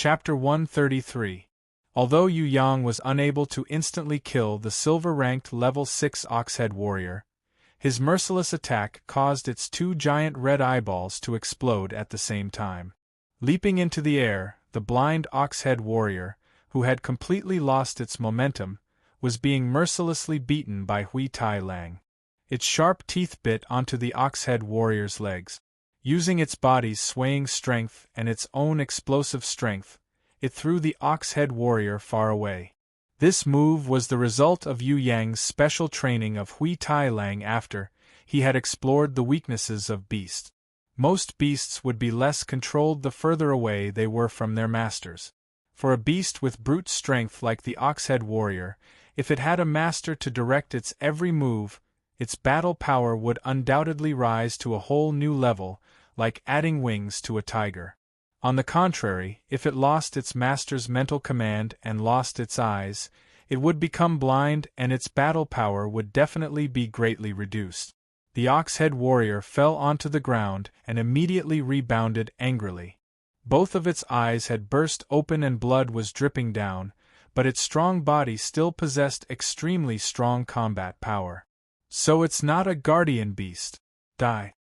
Chapter 133. Although Yu Yang was unable to instantly kill the silver-ranked level 6 Oxhead warrior, his merciless attack caused its two giant red eyeballs to explode at the same time. Leaping into the air, the blind Oxhead warrior, who had completely lost its momentum, was being mercilessly beaten by Hui Tai Lang. Its sharp teeth bit onto the Oxhead warrior's legs. Using its body's swaying strength and its own explosive strength, it threw the Oxhead warrior far away. This move was the result of Yu Yang's special training of Hui Tai Lang after he had explored the weaknesses of beasts. Most beasts would be less controlled the further away they were from their masters. For a beast with brute strength like the Oxhead warrior, if it had a master to direct its every move, its battle power would undoubtedly rise to a whole new level, like adding wings to a tiger. On the contrary, if it lost its master's mental command and lost its eyes, it would become blind and its battle power would definitely be greatly reduced. The Oxhead warrior fell onto the ground and immediately rebounded angrily. Both of its eyes had burst open and blood was dripping down, but its strong body still possessed extremely strong combat power. So it's not a guardian beast. Die.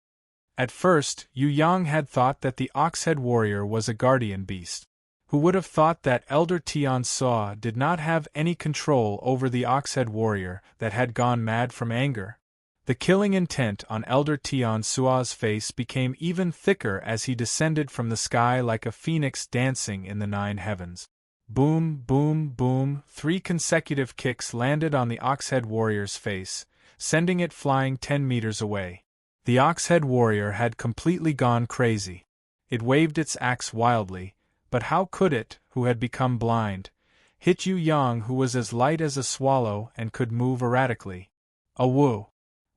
At first, Yu Yang had thought that the Oxhead warrior was a guardian beast. Who would have thought that Elder Tian Suo did not have any control over the Oxhead warrior that had gone mad from anger? The killing intent on Elder Tian Suo's face became even thicker as he descended from the sky like a phoenix dancing in the 9 heavens. Boom, boom, boom, 3 consecutive kicks landed on the Oxhead warrior's face, sending it flying 10 meters away. The Oxhead warrior had completely gone crazy. It waved its axe wildly, but how could it, who had become blind, hit Yu Yang who was as light as a swallow and could move erratically? Awoo!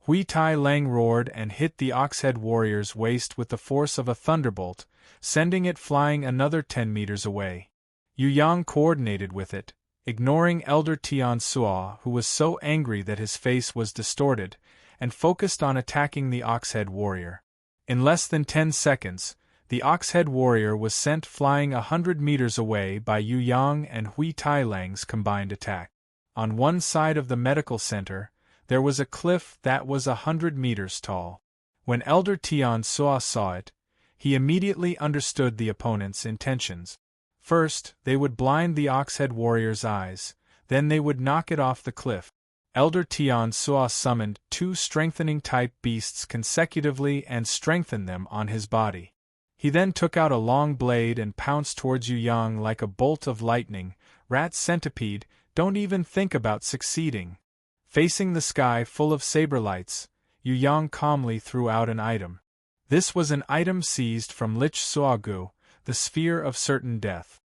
Hui Tai Lang roared and hit the Oxhead warrior's waist with the force of a thunderbolt, sending it flying another 10 meters away. Yu Yang coordinated with it, ignoring Elder Tian Suo who was so angry that his face was distorted, and focused on attacking the Oxhead warrior. In less than 10 seconds, the Oxhead warrior was sent flying 100 meters away by Yu Yang and Hui Tai Lang's combined attack. On one side of the medical center, there was a cliff that was 100 meters tall. When Elder Tian Suo saw it, he immediately understood the opponent's intentions. First, they would blind the Oxhead warrior's eyes, then they would knock it off the cliff. Elder Tian Suo summoned 2 strengthening-type beasts consecutively and strengthened them on his body. He then took out a long blade and pounced towards Yu Yang like a bolt of lightning. Rat centipede, don't even think about succeeding. Facing the sky full of saber lights, Yu Yang calmly threw out an item. This was an item seized from Lich Suogu, the sphere of certain death.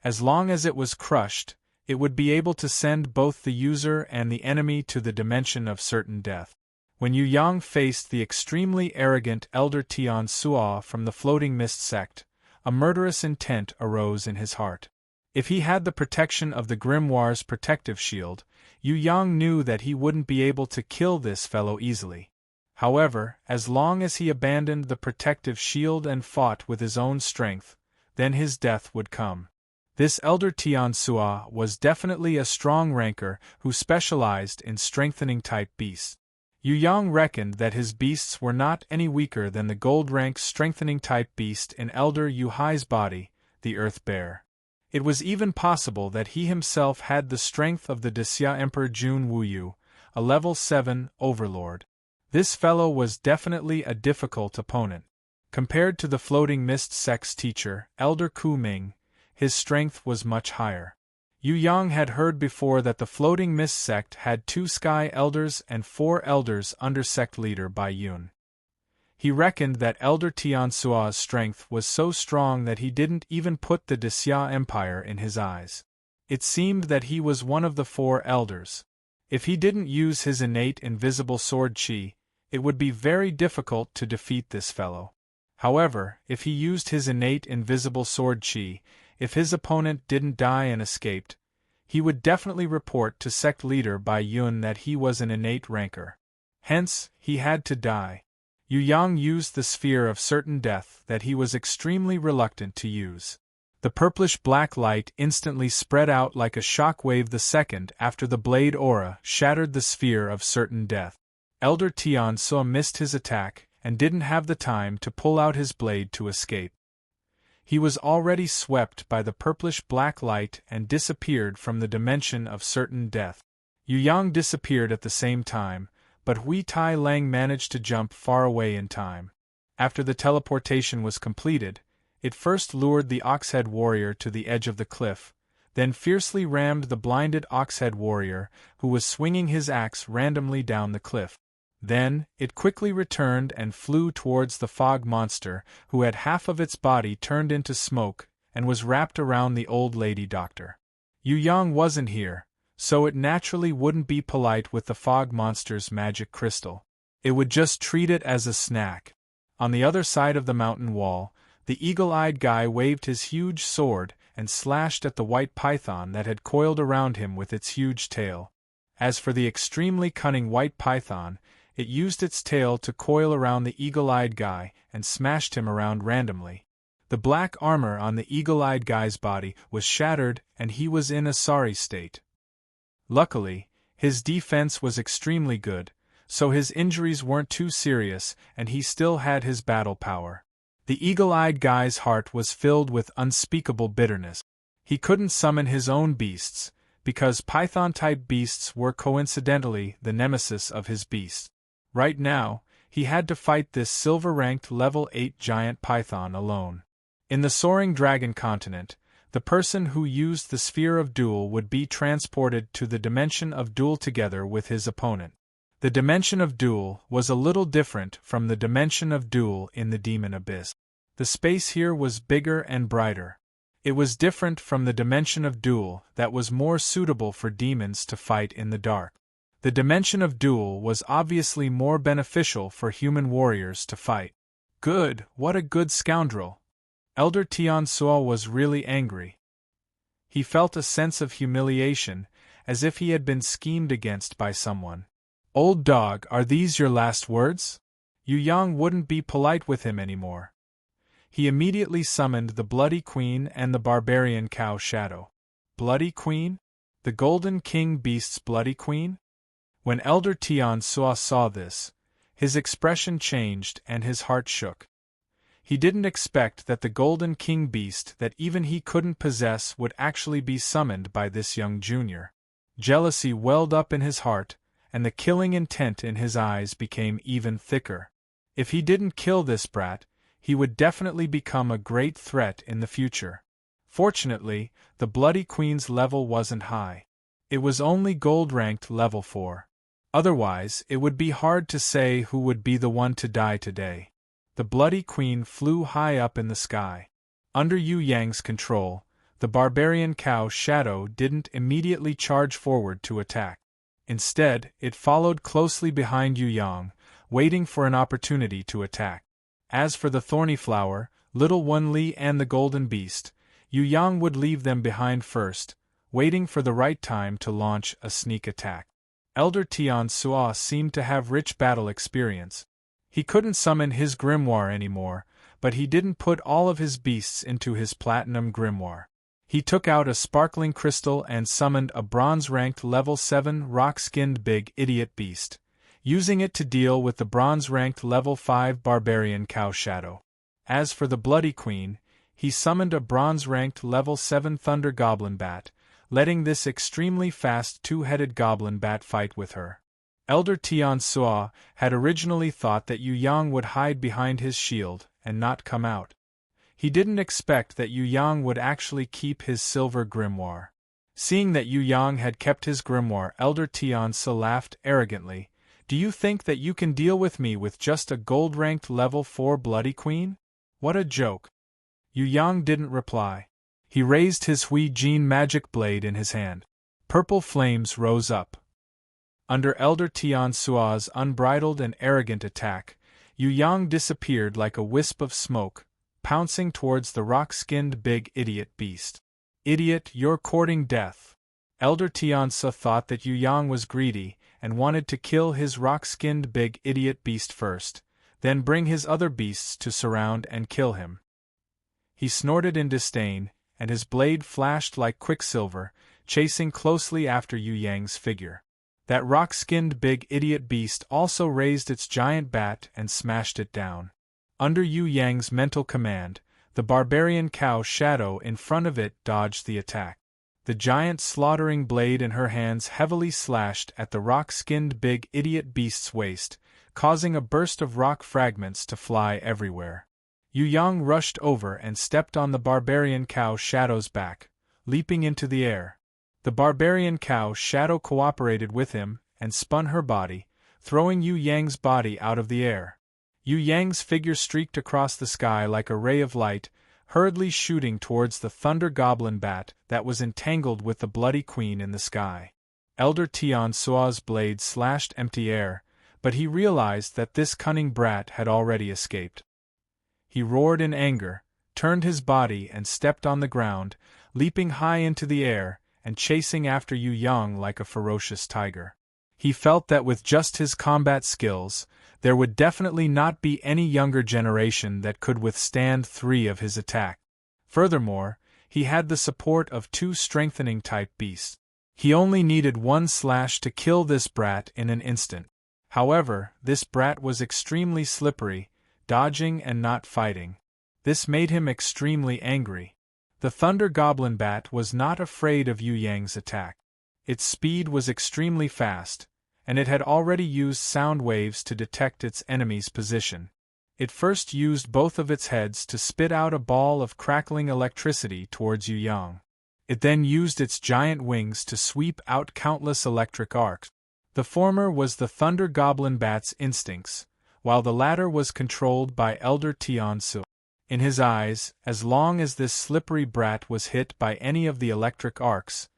As long as it was crushed, it would be able to send both the user and the enemy to the dimension of certain death. When Yu Yang faced the extremely arrogant Elder Tian Suo from the Floating Mist sect, a murderous intent arose in his heart. If he had the protection of the Grimoire's protective shield, Yu Yang knew that he wouldn't be able to kill this fellow easily. However, as long as he abandoned the protective shield and fought with his own strength, then his death would come. This Elder Tian Suo was definitely a strong ranker who specialized in strengthening-type beasts. Yu Yang reckoned that his beasts were not any weaker than the gold-rank strengthening-type beast in Elder Yu Hai's body, the Earth Bear. It was even possible that he himself had the strength of the Dixia Emperor Jun Wuyu, a level 7 overlord. This fellow was definitely a difficult opponent. Compared to the Floating Mist sect's teacher, Elder Ku Ming, his strength was much higher. Yu Yang had heard before that the Floating Mist sect had 2 Sky Elders and 4 Elders under sect leader Bai Yun. He reckoned that Elder Tian Suo's strength was so strong that he didn't even put the Dixia Empire in his eyes. It seemed that he was one of the 4 Elders. If he didn't use his innate invisible sword chi, it would be very difficult to defeat this fellow. However, if he used his innate invisible sword chi, if his opponent didn't die and escaped, he would definitely report to sect leader Bai Yun that he was an innate ranker. Hence, he had to die. Yu Yang used the sphere of certain death that he was extremely reluctant to use. The purplish-black light instantly spread out like a shockwave the second after the blade aura shattered the sphere of certain death. Elder Tian-Su missed his attack and didn't have the time to pull out his blade to escape. He was already swept by the purplish-black light and disappeared from the dimension of certain death. Yu Yang disappeared at the same time, but Hui Tai Lang managed to jump far away in time. After the teleportation was completed, it first lured the Oxhead warrior to the edge of the cliff, then fiercely rammed the blinded Oxhead warrior, who was swinging his axe randomly down the cliff. Then, it quickly returned and flew towards the fog monster, who had half of its body turned into smoke and was wrapped around the old lady doctor. Yu Yang wasn't here, so it naturally wouldn't be polite with the fog monster's magic crystal. It would just treat it as a snack. On the other side of the mountain wall, the eagle-eyed guy waved his huge sword and slashed at the white python that had coiled around him with its huge tail. As for the extremely cunning white python, it used its tail to coil around the eagle-eyed guy and smashed him around randomly. The black armor on the eagle-eyed guy's body was shattered and he was in a sorry state. Luckily, his defense was extremely good, so his injuries weren't too serious and he still had his battle power. The eagle-eyed guy's heart was filled with unspeakable bitterness. He couldn't summon his own beasts, because python-type beasts were coincidentally the nemesis of his beast. Right now, he had to fight this silver-ranked level 8 giant python alone. In the Soaring Dragon continent, the person who used the Sphere of Duel would be transported to the Dimension of Duel together with his opponent. The Dimension of Duel was a little different from the Dimension of Duel in the Demon Abyss. The space here was bigger and brighter. It was different from the Dimension of Duel that was more suitable for demons to fight in the dark. The Dimension of Duel was obviously more beneficial for human warriors to fight. Good, what a good scoundrel! Elder Tian-Su was really angry. He felt a sense of humiliation, as if he had been schemed against by someone. Old dog, are these your last words? Yu Yang wouldn't be polite with him anymore. He immediately summoned the Bloody Queen and the Barbarian Cow Shadow. Bloody Queen? The Golden King Beast's Bloody Queen? When Elder Tian-Su saw this, his expression changed and his heart shook. He didn't expect that the Golden King Beast that even he couldn't possess would actually be summoned by this young junior. Jealousy welled up in his heart, and the killing intent in his eyes became even thicker. If he didn't kill this brat, he would definitely become a great threat in the future. Fortunately, the Bloody Queen's level wasn't high. It was only gold-ranked level 4. Otherwise, it would be hard to say who would be the one to die today. The Bloody Queen flew high up in the sky. Under Yu Yang's control, the Barbarian Cow Shadow didn't immediately charge forward to attack. Instead, it followed closely behind Yu Yang, waiting for an opportunity to attack. As for the Thorny Flower, Little Wen Li and the Golden Beast, Yu Yang would leave them behind first, waiting for the right time to launch a sneak attack. Elder Tian-Su seemed to have rich battle experience. He couldn't summon his grimoire anymore, but he didn't put all of his beasts into his platinum grimoire. He took out a sparkling crystal and summoned a bronze-ranked level 7 rock-skinned big idiot beast, using it to deal with the bronze-ranked level 5 barbarian Cow Shadow. As for the Bloody Queen, he summoned a bronze-ranked level 7 thunder goblin bat, letting this extremely fast two-headed goblin bat fight with her. Elder Tian-Su had originally thought that Yu Yang would hide behind his shield and not come out. He didn't expect that Yu Yang would actually keep his silver grimoire. Seeing that Yu Yang had kept his grimoire, Elder Tian-Su laughed arrogantly. "Do you think that you can deal with me with just a gold-ranked level 4 Bloody Queen? What a joke!" Yu Yang didn't reply. He raised his Hui Jin magic blade in his hand. Purple flames rose up. Under Elder Tian-Su's unbridled and arrogant attack, Yu Yang disappeared like a wisp of smoke, pouncing towards the rock-skinned big idiot beast. "Idiot, you're courting death." Elder Tian-Su thought that Yu Yang was greedy and wanted to kill his rock-skinned big idiot beast first, then bring his other beasts to surround and kill him. He snorted in disdain, and his blade flashed like quicksilver, chasing closely after Yu Yang's figure. That rock-skinned big idiot beast also raised its giant bat and smashed it down. Under Yu Yang's mental command, the barbarian cow shadow in front of it dodged the attack. The giant slaughtering blade in her hands heavily slashed at the rock-skinned big idiot beast's waist, causing a burst of rock fragments to fly everywhere. Yu Yang rushed over and stepped on the barbarian cow shadow's back, leaping into the air. The barbarian cow shadow cooperated with him and spun her body, throwing Yu Yang's body out of the air. Yu Yang's figure streaked across the sky like a ray of light, hurriedly shooting towards the thunder goblin bat that was entangled with the bloody queen in the sky. Elder Tian Sua's blade slashed empty air, but he realized that this cunning brat had already escaped. He roared in anger, turned his body and stepped on the ground, leaping high into the air and chasing after Yu Yang like a ferocious tiger. He felt that with just his combat skills, there would definitely not be any younger generation that could withstand 3 of his attacks. Furthermore, he had the support of 2 strengthening-type beasts. He only needed 1 slash to kill this brat in an instant. However, this brat was extremely slippery, dodging and not fighting. This made him extremely angry. The Thunder Goblin Bat was not afraid of Yu Yang's attack. Its speed was extremely fast, and it had already used sound waves to detect its enemy's position. It first used both of its heads to spit out a ball of crackling electricity towards Yu Yang. It then used its giant wings to sweep out countless electric arcs. The former was the Thunder Goblin Bat's instincts, while the latter was controlled by Elder Tian Su. In his eyes, as long as this slippery brat was hit by any of the electric arcs,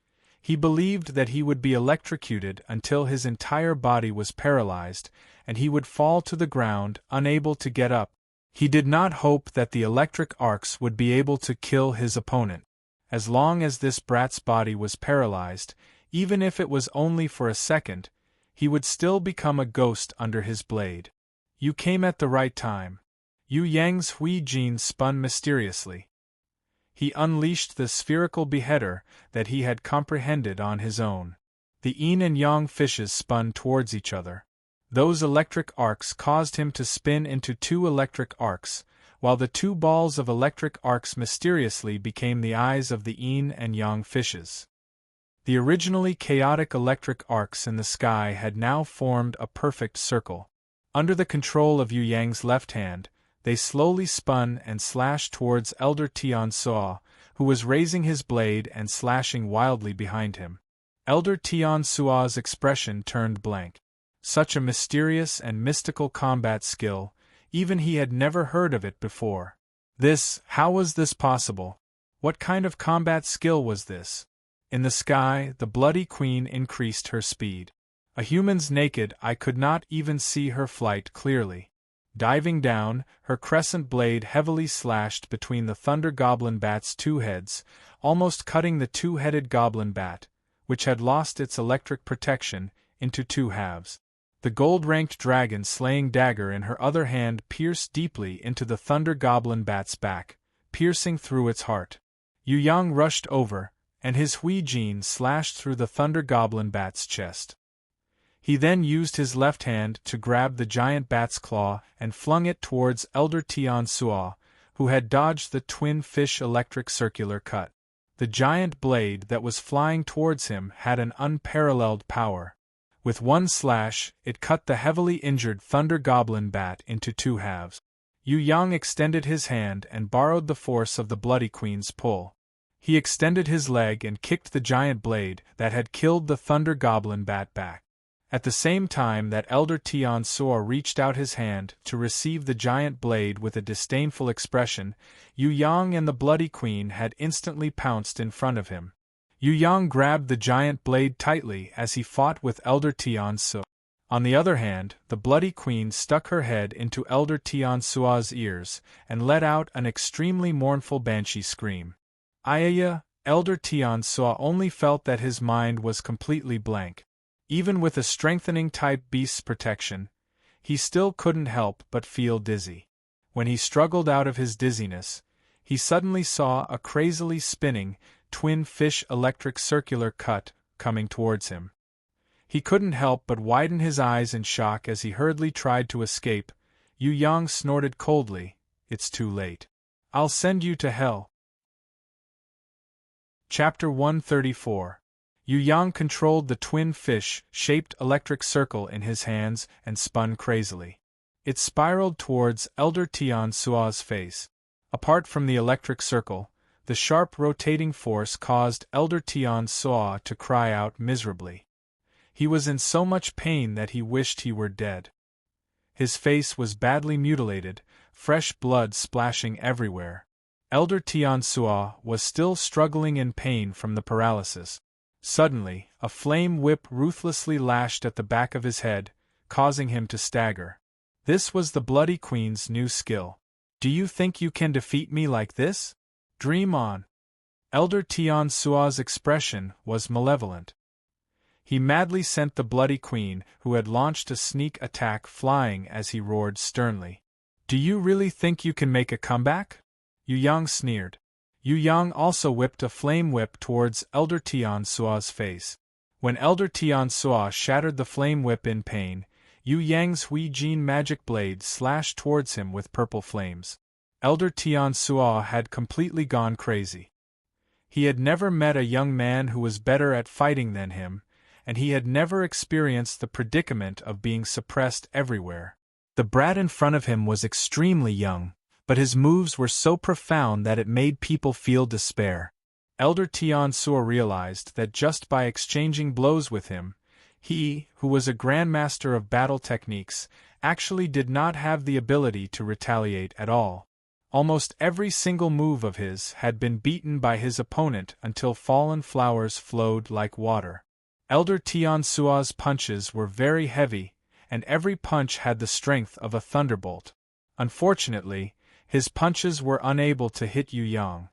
he believed that he would be electrocuted until his entire body was paralyzed, and he would fall to the ground, unable to get up. He did not hope that the electric arcs would be able to kill his opponent. As long as this brat's body was paralyzed, even if it was only for a second, he would still become a ghost under his blade. You came at the right time. Yu Yang's Hui Jin spun mysteriously. He unleashed the spherical beheader that he had comprehended on his own. The yin and yang fishes spun towards each other. Those electric arcs caused him to spin into 2 electric arcs, while the 2 balls of electric arcs mysteriously became the eyes of the yin and yang fishes. The originally chaotic electric arcs in the sky had now formed a perfect circle. Under the control of Yu Yang's left hand, they slowly spun and slashed towards Elder Tian Su, who was raising his blade and slashing wildly behind him. Elder Tian Su's expression turned blank. Such a mysterious and mystical combat skill, even he had never heard of it before. How was this possible? What kind of combat skill was this? In the sky, the bloody queen increased her speed. A human's naked eye could not even see her flight clearly. Diving down, her crescent blade heavily slashed between the Thunder Goblin Bat's 2 heads, almost cutting the 2-headed Goblin Bat, which had lost its electric protection, into 2 halves. The gold-ranked dragon-slaying dagger in her other hand pierced deeply into the Thunder Goblin Bat's back, piercing through its heart. Yu Yang rushed over, and his Hui Jin slashed through the Thunder Goblin Bat's chest. He then used his left hand to grab the giant bat's claw and flung it towards Elder Tian Su, who had dodged the twin fish electric circular cut. The giant blade that was flying towards him had an unparalleled power. With 1 slash, it cut the heavily injured Thunder Goblin Bat into 2 halves. Yu Yang extended his hand and borrowed the force of the Bloody Queen's pull. He extended his leg and kicked the giant blade that had killed the Thunder Goblin Bat back. At the same time that Elder Tian Su reached out his hand to receive the giant blade with a disdainful expression, Yu Yang and the Bloody Queen had instantly pounced in front of him. Yu Yang grabbed the giant blade tightly as he fought with Elder Tian Su. On the other hand, the Bloody Queen stuck her head into Elder Tian Su's ears and let out an extremely mournful banshee scream. Ayaya, Elder Tian Su only felt that his mind was completely blank. Even with a strengthening-type beast's protection, he still couldn't help but feel dizzy. When he struggled out of his dizziness, he suddenly saw a crazily spinning, twin fish electric circular cut coming towards him. He couldn't help but widen his eyes in shock as he hurriedly tried to escape. Yu Yang snorted coldly, "It's too late. I'll send you to hell." Chapter 134. Yu Yang controlled the twin fish-shaped electric circle in his hands and spun crazily. It spiraled towards Elder Tian Sua's face. Apart from the electric circle, the sharp rotating force caused Elder Tian Sua to cry out miserably. He was in so much pain that he wished he were dead. His face was badly mutilated, fresh blood splashing everywhere. Elder Tian Sua was still struggling in pain from the paralysis. Suddenly, a flame whip ruthlessly lashed at the back of his head, causing him to stagger. This was the Bloody Queen's new skill. "Do you think you can defeat me like this? Dream on." Elder Tian Sua's expression was malevolent. He madly sent the Bloody Queen, who had launched a sneak attack, flying as he roared sternly. "Do you really think you can make a comeback?" Yu Yang sneered. Yu Yang also whipped a flame whip towards Elder Tian Sua's face. When Elder Tian Sua shattered the flame whip in pain, Yu Yang's Hui Jin magic blade slashed towards him with purple flames. Elder Tian Sua had completely gone crazy. He had never met a young man who was better at fighting than him, and he had never experienced the predicament of being suppressed everywhere. The brat in front of him was extremely young, but his moves were so profound that it made people feel despair. Elder Tian Sua realized that just by exchanging blows with him, he, who was a grandmaster of battle techniques, actually did not have the ability to retaliate at all. Almost every single move of his had been beaten by his opponent until fallen flowers flowed like water. Elder Tian Sua's punches were very heavy, and every punch had the strength of a thunderbolt. Unfortunately, his punches were unable to hit Yu Yang.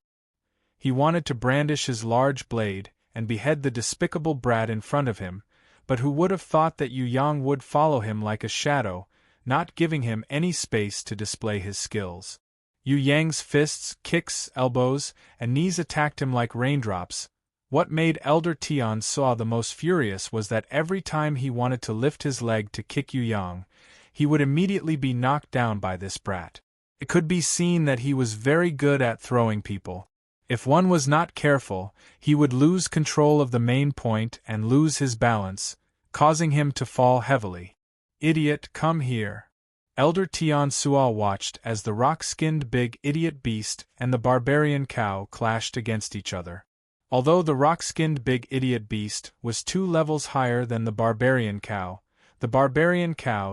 He wanted to brandish his large blade and behead the despicable brat in front of him, but who would have thought that Yu Yang would follow him like a shadow, not giving him any space to display his skills. Yu Yang's fists, kicks, elbows, and knees attacked him like raindrops. What made Elder Tian Sua the most furious was that every time he wanted to lift his leg to kick Yu Yang, he would immediately be knocked down by this brat. It could be seen that he was very good at throwing people. If one was not careful, he would lose control of the main point and lose his balance, causing him to fall heavily. "Idiot, come here." Elder Tian Sua watched as the rock-skinned big idiot beast and the barbarian cow clashed against each other. Although the rock-skinned big idiot beast was 2 levels higher than the barbarian cow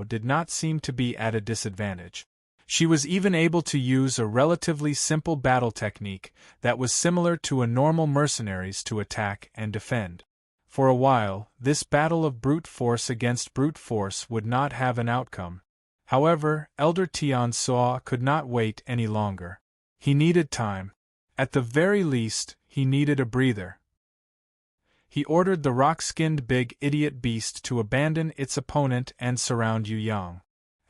did not seem to be at a disadvantage. She was even able to use a relatively simple battle technique that was similar to a normal mercenaries to attack and defend. For a while, this battle of brute force against brute force would not have an outcome. However, Elder Tian Sua could not wait any longer. He needed time. At the very least, he needed a breather. He ordered the rock-skinned big idiot beast to abandon its opponent and surround Yu Yang.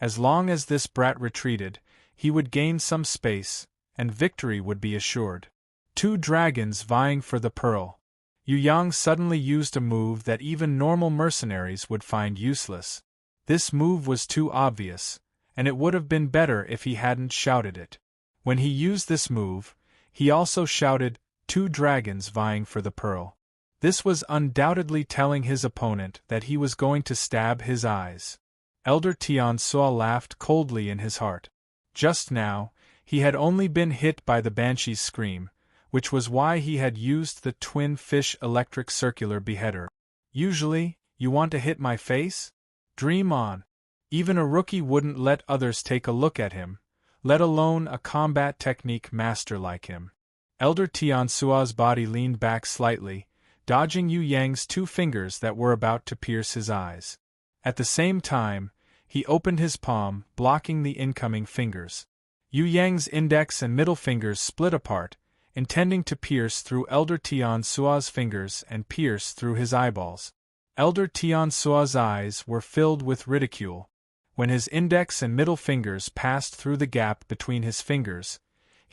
As long as this brat retreated, he would gain some space, and victory would be assured. 2 dragons vying for the pearl. Yu Yang suddenly used a move that even normal mercenaries would find useless. This move was too obvious, and it would have been better if he hadn't shouted it. When he used this move, he also shouted, 2 dragons vying for the pearl. This was undoubtedly telling his opponent that he was going to stab his eyes. Elder Tian Sua laughed coldly in his heart. Just now, he had only been hit by the banshee's scream, which was why he had used the twin fish electric circular beheader. "Usually, you want to hit my face? Dream on." Even a rookie wouldn't let others take a look at him, let alone a combat technique master like him. Elder Tian Sua's body leaned back slightly, dodging Yu Yang's 2 fingers that were about to pierce his eyes. At the same time, he opened his palm, blocking the incoming fingers. Yu Yang's index and middle fingers split apart, intending to pierce through Elder Tian Sua's fingers and pierce through his eyeballs. Elder Tian Sua's eyes were filled with ridicule. When his index and middle fingers passed through the gap between his fingers,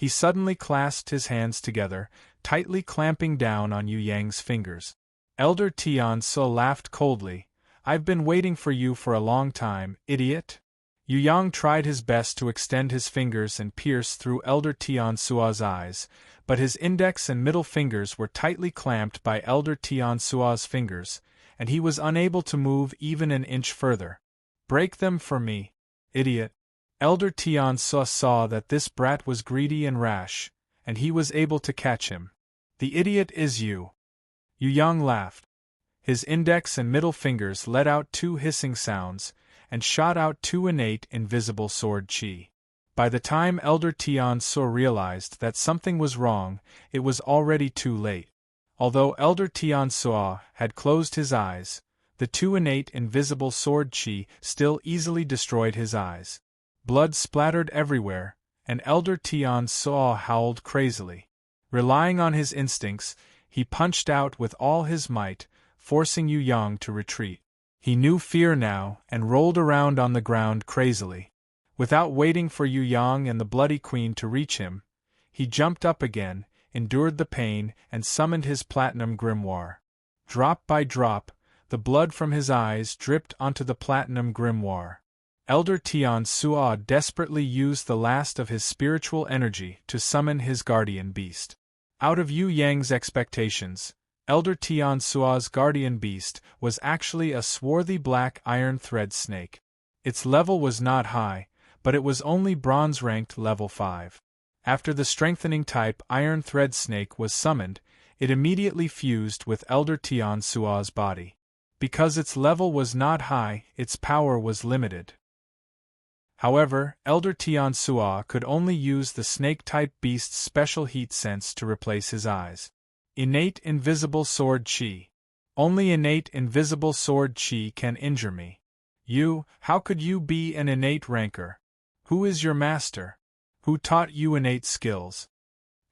He suddenly clasped his hands together, tightly clamping down on Yu Yang's fingers. Elder Tian Su laughed coldly. I've been waiting for you for a long time, idiot. Yu Yang tried his best to extend his fingers and pierce through Elder Tian Sua's eyes, but his index and middle fingers were tightly clamped by Elder Tian Sua's fingers, and he was unable to move even an inch further. Break them for me, idiot. Elder Tian Su saw that this brat was greedy and rash, and he was able to catch him. The idiot is you. Yu Yang laughed. His index and middle fingers let out 2 hissing sounds, and shot out 2 innate invisible sword chi. By the time Elder Tian Su realized that something was wrong, it was already too late. Although Elder Tian Su had closed his eyes, the 2 innate invisible sword chi still easily destroyed his eyes. Blood splattered everywhere, and Elder Tian Su howled crazily. Relying on his instincts, he punched out with all his might, forcing Yu Yang to retreat. He knew fear now and rolled around on the ground crazily. Without waiting for Yu Yang and the Bloody Queen to reach him, he jumped up again, endured the pain, and summoned his platinum grimoire. Drop by drop, the blood from his eyes dripped onto the platinum grimoire. Elder Tian Su desperately used the last of his spiritual energy to summon his guardian beast. Out of Yu Yang's expectations, Elder Tian Sua's guardian beast was actually a swarthy black iron thread snake. Its level was not high, but it was only bronze-ranked level 5. After the strengthening type iron thread snake was summoned, it immediately fused with Elder Tian Sua's body. Because its level was not high, its power was limited. However, Elder Tian Sua could only use the snake-type beast's special heat sense to replace his eyes. Innate invisible sword chi. Only innate invisible sword chi can injure me. You, how could you be an innate ranker? Who is your master? Who taught you innate skills?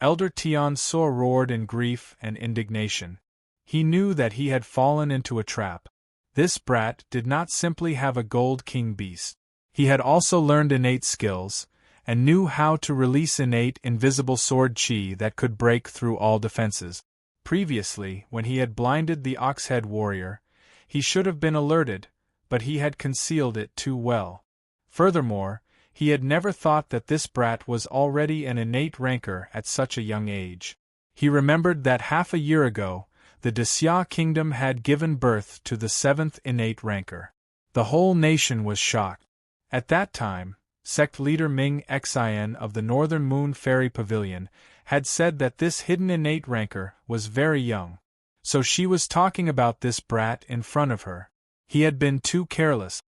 Elder Tian Su roared in grief and indignation. He knew that he had fallen into a trap. This brat did not simply have a gold king beast. He had also learned innate skills, and knew how to release innate invisible sword chi that could break through all defenses. Previously, when he had blinded the Oxhead warrior, he should have been alerted, but he had concealed it too well. Furthermore, he had never thought that this brat was already an innate ranker at such a young age. He remembered that half a year ago, the Xia kingdom had given birth to the 7th innate ranker. The whole nation was shocked. At that time, sect leader Ming Xin of the Northern Moon Fairy Pavilion had said that this hidden innate ranker was very young. So she was talking about this brat in front of her. He had been too careless.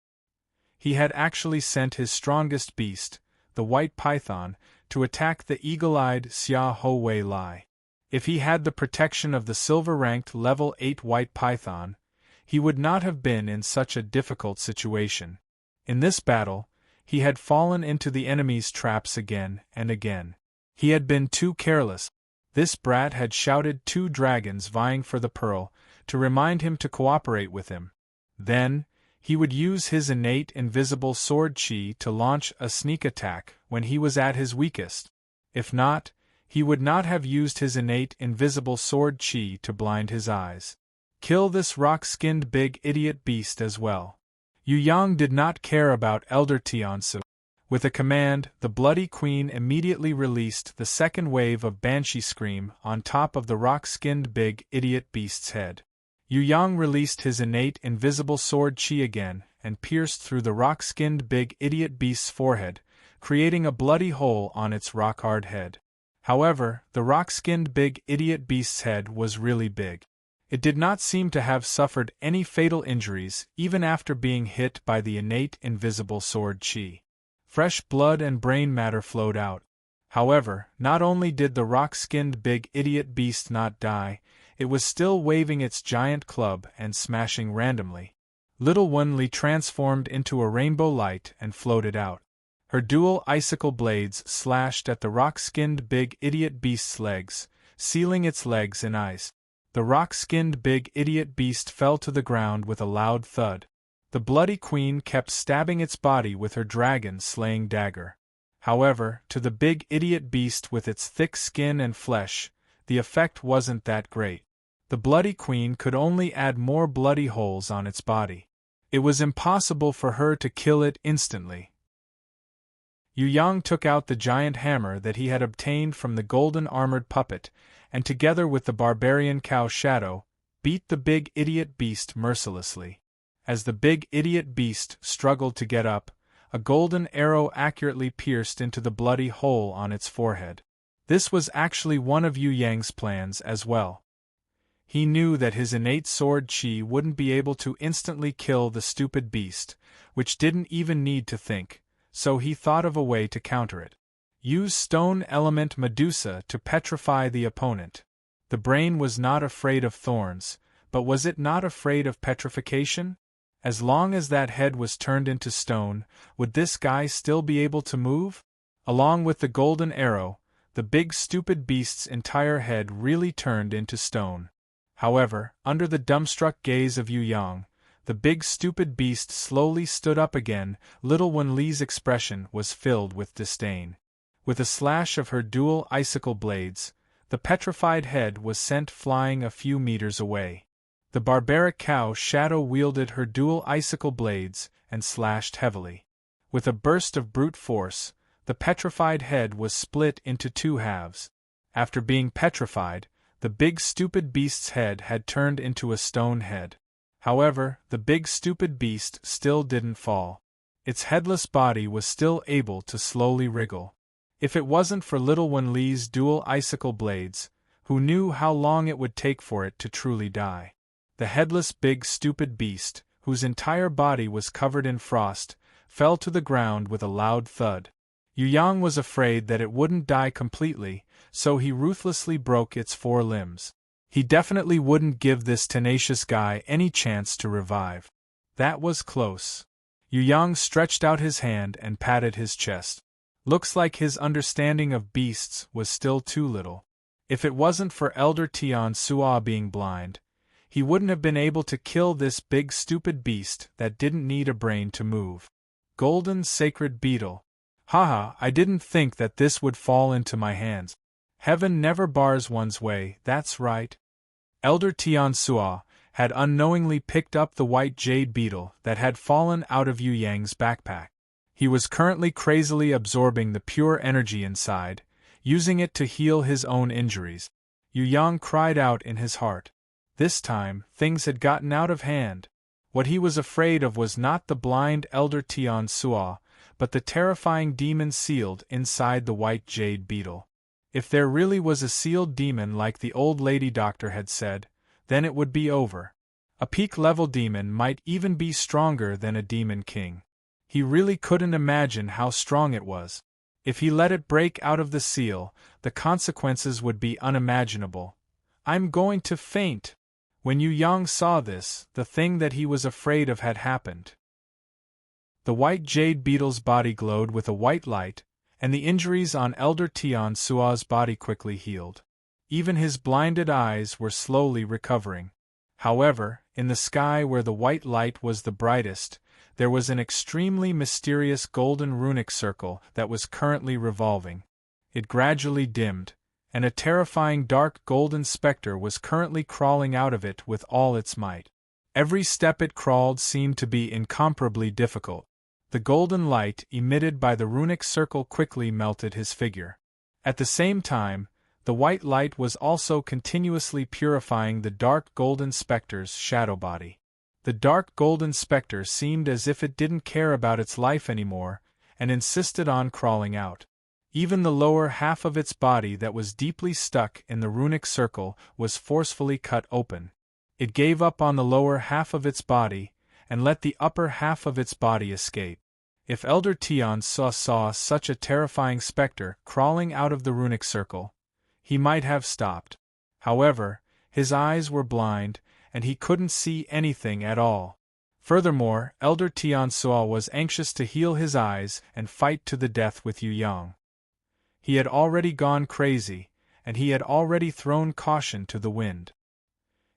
He had actually sent his strongest beast, the white python, to attack the eagle-eyed Xia Ho Wei Lai. If he had the protection of the silver-ranked level 8 white python, he would not have been in such a difficult situation. In this battle, he had fallen into the enemy's traps again and again. He had been too careless. This brat had shouted 2 dragons vying for the pearl, to remind him to cooperate with him. Then, he would use his innate invisible sword chi to launch a sneak attack when he was at his weakest. If not, he would not have used his innate invisible sword chi to blind his eyes. Kill this rock-skinned big idiot beast as well. Yu Yang did not care about Elder Tian Su. With a command, the Bloody Queen immediately released the second wave of Banshee Scream on top of the rock-skinned big idiot beast's head. Yu Yang released his innate invisible sword chi again and pierced through the rock-skinned big idiot beast's forehead, creating a bloody hole on its rock-hard head. However, the rock-skinned big idiot beast's head was really big. It did not seem to have suffered any fatal injuries even after being hit by the innate invisible sword chi. Fresh blood and brain matter flowed out. However, not only did the rock-skinned big idiot beast not die, it was still waving its giant club and smashing randomly. Little Wen-Li transformed into a rainbow light and floated out. Her dual icicle blades slashed at the rock-skinned big idiot beast's legs, sealing its legs in ice. The rock-skinned big idiot beast fell to the ground with a loud thud. The Bloody Queen kept stabbing its body with her dragon-slaying dagger. However, to the big idiot beast with its thick skin and flesh, the effect wasn't that great. The Bloody Queen could only add more bloody holes on its body. It was impossible for her to kill it instantly. Yu Yang took out the giant hammer that he had obtained from the golden armored puppet, and together with the barbarian cow Shadow, beat the big idiot beast mercilessly. As the big idiot beast struggled to get up, a golden arrow accurately pierced into the bloody hole on its forehead. This was actually one of Yu Yang's plans as well. He knew that his innate sword chi wouldn't be able to instantly kill the stupid beast, which didn't even need to think, so he thought of a way to counter it. Use stone element Medusa to petrify the opponent. The brain was not afraid of thorns, but was it not afraid of petrification? As long as that head was turned into stone, would this guy still be able to move? Along with the golden arrow, the big stupid beast's entire head really turned into stone. However, under the dumbstruck gaze of Yu Yang, the big stupid beast slowly stood up again. Little Wen Li's expression was filled with disdain. With a slash of her dual icicle blades, the petrified head was sent flying a few meters away. The barbaric cow Shadow wielded her dual icicle blades and slashed heavily. With a burst of brute force, the petrified head was split into two halves. After being petrified, the big stupid beast's head had turned into a stone head. However, the big stupid beast still didn't fall. Its headless body was still able to slowly wriggle. If it wasn't for Little Wen Li's dual icicle blades, who knew how long it would take for it to truly die? The headless big stupid beast, whose entire body was covered in frost, fell to the ground with a loud thud. Yu Yang was afraid that it wouldn't die completely, so he ruthlessly broke its four limbs. He definitely wouldn't give this tenacious guy any chance to revive. That was close. Yu Yang stretched out his hand and patted his chest. Looks like his understanding of beasts was still too little. If it wasn't for Elder Tian Sua being blind, he wouldn't have been able to kill this big stupid beast that didn't need a brain to move. Golden sacred beetle. Haha, I didn't think that this would fall into my hands. Heaven never bars one's way, that's right. Elder Tian Sua had unknowingly picked up the white jade beetle that had fallen out of Yu Yang's backpack. He was currently crazily absorbing the pure energy inside, using it to heal his own injuries. Yu Yang cried out in his heart. This time, things had gotten out of hand. What he was afraid of was not the blind Elder Tian Sua, but the terrifying demon sealed inside the white jade beetle. If there really was a sealed demon like the old lady doctor had said, then it would be over. A peak-level demon might even be stronger than a demon king. He really couldn't imagine how strong it was. If he let it break out of the seal, the consequences would be unimaginable. I'm going to faint. When Yu Yang saw this, the thing that he was afraid of had happened. The white jade beetle's body glowed with a white light, and the injuries on Elder Tian Sua's body quickly healed. Even his blinded eyes were slowly recovering. However, in the sky where the white light was the brightest, there was an extremely mysterious golden runic circle that was currently revolving. It gradually dimmed, and a terrifying dark golden specter was currently crawling out of it with all its might. Every step it crawled seemed to be incomparably difficult. The golden light emitted by the runic circle quickly melted his figure. At the same time, the white light was also continuously purifying the dark golden specter's shadow body. The dark golden specter seemed as if it didn't care about its life anymore, and insisted on crawling out. Even the lower half of its body that was deeply stuck in the runic circle was forcefully cut open. It gave up on the lower half of its body, and let the upper half of its body escape. If Elder Tian saw such a terrifying specter crawling out of the runic circle, he might have stopped. However, his eyes were blind, and he couldn't see anything at all. Furthermore, Elder Tian Sua was anxious to heal his eyes and fight to the death with Yu Yang. He had already gone crazy, and he had already thrown caution to the wind.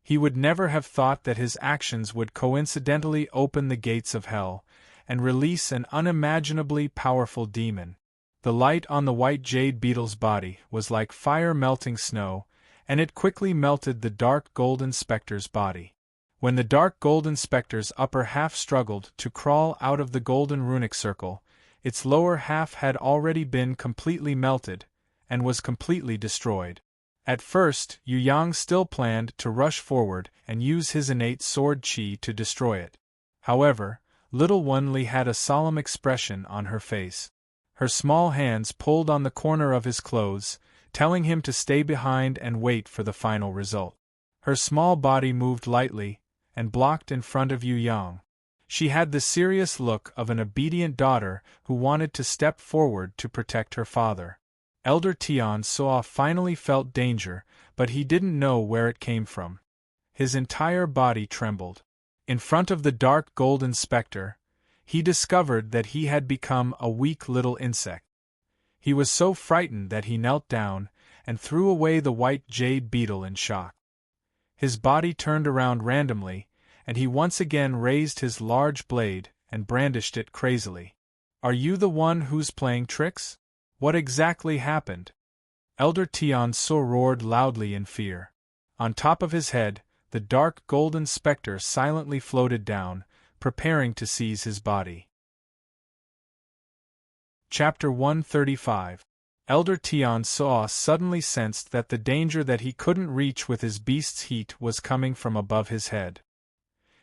He would never have thought that his actions would coincidentally open the gates of hell, and release an unimaginably powerful demon. The light on the white jade beetle's body was like fire melting snow, and it quickly melted the dark golden specter's body. When the dark golden specter's upper half struggled to crawl out of the golden runic circle, its lower half had already been completely melted, and was completely destroyed. At first, Yu Yang still planned to rush forward and use his innate sword qi to destroy it. However, little Wenli had a solemn expression on her face. Her small hands pulled on the corner of his clothes, telling him to stay behind and wait for the final result. Her small body moved lightly, and blocked in front of Yu Yang. She had the serious look of an obedient daughter who wanted to step forward to protect her father. Elder Tian Suo finally felt danger, but he didn't know where it came from. His entire body trembled. In front of the dark golden specter, he discovered that he had become a weak little insect. He was so frightened that he knelt down and threw away the white jade beetle in shock. His body turned around randomly, and he once again raised his large blade and brandished it crazily. "Are you the one who's playing tricks? What exactly happened?" Elder Tian Suo roared loudly in fear. On top of his head, the dark golden specter silently floated down, preparing to seize his body. Chapter 135. Elder Tian Suo suddenly sensed that the danger that he couldn't reach with his beast's heat was coming from above his head.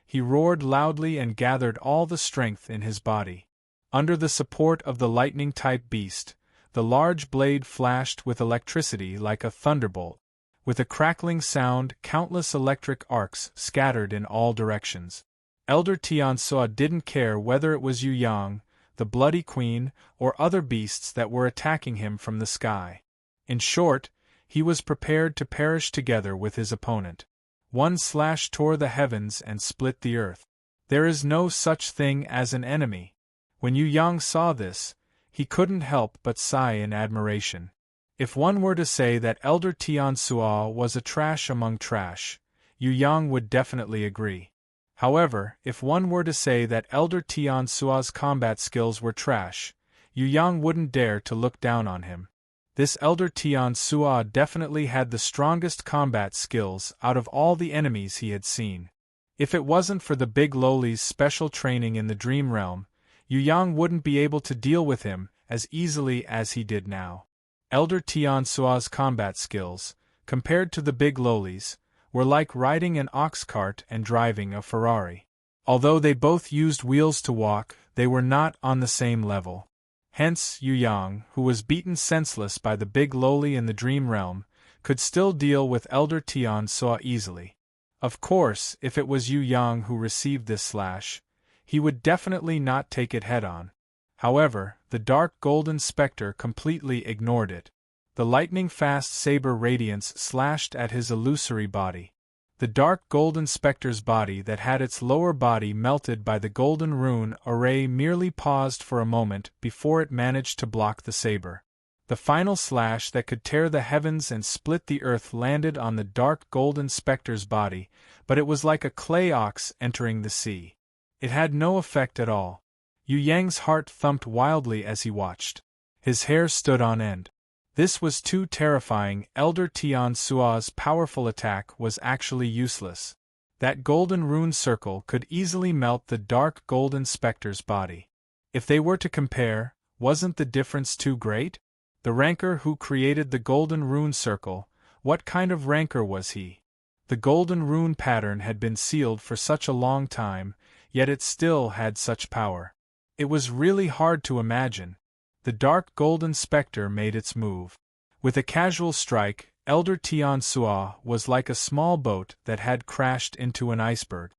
He roared loudly and gathered all the strength in his body. Under the support of the lightning-type beast, the large blade flashed with electricity like a thunderbolt. With a crackling sound, countless electric arcs scattered in all directions. Elder Tian Suo didn't care whether it was Yu Yang, the Bloody Queen, or other beasts that were attacking him from the sky. In short, he was prepared to perish together with his opponent. One slash tore the heavens and split the earth. There is no such thing as an enemy. When Yu Yang saw this, he couldn't help but sigh in admiration. If one were to say that Elder Tian Suo was a trash among trash, Yu Yang would definitely agree. However, if one were to say that Elder Tian Suo's combat skills were trash, Yu Yang wouldn't dare to look down on him. This Elder Tian Suo definitely had the strongest combat skills out of all the enemies he had seen. If it wasn't for the big lowly's special training in the Dream Realm, Yu Yang wouldn't be able to deal with him as easily as he did now. Elder Tian Suo's combat skills, compared to the big lowly's, were like riding an ox cart and driving a Ferrari. Although they both used wheels to walk, they were not on the same level. Hence, Yu Yang, who was beaten senseless by the big lowly in the Dream Realm, could still deal with Elder Tian Suo easily. Of course, if it was Yu Yang who received this slash, he would definitely not take it head-on. However, the dark golden specter completely ignored it. The lightning-fast saber radiance slashed at his illusory body. The dark golden specter's body that had its lower body melted by the golden rune array merely paused for a moment before it managed to block the saber. The final slash that could tear the heavens and split the earth landed on the dark golden specter's body, but it was like a clay ox entering the sea. It had no effect at all. Yu Yang's heart thumped wildly as he watched. His hair stood on end. This was too terrifying. Elder Tian Suo's powerful attack was actually useless. That golden rune circle could easily melt the dark golden specter's body. If they were to compare, wasn't the difference too great? The Ranker who created the golden rune circle, what kind of Ranker was he? The golden rune pattern had been sealed for such a long time, yet it still had such power. It was really hard to imagine. The dark golden specter made its move. With a casual strike, Elder Tian Suo was like a small boat that had crashed into an iceberg.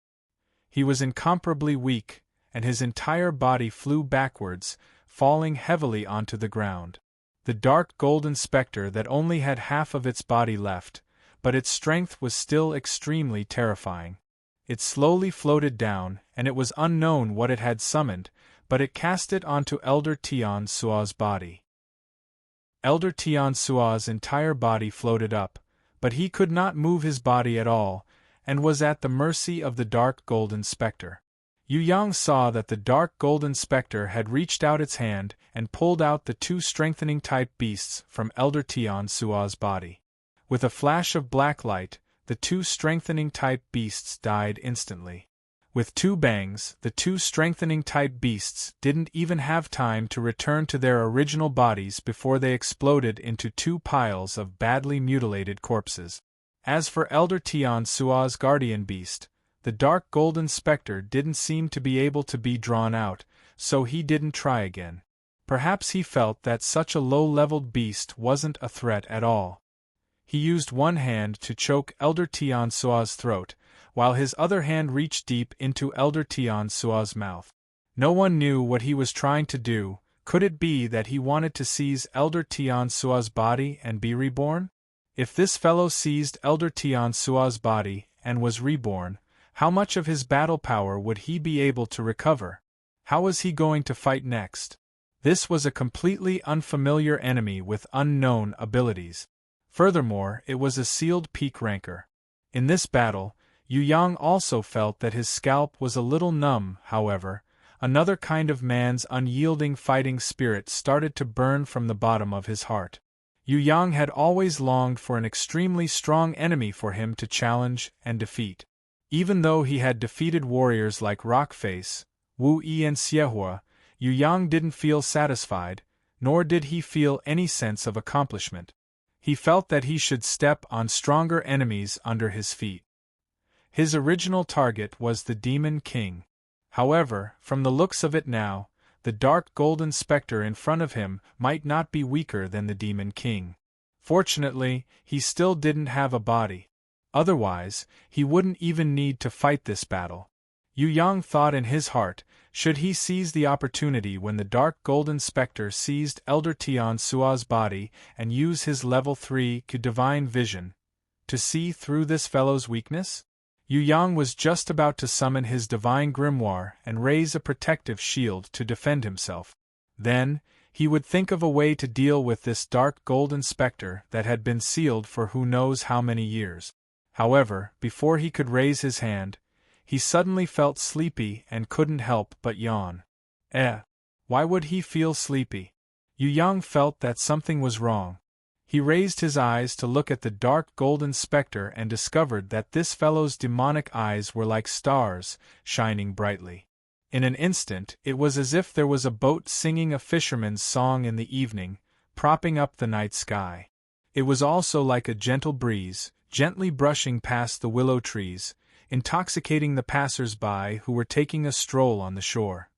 He was incomparably weak, and his entire body flew backwards, falling heavily onto the ground. The dark golden specter that only had half of its body left, but its strength was still extremely terrifying. It slowly floated down, and it was unknown what it had summoned, but it cast it onto Elder Tian Suo's body. Elder Tian Suo's entire body floated up, but he could not move his body at all, and was at the mercy of the dark golden specter. Yu Yang saw that the dark golden specter had reached out its hand and pulled out the two strengthening type beasts from Elder Tian Sua's body. With a flash of black light, the two strengthening type beasts died instantly. With two bangs, the two strengthening type beasts didn't even have time to return to their original bodies before they exploded into two piles of badly mutilated corpses. As for Elder Tian Sua's guardian beast, the dark golden specter didn't seem to be able to be drawn out, so he didn't try again. Perhaps he felt that such a low-leveled beast wasn't a threat at all. He used one hand to choke Elder Tian Sua's throat, while his other hand reached deep into Elder Tian Sua's mouth. No one knew what he was trying to do. Could it be that he wanted to seize Elder Tian Sua's body and be reborn? If this fellow seized Elder Tian Sua's body and was reborn, how much of his battle power would he be able to recover? How was he going to fight next? This was a completely unfamiliar enemy with unknown abilities. Furthermore, it was a sealed peak ranker. In this battle, Yu Yang also felt that his scalp was a little numb. However, another kind of man's unyielding fighting spirit started to burn from the bottom of his heart. Yu Yang had always longed for an extremely strong enemy for him to challenge and defeat. Even though he had defeated warriors like Rockface, Wu Yi and Xiehua, Yu Yang didn't feel satisfied, nor did he feel any sense of accomplishment. He felt that he should step on stronger enemies under his feet. His original target was the Demon King. However, from the looks of it now, the dark golden specter in front of him might not be weaker than the Demon King. Fortunately, he still didn't have a body. Otherwise, he wouldn't even need to fight this battle. Yu Yang thought in his heart, should he seize the opportunity when the dark golden specter seized Elder Tian Sua's body and use his level 3 divine vision to see through this fellow's weakness? Yu Yang was just about to summon his divine grimoire and raise a protective shield to defend himself. Then, he would think of a way to deal with this dark golden specter that had been sealed for who knows how many years. However, before he could raise his hand, he suddenly felt sleepy and couldn't help but yawn. Why would he feel sleepy? Yu Yang felt that something was wrong. He raised his eyes to look at the dark golden specter and discovered that this fellow's demonic eyes were like stars, shining brightly. In an instant, it was as if there was a boat singing a fisherman's song in the evening, propping up the night sky. It was also like a gentle breeze, gently brushing past the willow trees, intoxicating the passers-by who were taking a stroll on the shore.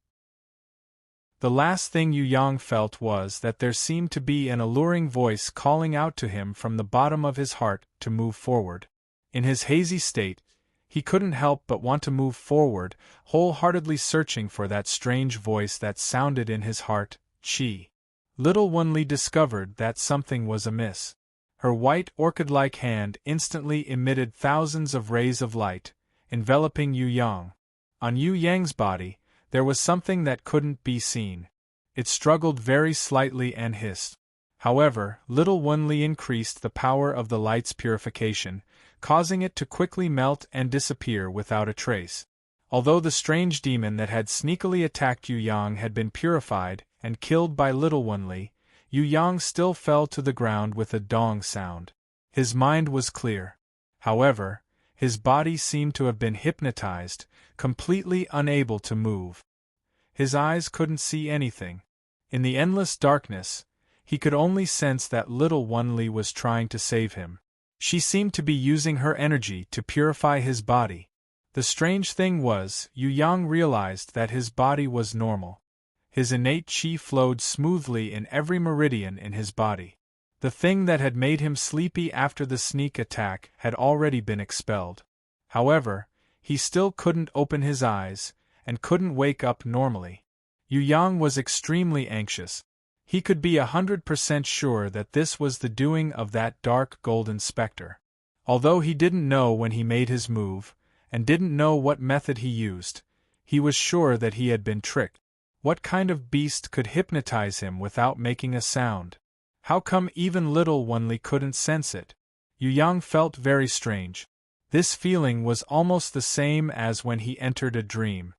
The last thing Yu Yang felt was that there seemed to be an alluring voice calling out to him from the bottom of his heart to move forward. In his hazy state, he couldn't help but want to move forward, wholeheartedly searching for that strange voice that sounded in his heart, Qi. Little Wenli discovered that something was amiss. Her white orchid-like hand instantly emitted thousands of rays of light, enveloping Yu Yang. On Yu Yang's body, there was something that couldn't be seen. It struggled very slightly and hissed. However, Little Wenli increased the power of the light's purification, causing it to quickly melt and disappear without a trace. Although the strange demon that had sneakily attacked Yu Yang had been purified and killed by Little Wenli, Yu Yang still fell to the ground with a dong sound. His mind was clear. However, his body seemed to have been hypnotized, completely unable to move. His eyes couldn't see anything. In the endless darkness, he could only sense that Little Wenli was trying to save him. She seemed to be using her energy to purify his body. The strange thing was, Yu Yang realized that his body was normal. His innate qi flowed smoothly in every meridian in his body. The thing that had made him sleepy after the sneak attack had already been expelled. However, he still couldn't open his eyes, and couldn't wake up normally. Yu Yang was extremely anxious. He could be 100% sure that this was the doing of that dark golden specter. Although he didn't know when he made his move, and didn't know what method he used, he was sure that he had been tricked. What kind of beast could hypnotize him without making a sound? How come even Little Wenli couldn't sense it? Yu Yang felt very strange. This feeling was almost the same as when he entered a dream.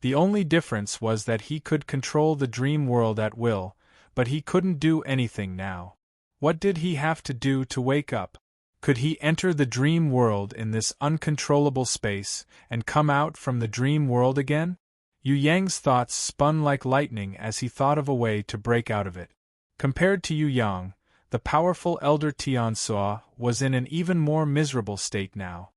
The only difference was that he could control the dream world at will, but he couldn't do anything now. What did he have to do to wake up? Could he enter the dream world in this uncontrollable space, and come out from the dream world again? Yu Yang's thoughts spun like lightning as he thought of a way to break out of it. Compared to Yu Yang, the powerful elder Tian Xue was in an even more miserable state now.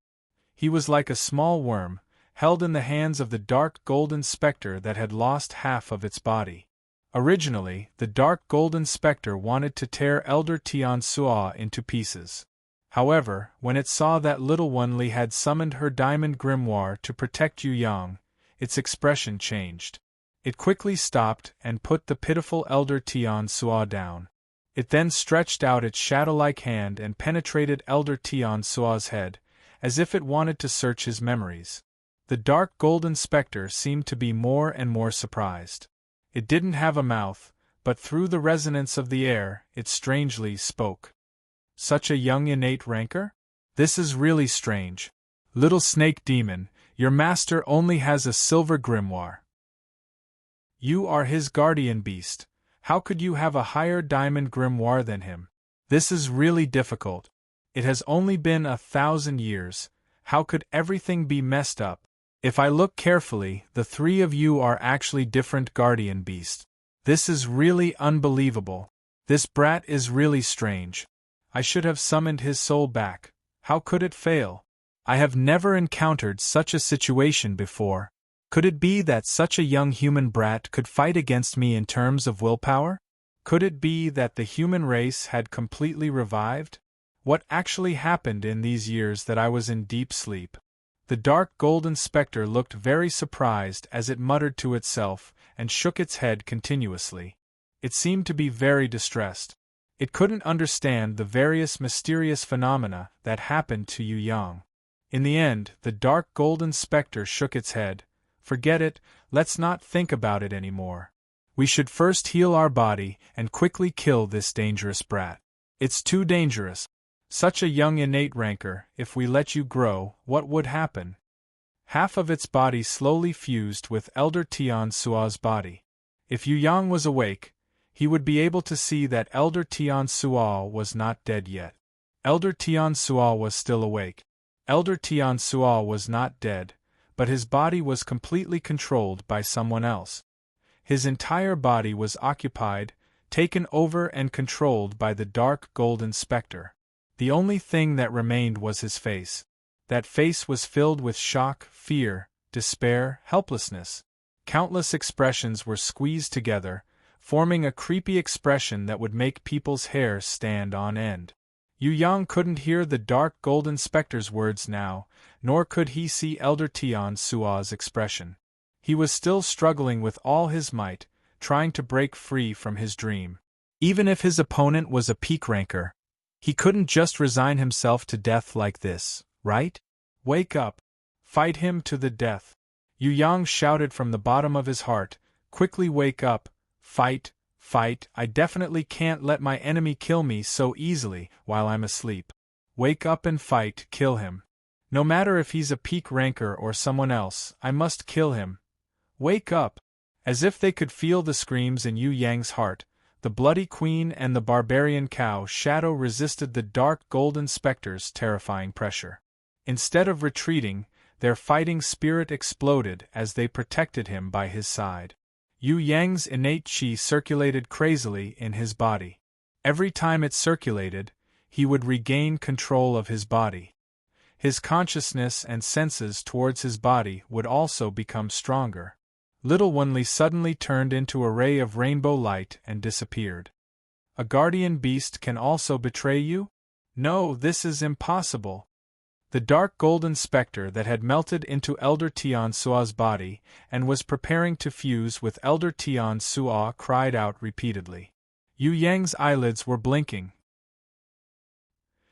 He was like a small worm, held in the hands of the dark golden specter that had lost half of its body. Originally, the dark golden specter wanted to tear elder Tian Xue into pieces. However, when it saw that little one Li had summoned her diamond grimoire to protect Yu Yang, its expression changed. It quickly stopped and put the pitiful elder Tian Xue down. It then stretched out its shadow-like hand and penetrated elder Tian Xue's head, as if it wanted to search his memories. The dark golden specter seemed to be more and more surprised. It didn't have a mouth, but through the resonance of the air, it strangely spoke. Such a young innate rancor? This is really strange. Little snake demon, your master only has a silver grimoire. You are his guardian beast. How could you have a higher diamond grimoire than him? This is really difficult. It has only been 1,000 years. How could everything be messed up? If I look carefully, the three of you are actually different guardian beasts. This is really unbelievable. This brat is really strange. I should have summoned his soul back. How could it fail? I have never encountered such a situation before. Could it be that such a young human brat could fight against me in terms of willpower? Could it be that the human race had completely revived? What actually happened in these years that I was in deep sleep? The dark golden specter looked very surprised as it muttered to itself and shook its head continuously. It seemed to be very distressed. It couldn't understand the various mysterious phenomena that happened to Yu Yang. In the end, the dark golden specter shook its head. Forget it, let's not think about it anymore. We should first heal our body and quickly kill this dangerous brat. It's too dangerous. Such a young innate rancor, if we let you grow, what would happen? Half of its body slowly fused with Elder Tian Xue's body. If Yu Yang was awake, he would be able to see that Elder Tian Xue was not dead yet. Elder Tian Xue was still awake. Elder Tian Xue was not dead, but his body was completely controlled by someone else. His entire body was occupied, taken over and controlled by the dark golden specter. The only thing that remained was his face. That face was filled with shock, fear, despair, helplessness. Countless expressions were squeezed together, forming a creepy expression that would make people's hair stand on end. Yu Yang couldn't hear the dark golden specter's words now, nor could he see Elder Tian Xue's expression. He was still struggling with all his might, trying to break free from his dream. Even if his opponent was a peak rancor, he couldn't just resign himself to death like this, right? Wake up! Fight him to the death! Yu Yang shouted from the bottom of his heart, quickly wake up, fight, fight, I definitely can't let my enemy kill me so easily while I'm asleep. Wake up and fight, kill him. No matter if he's a peak rancor or someone else, I must kill him. Wake up! As if they could feel the screams in Yu Yang's heart, the bloody queen and the barbarian cow shadow resisted the dark golden specter's terrifying pressure. Instead of retreating, their fighting spirit exploded as they protected him by his side. Yu Yang's innate qi circulated crazily in his body. Every time it circulated, he would regain control of his body. His consciousness and senses towards his body would also become stronger. Little One Li suddenly turned into a ray of rainbow light and disappeared. A guardian beast can also betray you? No, this is impossible. The dark golden specter that had melted into Elder Tian Xue's body and was preparing to fuse with Elder Tian Xue cried out repeatedly. Yu Yang's eyelids were blinking.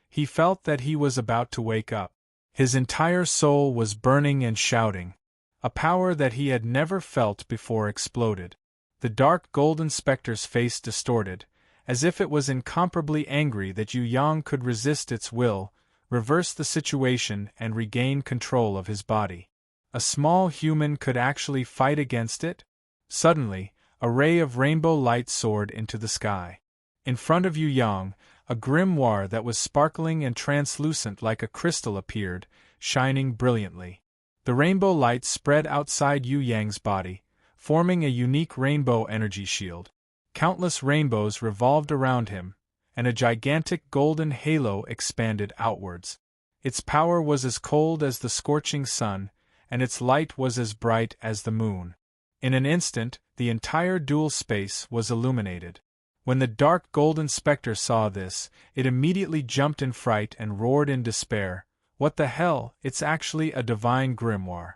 He felt that he was about to wake up. His entire soul was burning and shouting. A power that he had never felt before exploded. The dark golden specter's face distorted, as if it was incomparably angry that Yu Yang could resist its will, reverse the situation and regain control of his body. A small human could actually fight against it? Suddenly, a ray of rainbow light soared into the sky. In front of Yu Yang, a grimoire that was sparkling and translucent like a crystal appeared, shining brilliantly. The rainbow light spread outside Yu Yang's body, forming a unique rainbow energy shield. Countless rainbows revolved around him, and a gigantic golden halo expanded outwards. Its power was as cold as the scorching sun, and its light was as bright as the moon. In an instant, the entire dual space was illuminated. When the dark golden spectre saw this, it immediately jumped in fright and roared in despair. What the hell, it's actually a divine grimoire.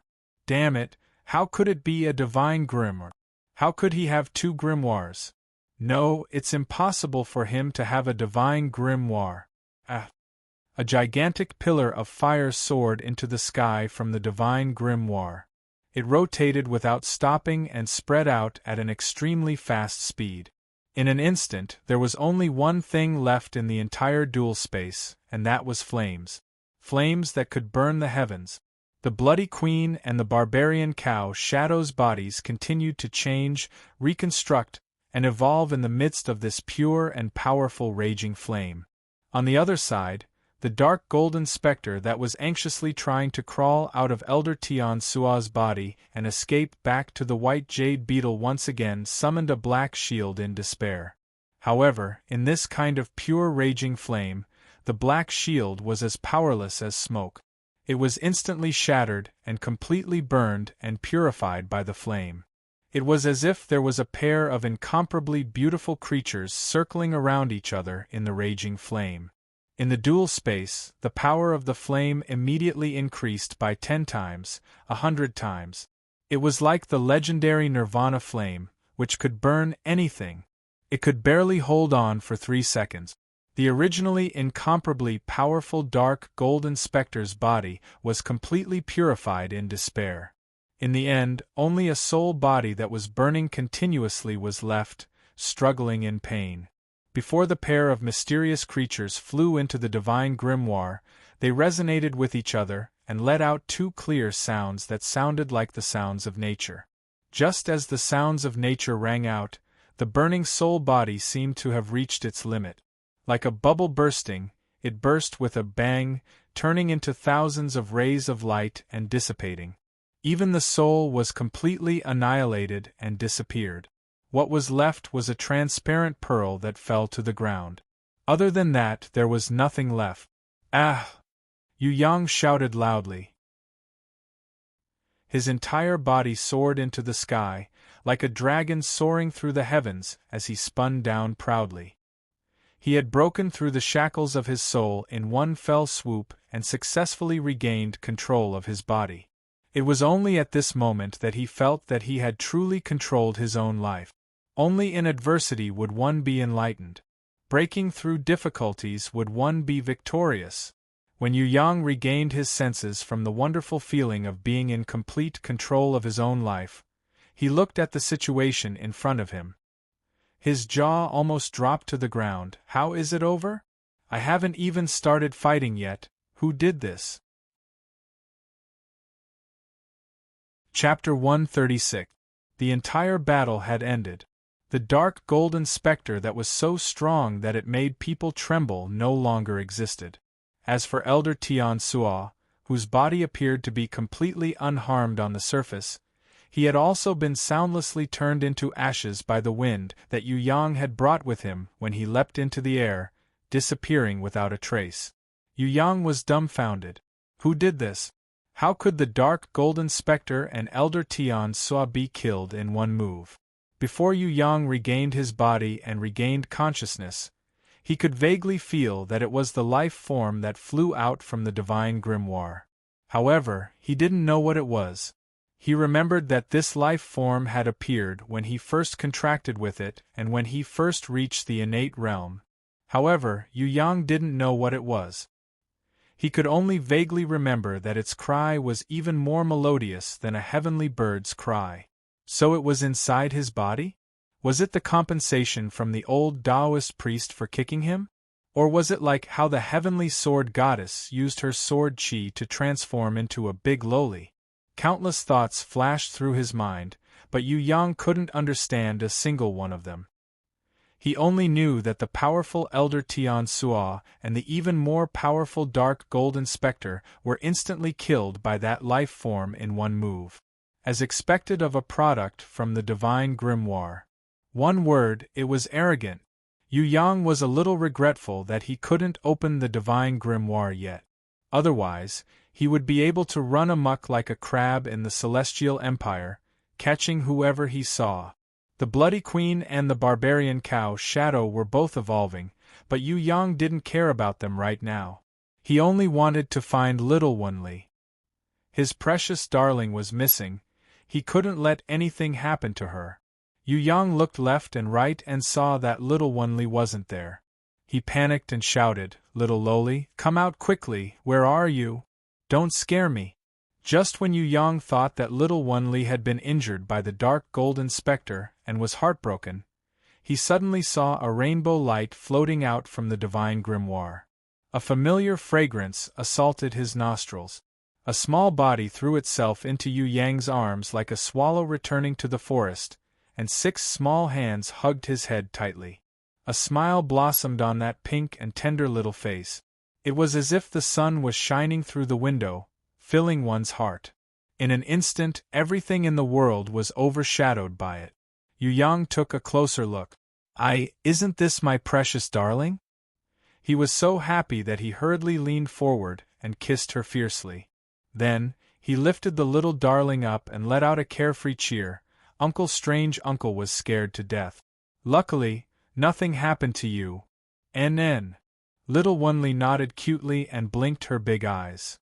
Damn it, how could it be a divine grimoire? How could he have two grimoires? No, it's impossible for him to have a divine grimoire. A gigantic pillar of fire soared into the sky from the divine grimoire. It rotated without stopping and spread out at an extremely fast speed. In an instant, there was only one thing left in the entire dual space, and that was flames. Flames that could burn the heavens. The Bloody Queen and the barbarian cow Shadow's bodies continued to change, reconstruct, and evolve in the midst of this pure and powerful raging flame. On the other side, the dark golden spectre that was anxiously trying to crawl out of Elder Tian Sua's body and escape back to the white jade beetle once again summoned a black shield in despair. However, in this kind of pure raging flame, the black shield was as powerless as smoke. It was instantly shattered and completely burned and purified by the flame. It was as if there was a pair of incomparably beautiful creatures circling around each other in the raging flame. In the dual space, the power of the flame immediately increased by 10 times, 100 times. It was like the legendary Nirvana flame, which could burn anything. It could barely hold on for 3 seconds. The originally incomparably powerful dark golden spectre's body was completely purified in despair. In the end, only a soul body that was burning continuously was left, struggling in pain. Before the pair of mysterious creatures flew into the divine grimoire, they resonated with each other and let out 2 clear sounds that sounded like the sounds of nature. Just as the sounds of nature rang out, the burning soul body seemed to have reached its limit. Like a bubble bursting, it burst with a bang, turning into thousands of rays of light and dissipating. Even the soul was completely annihilated and disappeared. What was left was a transparent pearl that fell to the ground. Other than that, there was nothing left. Ah! Yu Yang shouted loudly. His entire body soared into the sky, like a dragon soaring through the heavens as he spun down proudly. He had broken through the shackles of his soul in one fell swoop and successfully regained control of his body. It was only at this moment that he felt that he had truly controlled his own life. Only in adversity would one be enlightened. Breaking through difficulties would one be victorious. When Yu Yang regained his senses from the wonderful feeling of being in complete control of his own life, he looked at the situation in front of him. His jaw almost dropped to the ground. How is it over? I haven't even started fighting yet. Who did this? Chapter 136. The entire battle had ended. The dark golden spectre that was so strong that it made people tremble no longer existed. As for Elder Tian Sua, whose body appeared to be completely unharmed on the surface, he had also been soundlessly turned into ashes by the wind that Yu Yang had brought with him when he leapt into the air, disappearing without a trace. Yu Yang was dumbfounded. Who did this? How could the dark golden spectre and Elder Tian Sua be killed in one move? Before Yu Yang regained his body and regained consciousness, he could vaguely feel that it was the life form that flew out from the divine grimoire. However, he didn't know what it was. He remembered that this life form had appeared when he first contracted with it and when he first reached the innate realm. However, Yu Yang didn't know what it was. He could only vaguely remember that its cry was even more melodious than a heavenly bird's cry. So it was inside his body? Was it the compensation from the old Taoist priest for kicking him? Or was it like how the heavenly sword goddess used her sword chi to transform into a big loli? Countless thoughts flashed through his mind, but Yu Yang couldn't understand a single one of them. He only knew that the powerful Elder Tian Sua and the even more powerful Dark Golden Spectre were instantly killed by that life form in one move. As expected of a product from the divine grimoire. One word, it was arrogant. Yu Yang was a little regretful that he couldn't open the divine grimoire yet. Otherwise, he would be able to run amok like a crab in the Celestial Empire, catching whoever he saw. The Bloody Queen and the Barbarian Cow Shadow were both evolving, but Yu Yang didn't care about them right now. He only wanted to find Little Wanli. His precious darling was missing. He couldn't let anything happen to her. Yu Yang looked left and right and saw that Little Wanli wasn't there. He panicked and shouted, "Little Loli, come out quickly, where are you? Don't scare me." Just when Yu Yang thought that Little Wanli had been injured by the Dark Golden Spectre and was heartbroken, he suddenly saw a rainbow light floating out from the divine grimoire. A familiar fragrance assaulted his nostrils. A small body threw itself into Yu Yang's arms like a swallow returning to the forest, and 6 small hands hugged his head tightly. A smile blossomed on that pink and tender little face. It was as if the sun was shining through the window, filling one's heart. In an instant, everything in the world was overshadowed by it. Yu Yang took a closer look. Isn't this my precious darling?" He was so happy that he hurriedly leaned forward and kissed her fiercely. Then, he lifted the little darling up and let out a carefree cheer. Strange Uncle was scared to death. "Luckily, nothing happened to you. NN." Little Wanli nodded cutely and blinked her big eyes.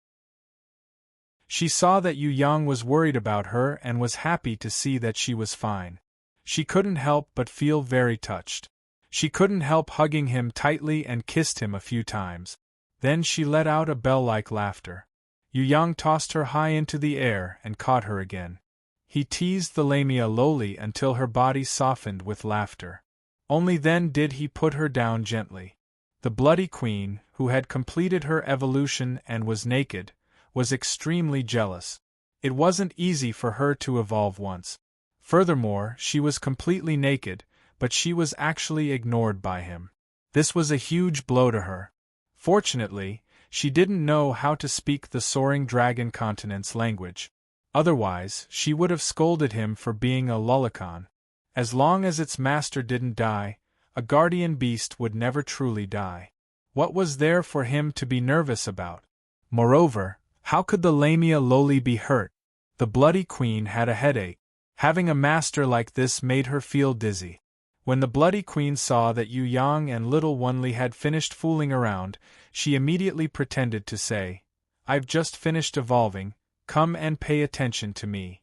She saw that Yu Yang was worried about her and was happy to see that she was fine. She couldn't help but feel very touched. She couldn't help hugging him tightly and kissed him a few times. Then she let out a bell-like laughter. Yu Yang tossed her high into the air and caught her again. He teased the Lamia Loli until her body softened with laughter. Only then did he put her down gently. The Bloody Queen, who had completed her evolution and was naked, was extremely jealous. It wasn't easy for her to evolve once. Furthermore, she was completely naked, but she was actually ignored by him. This was a huge blow to her. Fortunately, she didn't know how to speak the soaring dragon continent's language. Otherwise, she would have scolded him for being a lolicon. As long as its master didn't die, a guardian beast would never truly die. What was there for him to be nervous about? Moreover, how could the Lamia Loli be hurt? The Bloody Queen had a headache. Having a master like this made her feel dizzy. When the Bloody Queen saw that Yu Yang and Little Wanli had finished fooling around, she immediately pretended to say, "I've just finished evolving, come and pay attention to me."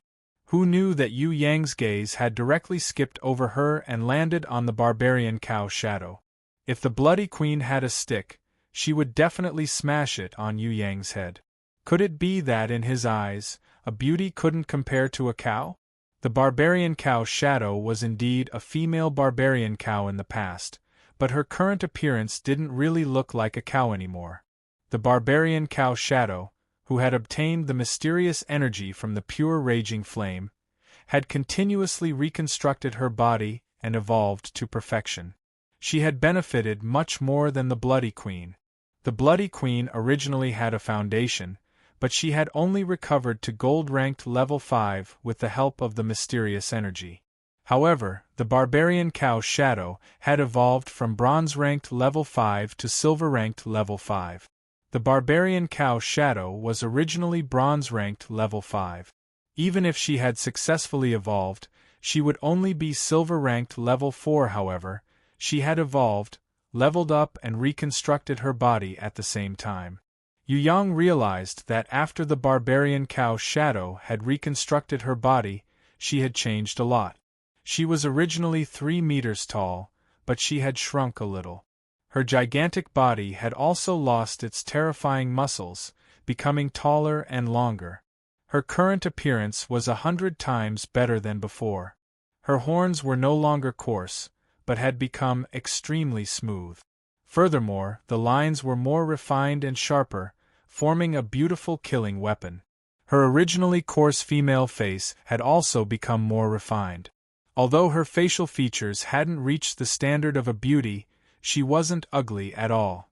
Who knew that Yu Yang's gaze had directly skipped over her and landed on the Barbarian Cow Shadow. If the Bloody Queen had a stick, she would definitely smash it on Yu Yang's head. Could it be that in his eyes, a beauty couldn't compare to a cow? The Barbarian Cow Shadow was indeed a female barbarian cow in the past, but her current appearance didn't really look like a cow anymore. The Barbarian Cow Shadow, who had obtained the mysterious energy from the pure raging flame, had continuously reconstructed her body and evolved to perfection. She had benefited much more than the Bloody Queen. The Bloody Queen originally had a foundation, but she had only recovered to gold-ranked level 5 with the help of the mysterious energy. However, the Barbarian Cow Shadow had evolved from bronze-ranked level 5 to silver-ranked level 5. The Barbarian Cow Shadow was originally bronze-ranked level 5. Even if she had successfully evolved, she would only be silver-ranked level 4. However, she had evolved, leveled up and reconstructed her body at the same time. Yu Yang realized that after the Barbarian Cow Shadow had reconstructed her body, she had changed a lot. She was originally 3 meters tall, but she had shrunk a little. Her gigantic body had also lost its terrifying muscles, becoming taller and longer. Her current appearance was 100 times better than before. Her horns were no longer coarse, but had become extremely smooth. Furthermore, the lines were more refined and sharper, forming a beautiful killing weapon. Her originally coarse female face had also become more refined. Although her facial features hadn't reached the standard of a beauty, she wasn't ugly at all.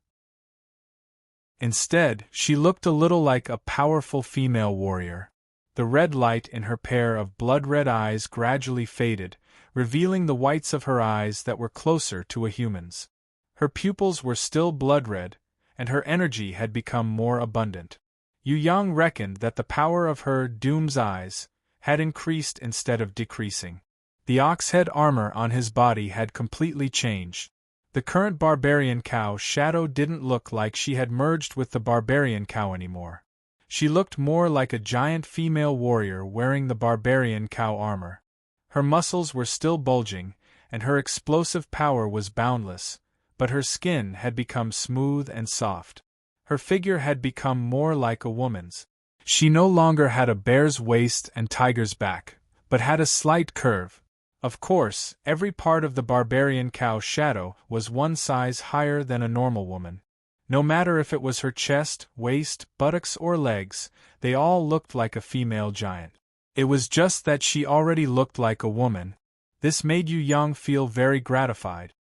Instead, she looked a little like a powerful female warrior. The red light in her pair of blood-red eyes gradually faded, revealing the whites of her eyes that were closer to a human's. Her pupils were still blood-red, and her energy had become more abundant. Yu Yang reckoned that the power of her doom's eyes had increased instead of decreasing. The ox-head armor on his body had completely changed. The current barbarian cow shadow didn't look like she had merged with the barbarian cow anymore. She looked more like a giant female warrior wearing the barbarian cow armor. Her muscles were still bulging, and her explosive power was boundless, but her skin had become smooth and soft. Her figure had become more like a woman's. She no longer had a bear's waist and tiger's back, but had a slight curve. Of course, every part of the barbarian cow shadow was one size higher than a normal woman. No matter if it was her chest, waist, buttocks or legs, they all looked like a female giant. It was just that she already looked like a woman. This made Yu Yang feel very gratified.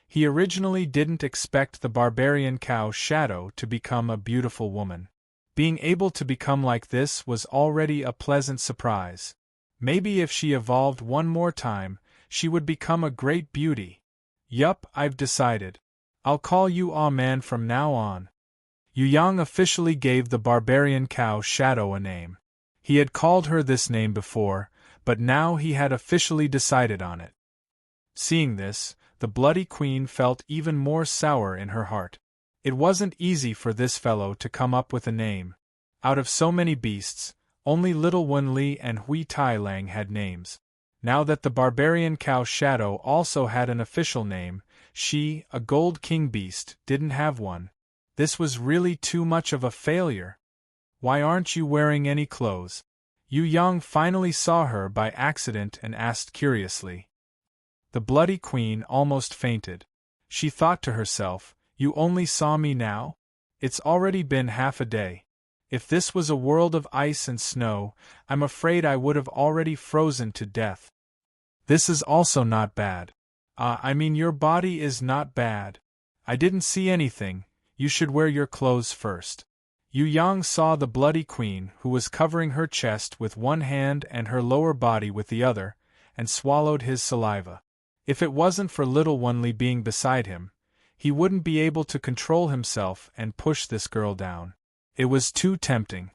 He originally didn't expect the barbarian cow shadow to become a beautiful woman. Being able to become like this was already a pleasant surprise. Maybe if she evolved one more time, she would become a great beauty. Yup, I've decided. I'll call you Man from now on. Yu Yang officially gave the barbarian cow shadow a name. He had called her this name before, but now he had officially decided on it. Seeing this, the Bloody Queen felt even more sour in her heart. It wasn't easy for this fellow to come up with a name. Out of so many beasts, only Little Wen Li and Hui Tai Lang had names. Now that the barbarian cow shadow also had an official name, she, a gold king beast, didn't have one. This was really too much of a failure. Why aren't you wearing any clothes? Yu Yang finally saw her by accident and asked curiously. The Bloody Queen almost fainted. She thought to herself, you only saw me now? It's already been half a day. If this was a world of ice and snow, I'm afraid I would have already frozen to death. This is also not bad. I mean your body is not bad. I didn't see anything, you should wear your clothes first. Yu Yang saw the Bloody Queen, who was covering her chest with one hand and her lower body with the other, and swallowed his saliva. If it wasn't for Little Wen Li being beside him, he wouldn't be able to control himself and push this girl down. It was too tempting.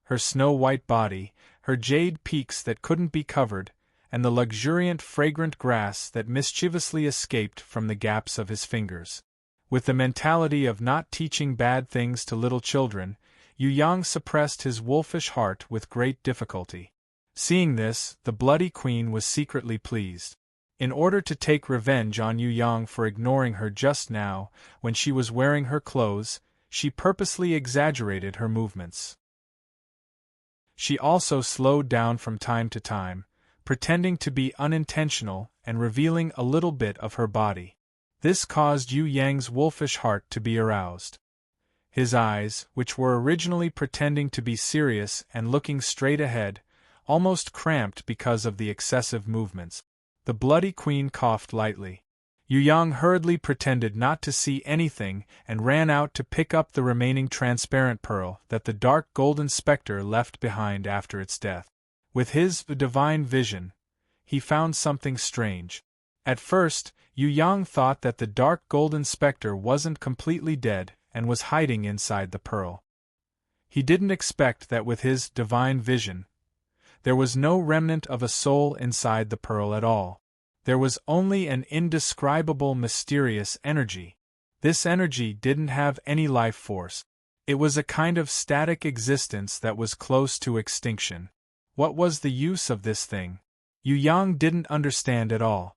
Her snow-white body, her jade peaks that couldn't be covered, and the luxuriant fragrant grass that mischievously escaped from the gaps of his fingers. With the mentality of not teaching bad things to little children, Yu Yang suppressed his wolfish heart with great difficulty. Seeing this, the Bloody Queen was secretly pleased. In order to take revenge on Yu Yang for ignoring her just now, when she was wearing her clothes, she purposely exaggerated her movements. She also slowed down from time to time, pretending to be unintentional and revealing a little bit of her body. This caused Yu Yang's wolfish heart to be aroused. His eyes, which were originally pretending to be serious and looking straight ahead, almost cramped because of the excessive movements. The Bloody Queen coughed lightly. Yu Yang hurriedly pretended not to see anything and ran out to pick up the remaining transparent pearl that the dark golden spectre left behind after its death. With his divine vision, he found something strange. At first, Yu Yang thought that the dark golden spectre wasn't completely dead and was hiding inside the pearl. He didn't expect that with his divine vision, there was no remnant of a soul inside the pearl at all. There was only an indescribable mysterious energy. This energy didn't have any life force. It was a kind of static existence that was close to extinction. What was the use of this thing? Yu Yang didn't understand at all.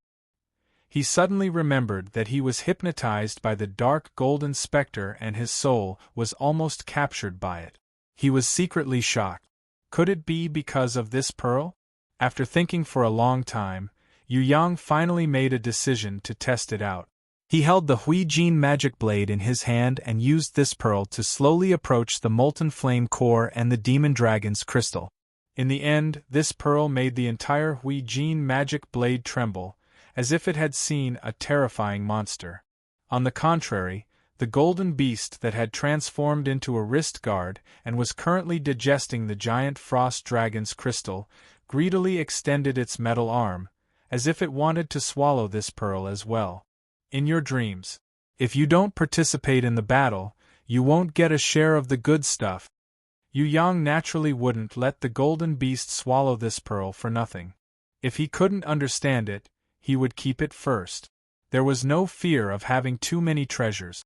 He suddenly remembered that he was hypnotized by the dark golden spectre and his soul was almost captured by it. He was secretly shocked. Could it be because of this pearl? After thinking for a long time, Yu Yang finally made a decision to test it out. He held the Hui Jin magic blade in his hand and used this pearl to slowly approach the molten flame core and the demon dragon's crystal. In the end, this pearl made the entire Hui Jin magic blade tremble, as if it had seen a terrifying monster. On the contrary, the golden beast that had transformed into a wrist guard and was currently digesting the giant frost dragon's crystal, greedily extended its metal arm, as if it wanted to swallow this pearl as well. In your dreams, if you don't participate in the battle, you won't get a share of the good stuff. Yu Yang naturally wouldn't let the golden beast swallow this pearl for nothing. If he couldn't understand it, he would keep it first. There was no fear of having too many treasures.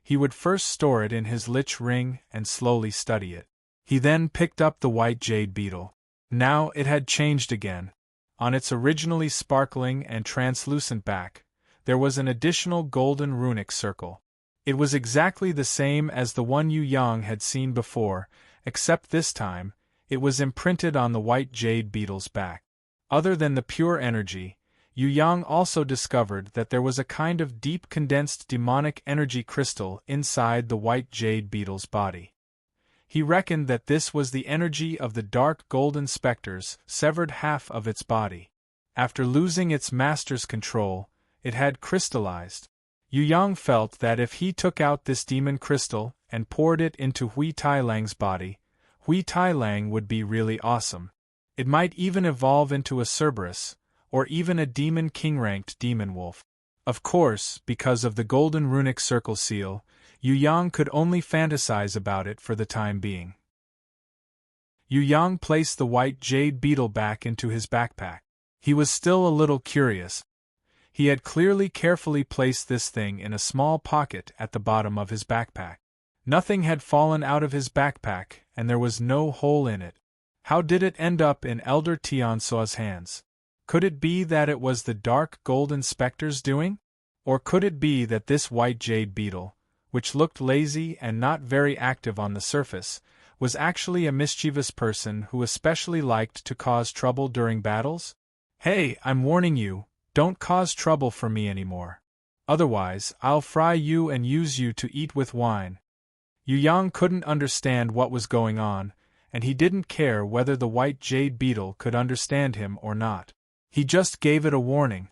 He would first store it in his lich ring and slowly study it. He then picked up the white jade beetle. Now it had changed again. On its originally sparkling and translucent back, there was an additional golden runic circle. It was exactly the same as the one Yu Yang had seen before, except this time, it was imprinted on the white jade beetle's back. Other than the pure energy, Yu Yang also discovered that there was a kind of deep condensed demonic energy crystal inside the white jade beetle's body. He reckoned that this was the energy of the dark golden specters, severed half of its body. After losing its master's control, it had crystallized. Yu Yang felt that if he took out this demon crystal and poured it into Hui Tailang's body, Hui Tailang would be really awesome. It might even evolve into a Cerberus, or even a demon king-ranked demon wolf. Of course, because of the golden runic circle seal, Yu Yang could only fantasize about it for the time being. Yu Yang placed the white jade beetle back into his backpack. He was still a little curious. He had clearly carefully placed this thing in a small pocket at the bottom of his backpack. Nothing had fallen out of his backpack, and there was no hole in it. How did it end up in Elder Tiansuo's hands? Could it be that it was the dark golden specter's doing? Or could it be that this white jade beetle, which looked lazy and not very active on the surface, was actually a mischievous person who especially liked to cause trouble during battles? Hey, I'm warning you, don't cause trouble for me anymore. Otherwise, I'll fry you and use you to eat with wine. Yu Yang couldn't understand what was going on, and he didn't care whether the white jade beetle could understand him or not. He just gave it a warning.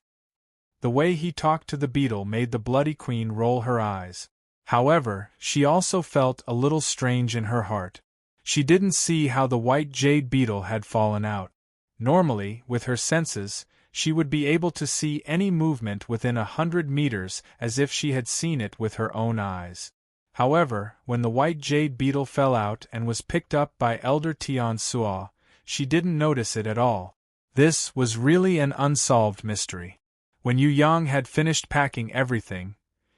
The way he talked to the beetle made the Bloody Queen roll her eyes. However, she also felt a little strange in her heart. She didn't see how the white jade beetle had fallen out. Normally, with her senses, she would be able to see any movement within 100 meters as if she had seen it with her own eyes. However, when the white jade beetle fell out and was picked up by Elder Tiansuo, she didn't notice it at all. This was really an unsolved mystery. When Yu Yang had finished packing everything,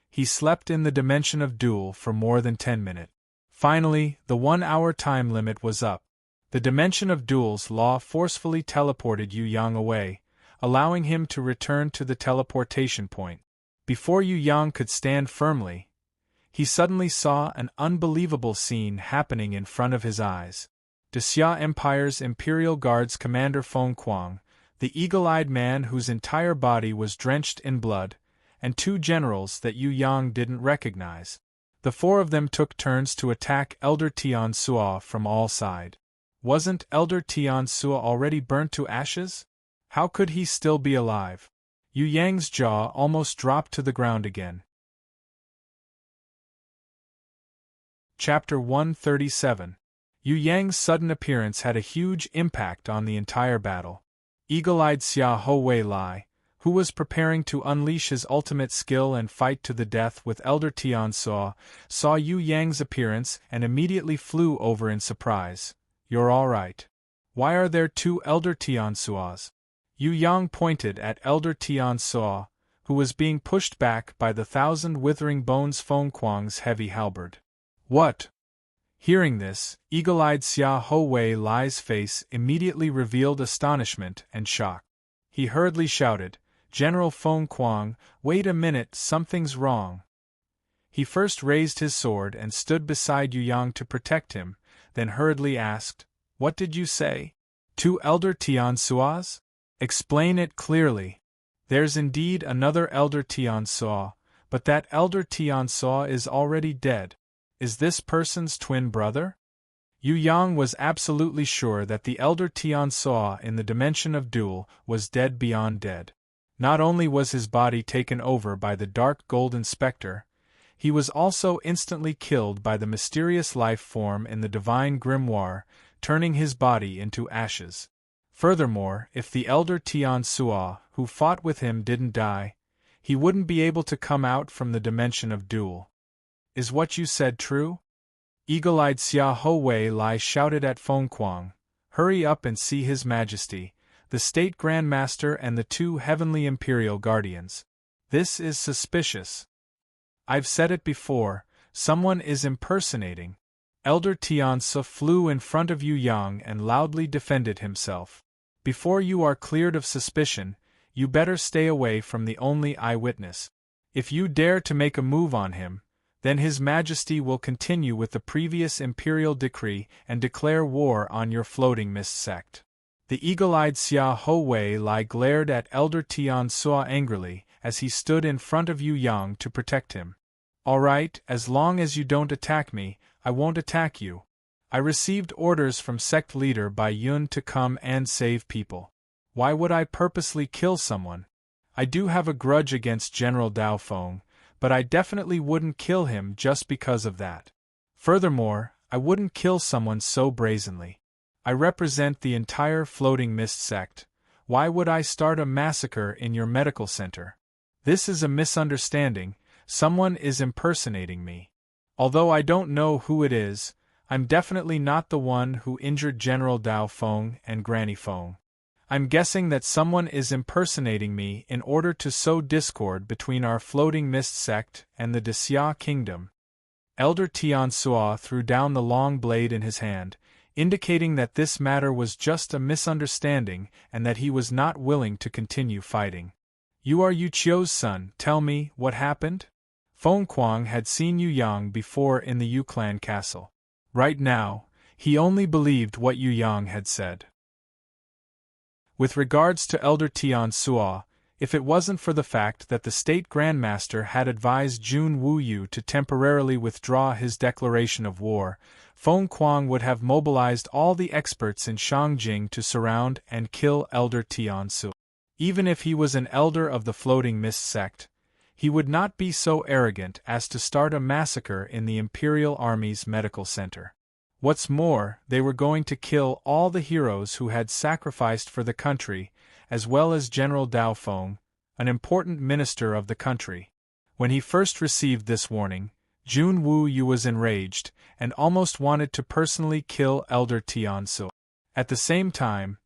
he slept in the dimension of Duel for more than 10 minutes. Finally, the 1-hour time limit was up. The dimension of Duel's law forcefully teleported Yu Yang away, allowing him to return to the teleportation point. Before Yu Yang could stand firmly, he suddenly saw an unbelievable scene happening in front of his eyes. De Xia Empire's Imperial Guard's commander Feng Kuang, the eagle-eyed man whose entire body was drenched in blood, and 2 generals that Yu Yang didn't recognize. The 4 of them took turns to attack Elder Tiansuo from all sides. Wasn't Elder Tiansuo already burnt to ashes? How could he still be alive? Yu Yang's jaw almost dropped to the ground again. Chapter 137. Yu Yang's sudden appearance had a huge impact on the entire battle. Eagle-eyed Xia Ho Wei Lai, who was preparing to unleash his ultimate skill and fight to the death with Elder Tiansuo, saw Yu Yang's appearance and immediately flew over in surprise. You're all right. Why are there 2 Elder Tiansuos? Yu Yang pointed at Elder Tiansuo, who was being pushed back by the 1,000 withering bones Feng Kuang's heavy halberd. What? Hearing this, eagle-eyed Xia Ho Wei Lai's face immediately revealed astonishment and shock. He hurriedly shouted, General Feng Kuang, wait a minute, something's wrong. He first raised his sword and stood beside Yu Yang to protect him, then hurriedly asked, What did you say? 2 Elder Tiansuos? Explain it clearly. There's indeed another Elder Tiansuo, But that elder Tian Saw is already dead. Is this person's twin brother? Yu Yang was absolutely sure that the elder Tian Saw in the dimension of dual was dead beyond dead. Not only was his body taken over by the dark golden specter, he was also instantly killed by the mysterious life form in the divine grimoire, turning his body into ashes. Furthermore, if the elder Tian Suo, who fought with him, didn't die, he wouldn't be able to come out from the dimension of dual. Is what you said true? Eagle-eyed Xia Ho Wei Lai shouted at Feng Kuang, "Hurry up and see His Majesty, the State Grand Master and the two Heavenly Imperial Guardians. This is suspicious. I've said it before, someone is impersonating." Elder Tianzi flew in front of Yu Yang and loudly defended himself. "Before you are cleared of suspicion, you better stay away from the only eyewitness. If you dare to make a move on him, then His Majesty will continue with the previous imperial decree and declare war on your floating mist sect." The eagle-eyed Xia Ho Wei Lai glared at Elder Tian Suo angrily as he stood in front of Yu Yang to protect him. "All right, as long as you don't attack me, I won't attack you. I received orders from sect leader Bai Yun to come and save people. Why would I purposely kill someone? I do have a grudge against General Dao Feng, but I definitely wouldn't kill him just because of that. Furthermore, I wouldn't kill someone so brazenly. I represent the entire Floating Mist sect. Why would I start a massacre in your medical center? This is a misunderstanding. Someone is impersonating me. Although I don't know who it is, I'm definitely not the one who injured General Dao Feng and Granny Feng. I'm guessing that someone is impersonating me in order to sow discord between our Floating Mist sect and the Xia Kingdom." Elder Tian Suo threw down the long blade in his hand, indicating that this matter was just a misunderstanding and that he was not willing to continue fighting. "You are Yu Qiu's son, tell me, what happened?" Feng Kuang had seen Yu Yang before in the Yu clan castle. Right now, he only believed what Yu Yang had said. With regards to Elder Tian Suo, if it wasn't for the fact that the State Grandmaster had advised Jun Wu Yu to temporarily withdraw his declaration of war, Feng Kuang would have mobilized all the experts in Shangjing to surround and kill Elder Tian Suo. Even if he was an elder of the Floating Mist sect, he would not be so arrogant as to start a massacre in the Imperial Army's medical center. What's more, they were going to kill all the heroes who had sacrificed for the country, as well as General Dao Feng, an important minister of the country. When he first received this warning, Jun Wu Yu was enraged and almost wanted to personally kill Elder Tian Suo. At the same time,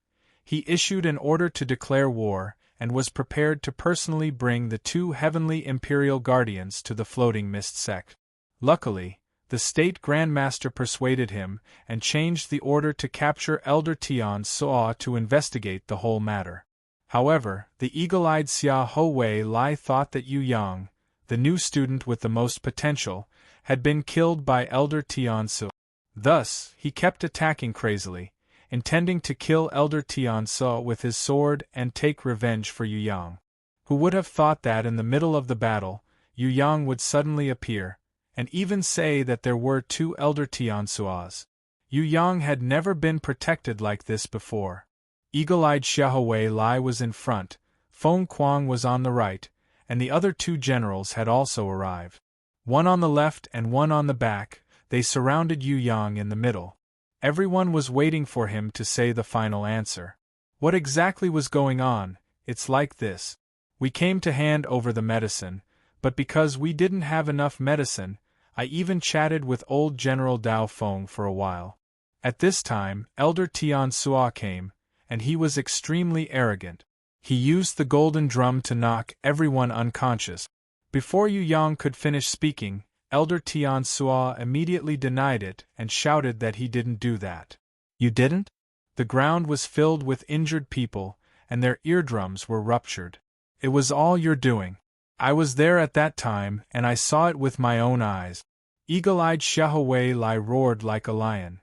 he issued an order to declare war and was prepared to personally bring the two Heavenly Imperial Guardians to the Floating Mist sect. Luckily, the State Grandmaster persuaded him and changed the order to capture Elder Tian Suo to investigate the whole matter. However, the eagle-eyed Xia Ho Wei Lai thought that Yu Yang, the new student with the most potential, had been killed by Elder Tian Suo. Thus, he kept attacking crazily, intending to kill Elder Tian Suo with his sword and take revenge for Yu Yang. Who would have thought that in the middle of the battle, Yu Yang would suddenly appear, and even say that there were two Elder Tian Suos. Yu Yang had never been protected like this before. Eagle-eyed Xia Wei Lai was in front, Feng Kuang was on the right, and the other two generals had also arrived. One on the left and one on the back, they surrounded Yu Yang in the middle. Everyone was waiting for him to say the final answer. What exactly was going on? It's like this. We came to hand over the medicine, but because we didn't have enough medicine, I even chatted with old General Dao Feng for a while. At this time, Elder Tian Suo came, and he was extremely arrogant. He used the golden drum to knock everyone unconscious. Before Yu Yang could finish speaking, Elder Tian Suo immediately denied it and shouted that he didn't do that. "You didn't?" The ground was filled with injured people, and their eardrums were ruptured. "It was all your doing. I was there at that time, and I saw it with my own eyes." Eagle-eyed Xia Wei Lai roared like a lion.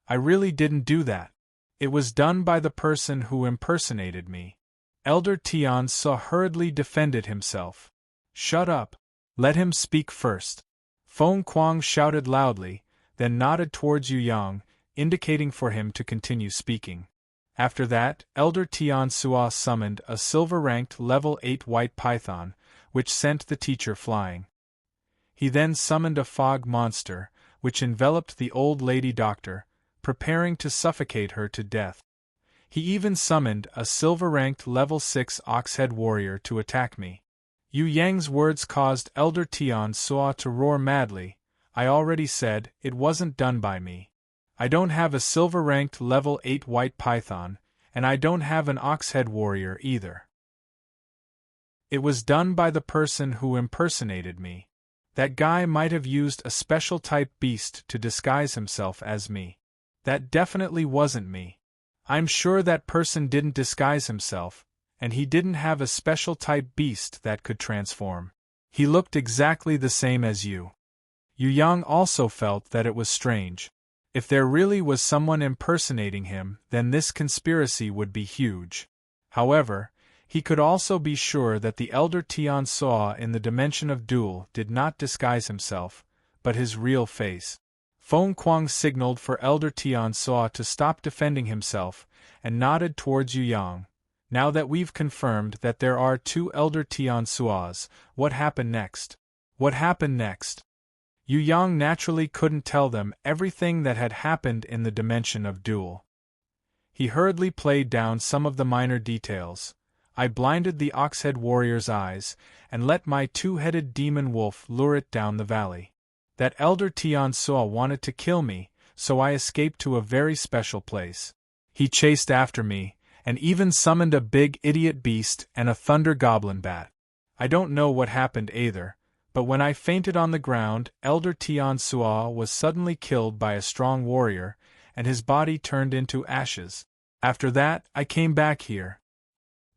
"I really didn't do that. It was done by the person who impersonated me." Elder Tian Suo hurriedly defended himself. "Shut up. Let him speak first. Feng Kuang shouted loudly, then nodded towards Yu Yang, indicating for him to continue speaking. After that, Elder Tian Sua summoned a silver-ranked level 8 white python, which sent the teacher flying. He then summoned a fog monster, which enveloped the old lady doctor, preparing to suffocate her to death. He even summoned a silver-ranked level 6 ox-head warrior to attack me. Yu Yang's words caused Elder Tian Sua to roar madly. I already said, it wasn't done by me. I don't have a silver-ranked level 8 white python, and I don't have an ox-head warrior either. It was done by the person who impersonated me. That guy might have used a special type beast to disguise himself as me. That definitely wasn't me. I'm sure that person didn't disguise himself, and he didn't have a special type beast that could transform. He looked exactly the same as you. Yu Yang also felt that it was strange. If there really was someone impersonating him, then this conspiracy would be huge. However, he could also be sure that the Elder Tian Sua in the dimension of duel did not disguise himself, but his real face. Feng Kuang signaled for Elder Tian Sua to stop defending himself, and nodded towards Yu Yang. Now that we've confirmed that there are 2 Elder Tian Suas, what happened next? What happened next? Yu Yang naturally couldn't tell them everything that had happened in the dimension of duel. He hurriedly played down some of the minor details. I blinded the ox-head warrior's eyes, and let my 2-headed demon wolf lure it down the valley. That Elder Tian Sua wanted to kill me, so I escaped to a very special place. He chased after me, and even summoned a big idiot beast and a thunder goblin bat. I don't know what happened either, but when I fainted on the ground, Elder Tian Sua was suddenly killed by a strong warrior, and his body turned into ashes. After that, I came back here.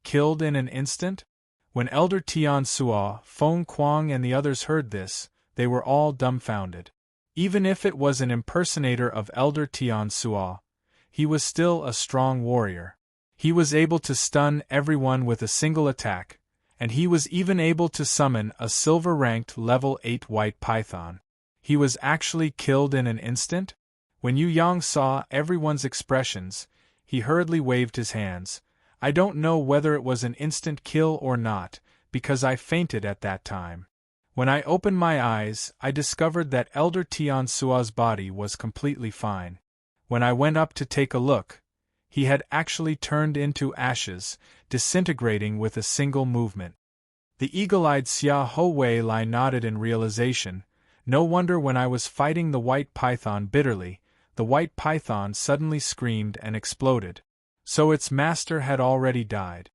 Killed in an instant? When Elder Tian Sua, Feng Kuang and the others heard this, they were all dumbfounded. Even if it was an impersonator of Elder Tian Sua, he was still a strong warrior. He was able to stun everyone with a single attack, and he was even able to summon a silver-ranked level 8 white python. He was actually killed in an instant? When Yu Yang saw everyone's expressions, he hurriedly waved his hands. I don't know whether it was an instant kill or not, because I fainted at that time. When I opened my eyes, I discovered that Elder Tian Sua's body was completely fine. When I went up to take a look, he had actually turned into ashes, disintegrating with a single movement. The eagle-eyed Xia Ho Wei Lai nodded in realization. No wonder when I was fighting the white python bitterly, the white python suddenly screamed and exploded. So its master had already died.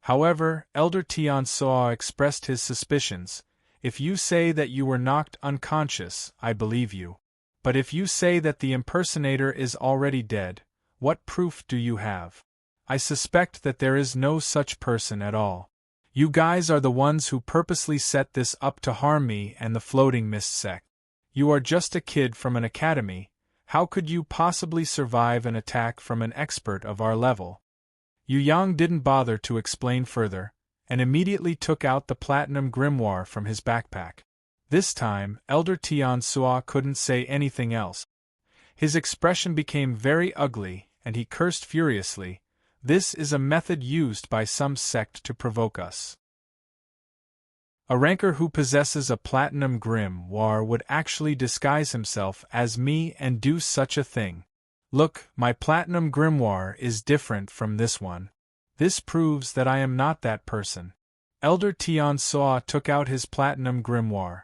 However, Elder Tian Sua expressed his suspicions. If you say that you were knocked unconscious, I believe you. But if you say that the impersonator is already dead, what proof do you have? I suspect that there is no such person at all. You guys are the ones who purposely set this up to harm me and the floating mist sect. You are just a kid from an academy. How could you possibly survive an attack from an expert of our level? Yu Yang didn't bother to explain further, and immediately took out the platinum grimoire from his backpack. This time, Elder Tian Sua couldn't say anything else. His expression became very ugly, and he cursed furiously. This is a method used by some sect to provoke us. A ranker who possesses a platinum grimoire would actually disguise himself as me and do such a thing. Look, my platinum grimoire is different from this one. This proves that I am not that person. Elder Tian Sua took out his platinum grimoire.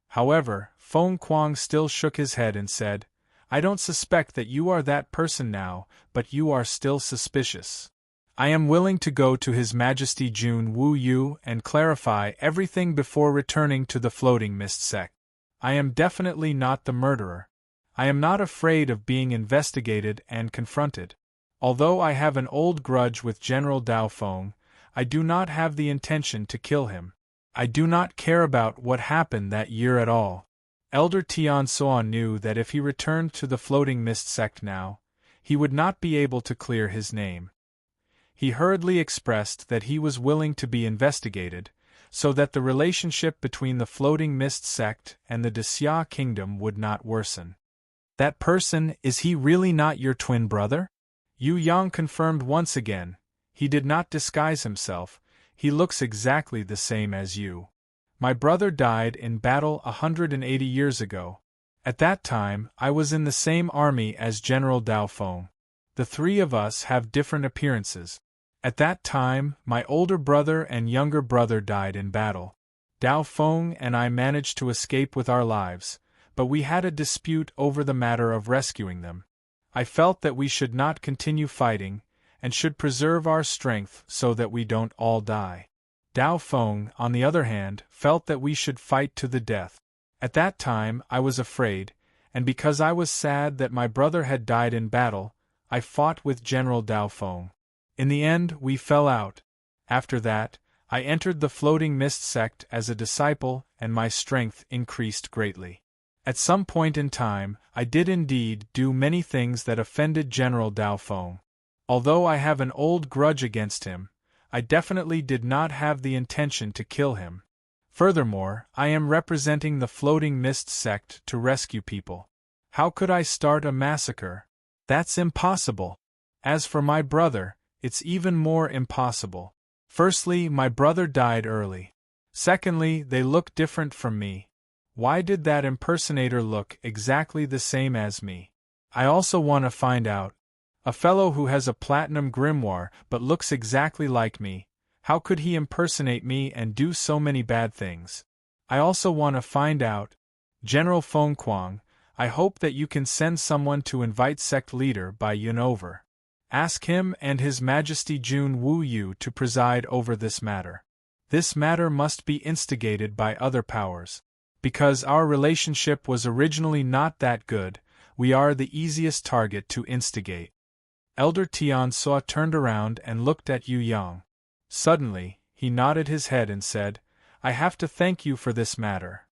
However, Feng Kuang still shook his head and said, I don't suspect that you are that person now, but you are still suspicious. I am willing to go to His Majesty Jun Wu Yu and clarify everything before returning to the Floating Mist sect. I am definitely not the murderer. I am not afraid of being investigated and confronted. Although I have an old grudge with General Dao Feng, I do not have the intention to kill him. I do not care about what happened that year at all. Elder Tian Sua knew that if he returned to the Floating Mist sect now, he would not be able to clear his name. He hurriedly expressed that he was willing to be investigated, so that the relationship between the Floating Mist sect and the Xia kingdom would not worsen. That person, is he really not your twin brother? Yu Yang confirmed once again. He did not disguise himself, he looks exactly the same as you. My brother died in battle 180 years ago. At that time, I was in the same army as General Dao Feng. The three of us have different appearances. At that time, my older brother and younger brother died in battle. Dao Feng and I managed to escape with our lives, but we had a dispute over the matter of rescuing them. I felt that we should not continue fighting, and should preserve our strength so that we don't all die. Dao Feng, on the other hand, felt that we should fight to the death. At that time, I was afraid, and because I was sad that my brother had died in battle, I fought with General Dao Feng. In the end, we fell out. After that, I entered the Floating Mist sect as a disciple, and my strength increased greatly. At some point in time, I did indeed do many things that offended General Dao Feng. Although I have an old grudge against him, I definitely did not have the intention to kill him. Furthermore, I am representing the Floating Mist sect to rescue people. How could I start a massacre? That's impossible. As for my brother, it's even more impossible. Firstly, my brother died early. Secondly, they look different from me. Why did that impersonator look exactly the same as me? I also want to find out. A fellow who has a platinum grimoire but looks exactly like me, how could he impersonate me and do so many bad things? I also want to find out. General Feng Kuang, I hope that you can send someone to invite sect leader Bai Yun over. Ask him and His Majesty Jun Wu Yu to preside over this matter. This matter must be instigated by other powers. Because our relationship was originally not that good, we are the easiest target to instigate. Elder Tian Suo turned around and looked at Yu Yang. Suddenly, he nodded his head and said, I have to thank you for this matter.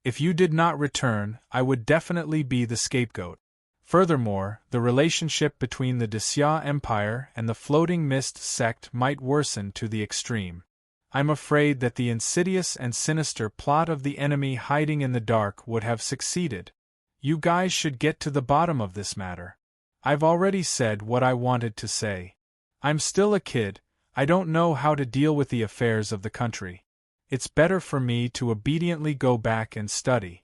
If you did not return, I would definitely be the scapegoat. Furthermore, the relationship between the Xia Empire and the Floating Mist sect might worsen to the extreme. I'm afraid that the insidious and sinister plot of the enemy hiding in the dark would have succeeded. You guys should get to the bottom of this matter. I've already said what I wanted to say. I'm still a kid, I don't know how to deal with the affairs of the country. It's better for me to obediently go back and study.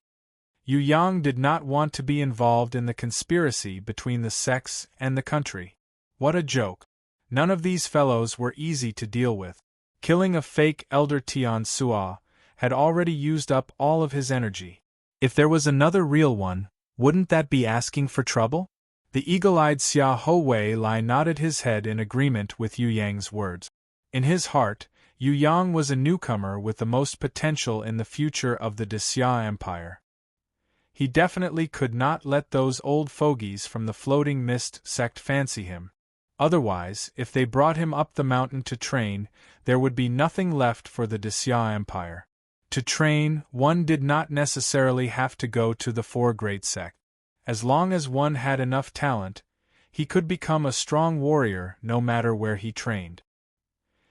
Yu Yang did not want to be involved in the conspiracy between the sects and the country. What a joke. None of these fellows were easy to deal with. Killing a fake Elder Tian Suo had already used up all of his energy. If there was another real one, wouldn't that be asking for trouble? The eagle-eyed Xia Ho Wei Lai nodded his head in agreement with Yu Yang's words. In his heart, Yu Yang was a newcomer with the most potential in the future of the Xia Empire. He definitely could not let those old fogies from the Floating Mist sect fancy him. Otherwise, if they brought him up the mountain to train, there would be nothing left for the Xia Empire. To train, one did not necessarily have to go to the four great sects. As long as one had enough talent, he could become a strong warrior no matter where he trained.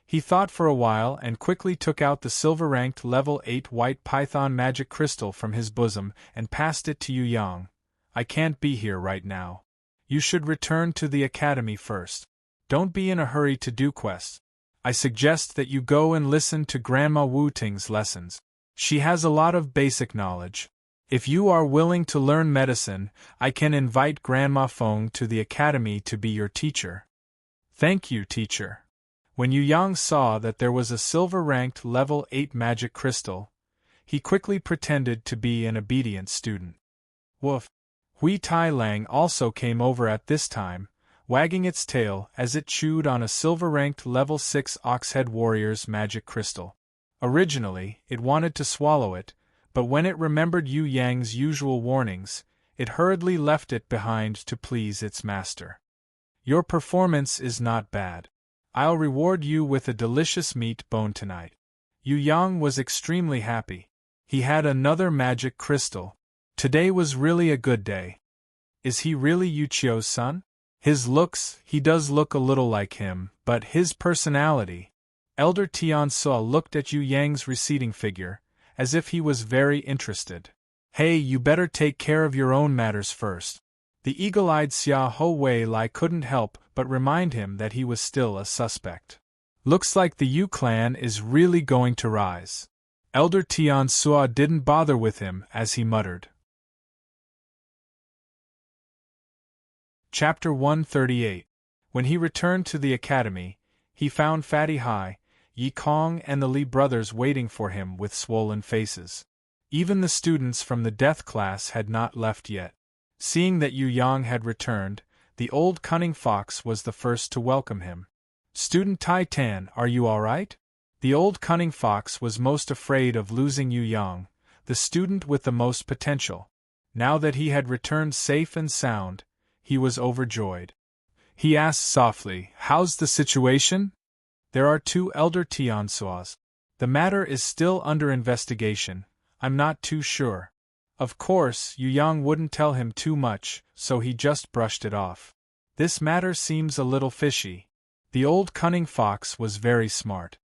He thought for a while and quickly took out the silver-ranked level 8 white python magic crystal from his bosom and passed it to Yu Yang. I can't be here right now. You should return to the academy first. Don't be in a hurry to do quests. I suggest that you go and listen to Grandma Wu Ting's lessons. She has a lot of basic knowledge. If you are willing to learn medicine, I can invite Grandma Feng to the academy to be your teacher. Thank you, teacher. When Yu Yang saw that there was a silver-ranked level 8 magic crystal, he quickly pretended to be an obedient student. Woof! Hui Tai Lang also came over at this time, wagging its tail as it chewed on a silver-ranked level 6 Oxhead Warrior's magic crystal. Originally, it wanted to swallow it, but when it remembered Yu Yang's usual warnings, it hurriedly left it behind to please its master. Your performance is not bad. I'll reward you with a delicious meat bone tonight. Yu Yang was extremely happy. He had another magic crystal. Today was really a good day. Is he really Yu Qiu's son? His looks, he does look a little like him, but his personality. Elder Tian Suo looked at Yu Yang's receding figure, as if he was very interested. Hey, you better take care of your own matters first. The eagle-eyed Xia Ho Wei Lai couldn't help but remind him that he was still a suspect. Looks like the Yu clan is really going to rise. Elder Tian Suo didn't bother with him as he muttered. Chapter 138. When he returned to the academy, he found Fatty Hai, Yi Kong and the Li brothers waiting for him with swollen faces. Even the students from the death class had not left yet. Seeing that Yu Yang had returned, the old cunning fox was the first to welcome him. Student Tai Tan, are you all right? The old cunning fox was most afraid of losing Yu Yang, the student with the most potential. Now that he had returned safe and sound, he was overjoyed. He asked softly, "How's the situation?" "There are 2 Elder Tian Suos. The matter is still under investigation. I'm not too sure." Of course, Yu Yang wouldn't tell him too much, so he just brushed it off. This matter seems a little fishy. The old cunning fox was very smart.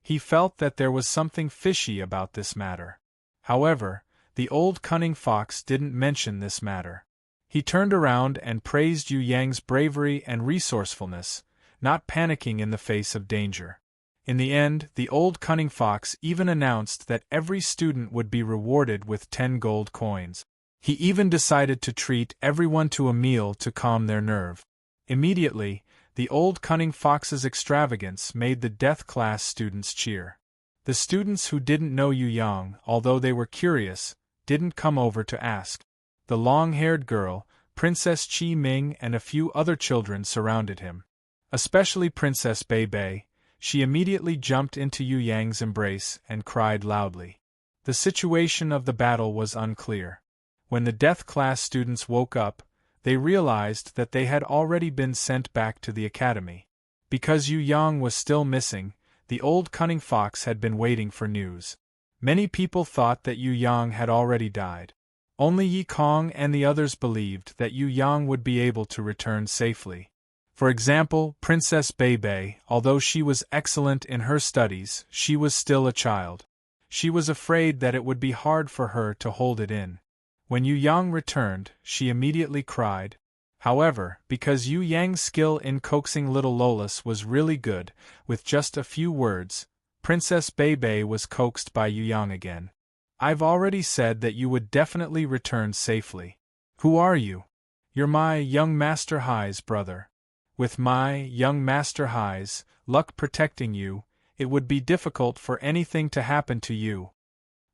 He felt that there was something fishy about this matter. However, the old cunning fox didn't mention this matter. He turned around and praised Yu Yang's bravery and resourcefulness, not panicking in the face of danger. In the end, the old cunning fox even announced that every student would be rewarded with 10 gold coins. He even decided to treat everyone to a meal to calm their nerve. Immediately, the old cunning fox's extravagance made the death class students cheer. The students who didn't know Yu Yang, although they were curious, didn't come over to ask. The long-haired girl, Princess Qi Ming and a few other children surrounded him. Especially Princess Bei Bei. She immediately jumped into Yu Yang's embrace and cried loudly. The situation of the battle was unclear. When the death class students woke up, they realized that they had already been sent back to the academy. Because Yu Yang was still missing, the old cunning fox had been waiting for news. Many people thought that Yu Yang had already died. Only Yi Kong and the others believed that Yu Yang would be able to return safely. For example, Princess Bei Bei, although she was excellent in her studies, she was still a child. She was afraid that it would be hard for her to hold it in. When Yu Yang returned, she immediately cried. However, because Yu Yang's skill in coaxing little Lolas was really good, with just a few words, Princess Bei Bei was coaxed by Yu Yang again. "I've already said that you would definitely return safely. Who are you?" "You're my young Master Hai's brother. With my young Master Hai's luck protecting you, it would be difficult for anything to happen to you,"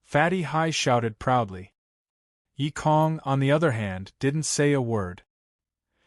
Fatty Hai shouted proudly. Yi Kong, on the other hand, didn't say a word.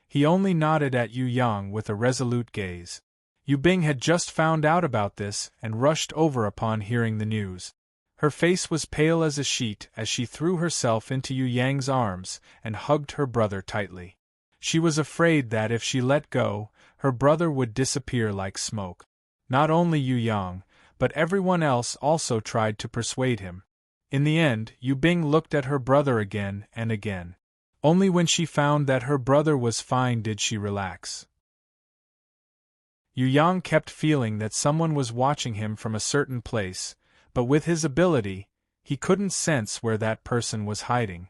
He only nodded at Yu Yang with a resolute gaze. Yu Bing had just found out about this and rushed over upon hearing the news. Her face was pale as a sheet as she threw herself into Yu Yang's arms and hugged her brother tightly. She was afraid that if she let go, her brother would disappear like smoke. Not only Yu Yang, but everyone else also tried to persuade him. In the end, Yu Bing looked at her brother again and again. Only when she found that her brother was fine did she relax. Yu Yang kept feeling that someone was watching him from a certain place, but with his ability, he couldn't sense where that person was hiding.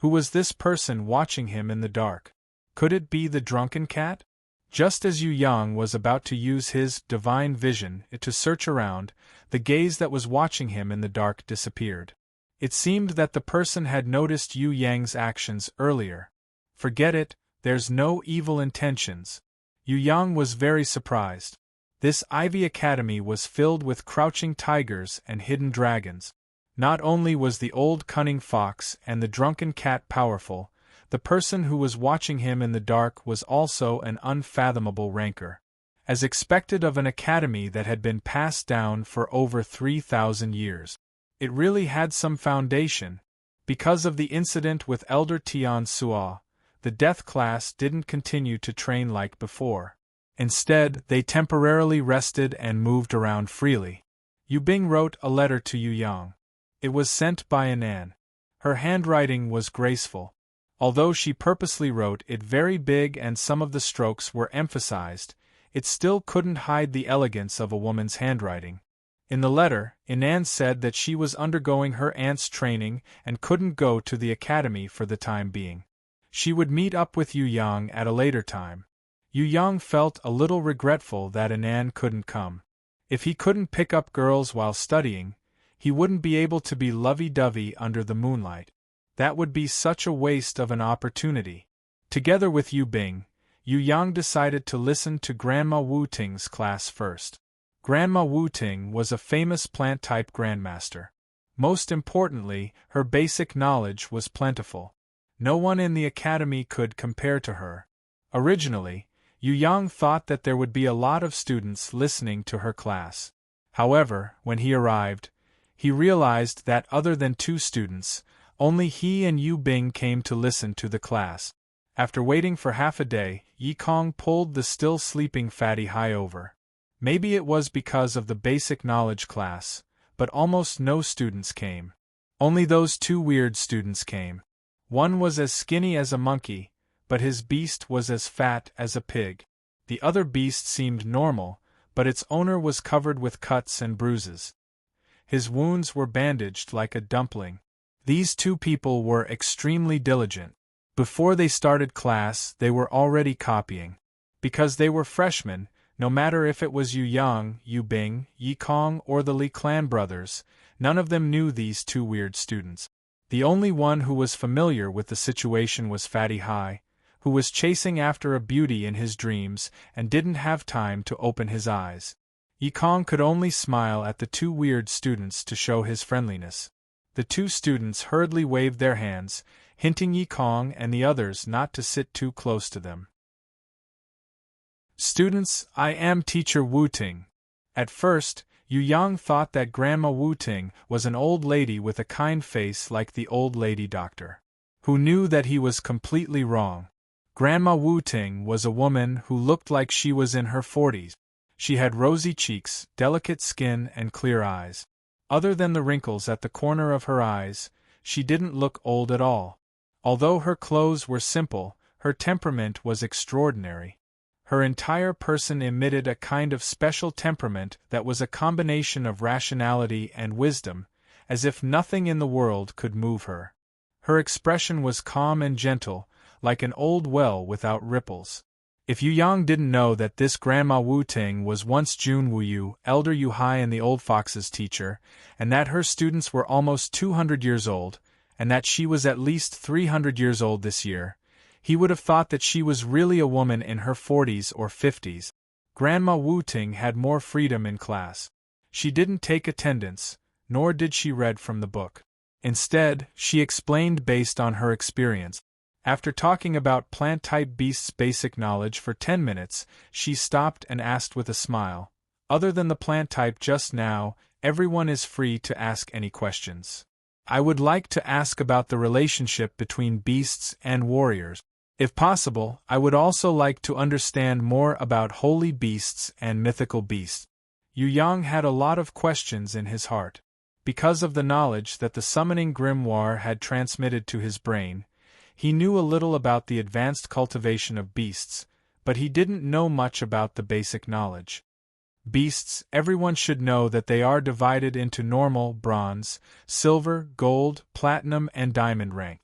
Who was this person watching him in the dark? Could it be the drunken cat? Just as Yu Yang was about to use his divine vision to search around, the gaze that was watching him in the dark disappeared. It seemed that the person had noticed Yu Yang's actions earlier. Forget it, there's no evil intentions. Yu Yang was very surprised. This Ivy Academy was filled with crouching tigers and hidden dragons. Not only was the old cunning fox and the drunken cat powerful, the person who was watching him in the dark was also an unfathomable rancor. As expected of an academy that had been passed down for over 3,000 years. It really had some foundation. Because of the incident with Elder Tian Suo, the death class didn't continue to train like before. Instead, they temporarily rested and moved around freely. Yu Bing wrote a letter to Yu Yang. It was sent by Anan. Her handwriting was graceful. Although she purposely wrote it very big and some of the strokes were emphasized, it still couldn't hide the elegance of a woman's handwriting. In the letter, Inan said that she was undergoing her aunt's training and couldn't go to the academy for the time being. She would meet up with Yu Yang at a later time. Yu Yang felt a little regretful that Inan couldn't come. If he couldn't pick up girls while studying, he wouldn't be able to be lovey-dovey under the moonlight. That would be such a waste of an opportunity. Together with Yu Bing, Yu Yang decided to listen to Grandma Wu Ting's class first. Grandma Wu Ting was a famous plant-type grandmaster. Most importantly, her basic knowledge was plentiful. No one in the academy could compare to her. Originally, Yu Yang thought that there would be a lot of students listening to her class. However, when he arrived, he realized that other than 2 students, only he and Yu Bing came to listen to the class. After waiting for half a day, Yi Kong pulled the still sleeping Fatty Hai over. Maybe it was because of the basic knowledge class, but almost no students came. Only those 2 weird students came. One was as skinny as a monkey, but his beast was as fat as a pig. The other beast seemed normal, but its owner was covered with cuts and bruises. His wounds were bandaged like a dumpling. These 2 people were extremely diligent. Before they started class, they were already copying. Because they were freshmen, no matter if it was Yu Yang, Yu Bing, Yi Kong, or the Li Clan brothers, none of them knew these 2 weird students. The only one who was familiar with the situation was Fatty Hai, who was chasing after a beauty in his dreams and didn't have time to open his eyes. Yi Kong could only smile at the 2 weird students to show his friendliness. The 2 students hurriedly waved their hands, hinting Yi Kong and the others not to sit too close to them. "Students, I am Teacher Wu Ting." At first, Yu Yang thought that Grandma Wu Ting was an old lady with a kind face like the old lady doctor. Who knew that he was completely wrong. Grandma Wu Ting was a woman who looked like she was in her 40s. She had rosy cheeks, delicate skin, and clear eyes. Other than the wrinkles at the corner of her eyes, she didn't look old at all. Although her clothes were simple, her temperament was extraordinary. Her entire person emitted a kind of special temperament that was a combination of rationality and wisdom, as if nothing in the world could move her. Her expression was calm and gentle, like an old well without ripples. If Yu Yang didn't know that this Grandma Wu Ting was once Jun Wu Yu, Elder Yu Hai and the Old Fox's teacher, and that her students were almost 200 years old, and that she was at least 300 years old this year, he would have thought that she was really a woman in her 40s or 50s. Grandma Wu Ting had more freedom in class. She didn't take attendance, nor did she read from the book. Instead, she explained based on her experience. After talking about plant-type beasts' basic knowledge for 10 minutes, she stopped and asked with a smile, "Other than the plant type just now, everyone is free to ask any questions. I would like to ask about the relationship between beasts and warriors. If possible, I would also like to understand more about holy beasts and mythical beasts." Yu Yang had a lot of questions in his heart. Because of the knowledge that the summoning grimoire had transmitted to his brain, he knew a little about the advanced cultivation of beasts, but he didn't know much about the basic knowledge. Beasts, everyone should know that they are divided into normal, bronze, silver, gold, platinum, and diamond rank.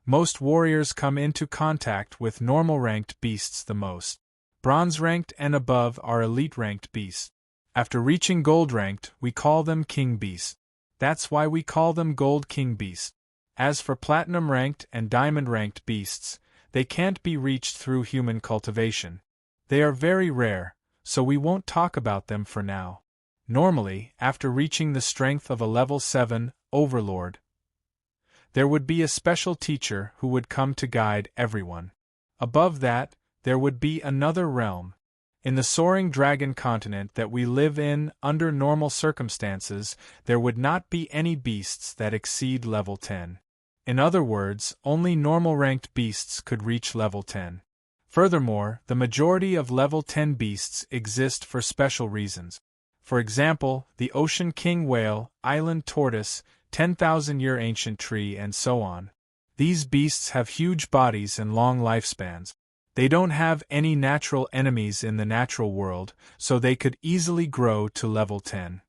Most warriors come into contact with normal-ranked beasts the most. Bronze-ranked and above are elite-ranked beasts. After reaching gold-ranked, we call them king beasts. That's why we call them gold king beasts. As for platinum-ranked and diamond-ranked beasts, they can't be reached through human cultivation. They are very rare, so we won't talk about them for now. Normally, after reaching the strength of a level 7 overlord, there would be a special teacher who would come to guide everyone. Above that, there would be another realm. In the soaring dragon continent that we live in, under normal circumstances, there would not be any beasts that exceed level 10. In other words, only normal-ranked beasts could reach level 10. Furthermore, the majority of level 10 beasts exist for special reasons. For example, the Ocean King Whale, Island Tortoise, 10,000-year ancient tree, and so on. These beasts have huge bodies and long lifespans. They don't have any natural enemies in the natural world, so they could easily grow to level 10.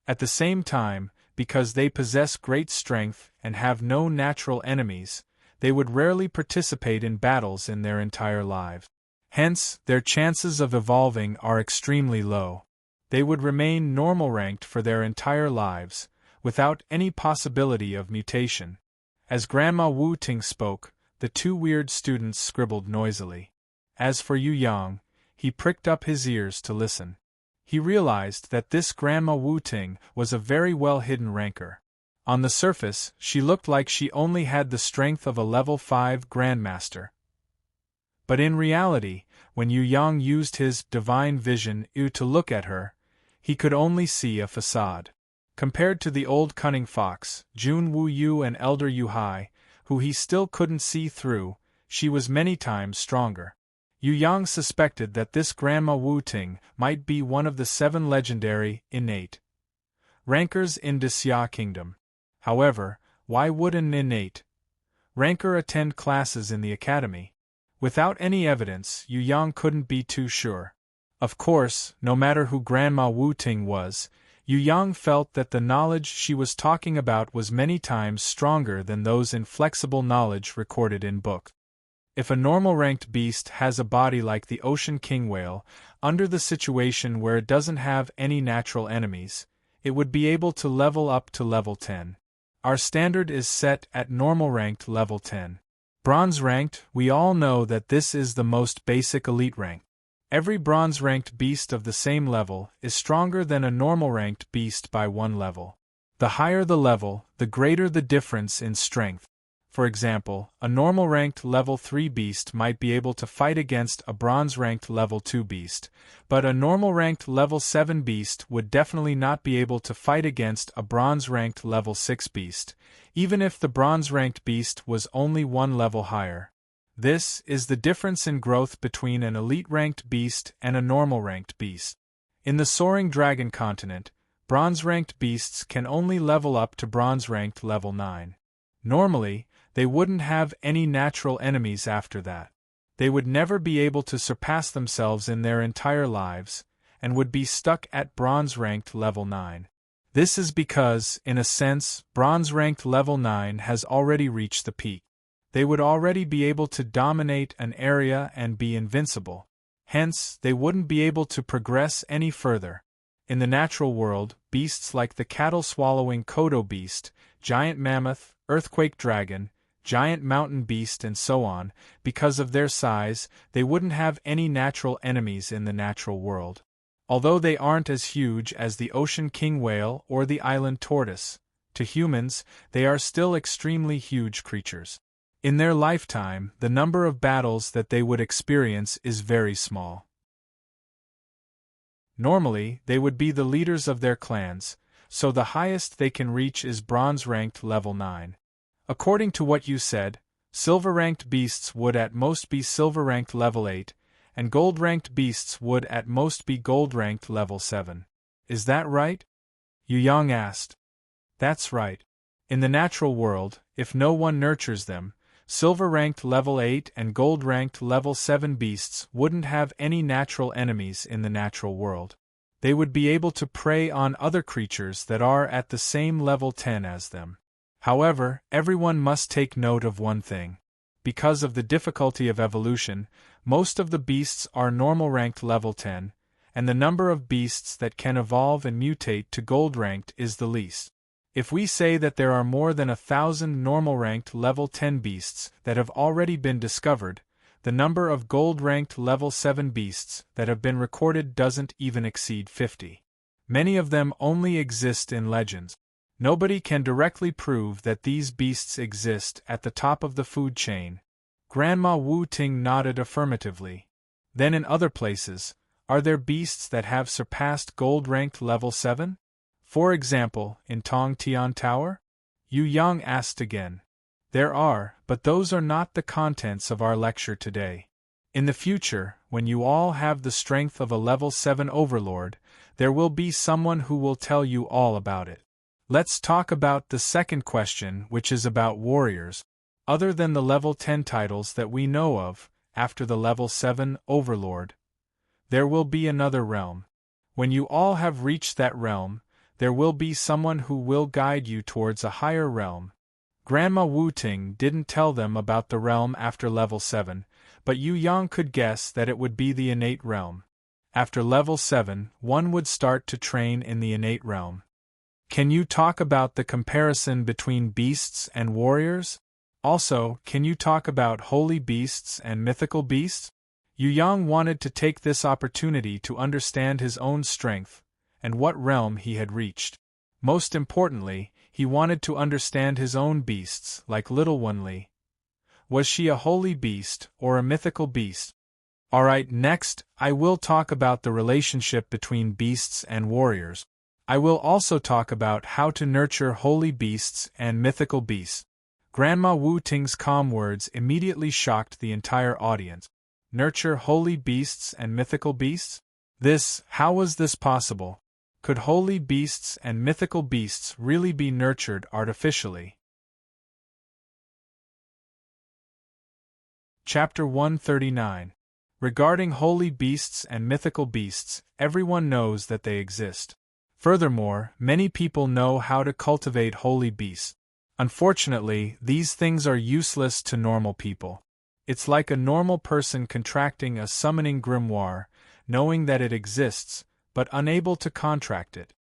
At the same time, because they possess great strength and have no natural enemies, they would rarely participate in battles in their entire lives. Hence, their chances of evolving are extremely low. They would remain normal ranked for their entire lives, without any possibility of mutation. As Grandma Wu Ting spoke, the two weird students scribbled noisily. As for Yu Yang, he pricked up his ears to listen. He realized that this Grandma Wu Ting was a very well-hidden ranker. On the surface, she looked like she only had the strength of a level 5 Grandmaster. But in reality, when Yu Yang used his divine vision to look at her, he could only see a facade. Compared to the old cunning fox, Jun Wu Yu and Elder Yu Hai, who he still couldn't see through, she was many times stronger. Yu Yang suspected that this Grandma Wu Ting might be one of the 7 legendary, innate rankers in the Xia Kingdom. However, why would an innate ranker attend classes in the academy? Without any evidence, Yu Yang couldn't be too sure. Of course, no matter who Grandma Wu Ting was, Yu Yang felt that the knowledge she was talking about was many times stronger than those inflexible knowledge recorded in books. If a normal ranked beast has a body like the ocean king whale, under the situation where it doesn't have any natural enemies, it would be able to level up to level 10. Our standard is set at normal ranked level 10. Bronze ranked, we all know that this is the most basic elite rank. Every bronze ranked beast of the same level is stronger than a normal ranked beast by 1 level. The higher the level, the greater the difference in strength. For example, a normal ranked level 3 beast might be able to fight against a bronze ranked level 2 beast, but a normal ranked level 7 beast would definitely not be able to fight against a bronze ranked level 6 beast, even if the bronze ranked beast was only 1 level higher. This is the difference in growth between an elite-ranked beast and a normal-ranked beast. In the Soaring Dragon continent, bronze-ranked beasts can only level up to bronze-ranked level 9. Normally, they wouldn't have any natural enemies after that. They would never be able to surpass themselves in their entire lives, and would be stuck at bronze-ranked level 9. This is because, in a sense, bronze-ranked level 9 has already reached the peak. They would already be able to dominate an area and be invincible. Hence, they wouldn't be able to progress any further. In the natural world, beasts like the cattle-swallowing Kodo beast, giant mammoth, earthquake dragon, giant mountain beast and so on, because of their size, they wouldn't have any natural enemies in the natural world. Although they aren't as huge as the ocean king whale or the island tortoise, to humans, they are still extremely huge creatures. In their lifetime, the number of battles that they would experience is very small. Normally, they would be the leaders of their clans, so the highest they can reach is bronze-ranked level 9. According to what you said, silver-ranked beasts would at most be silver-ranked level 8, and gold-ranked beasts would at most be gold-ranked level 7. Is that right? Yu Yang asked. That's right. In the natural world, if no one nurtures them, silver-ranked level 8 and gold-ranked level 7 beasts wouldn't have any natural enemies in the natural world. They would be able to prey on other creatures that are at the same level 10 as them. However, everyone must take note of one thing. Because of the difficulty of evolution, most of the beasts are normal-ranked level 10, and the number of beasts that can evolve and mutate to gold-ranked is the least. If we say that there are more than 1,000 normal-ranked level 10 beasts that have already been discovered, the number of gold-ranked level 7 beasts that have been recorded doesn't even exceed 50. Many of them only exist in legends. Nobody can directly prove that these beasts exist at the top of the food chain. Grandma Wu Ting nodded affirmatively. Then in other places, are there beasts that have surpassed gold-ranked level 7? For example, in Tong Tian Tower? Yu Yang asked again. There are, but those are not the contents of our lecture today. In the future, when you all have the strength of a level 7 overlord, there will be someone who will tell you all about it. Let's talk about the second question, which is about warriors. Other than the level 10 titles that we know of, after the level 7 Overlord, there will be another realm. When you all have reached that realm, there will be someone who will guide you towards a higher realm. Grandma Wu-Ting didn't tell them about the realm after level 7, but Yu Yang could guess that it would be the innate realm. After level 7, one would start to train in the innate realm. Can you talk about the comparison between beasts and warriors? Also, can you talk about holy beasts and mythical beasts? Yu Yang wanted to take this opportunity to understand his own strength and what realm he had reached. Most importantly, he wanted to understand his own beasts, like Little Wenli. Was she a holy beast or a mythical beast? Alright, next, I will talk about the relationship between beasts and warriors. I will also talk about how to nurture holy beasts and mythical beasts. Grandma Wu-Ting's calm words immediately shocked the entire audience. Nurture holy beasts and mythical beasts? How was this possible? Could holy beasts and mythical beasts really be nurtured artificially? Chapter 139. Regarding holy beasts and mythical beasts, everyone knows that they exist. Furthermore, many people know how to cultivate holy beasts. Unfortunately, these things are useless to normal people. It's like a normal person contracting a summoning grimoire, knowing that it exists, but unable to contract it.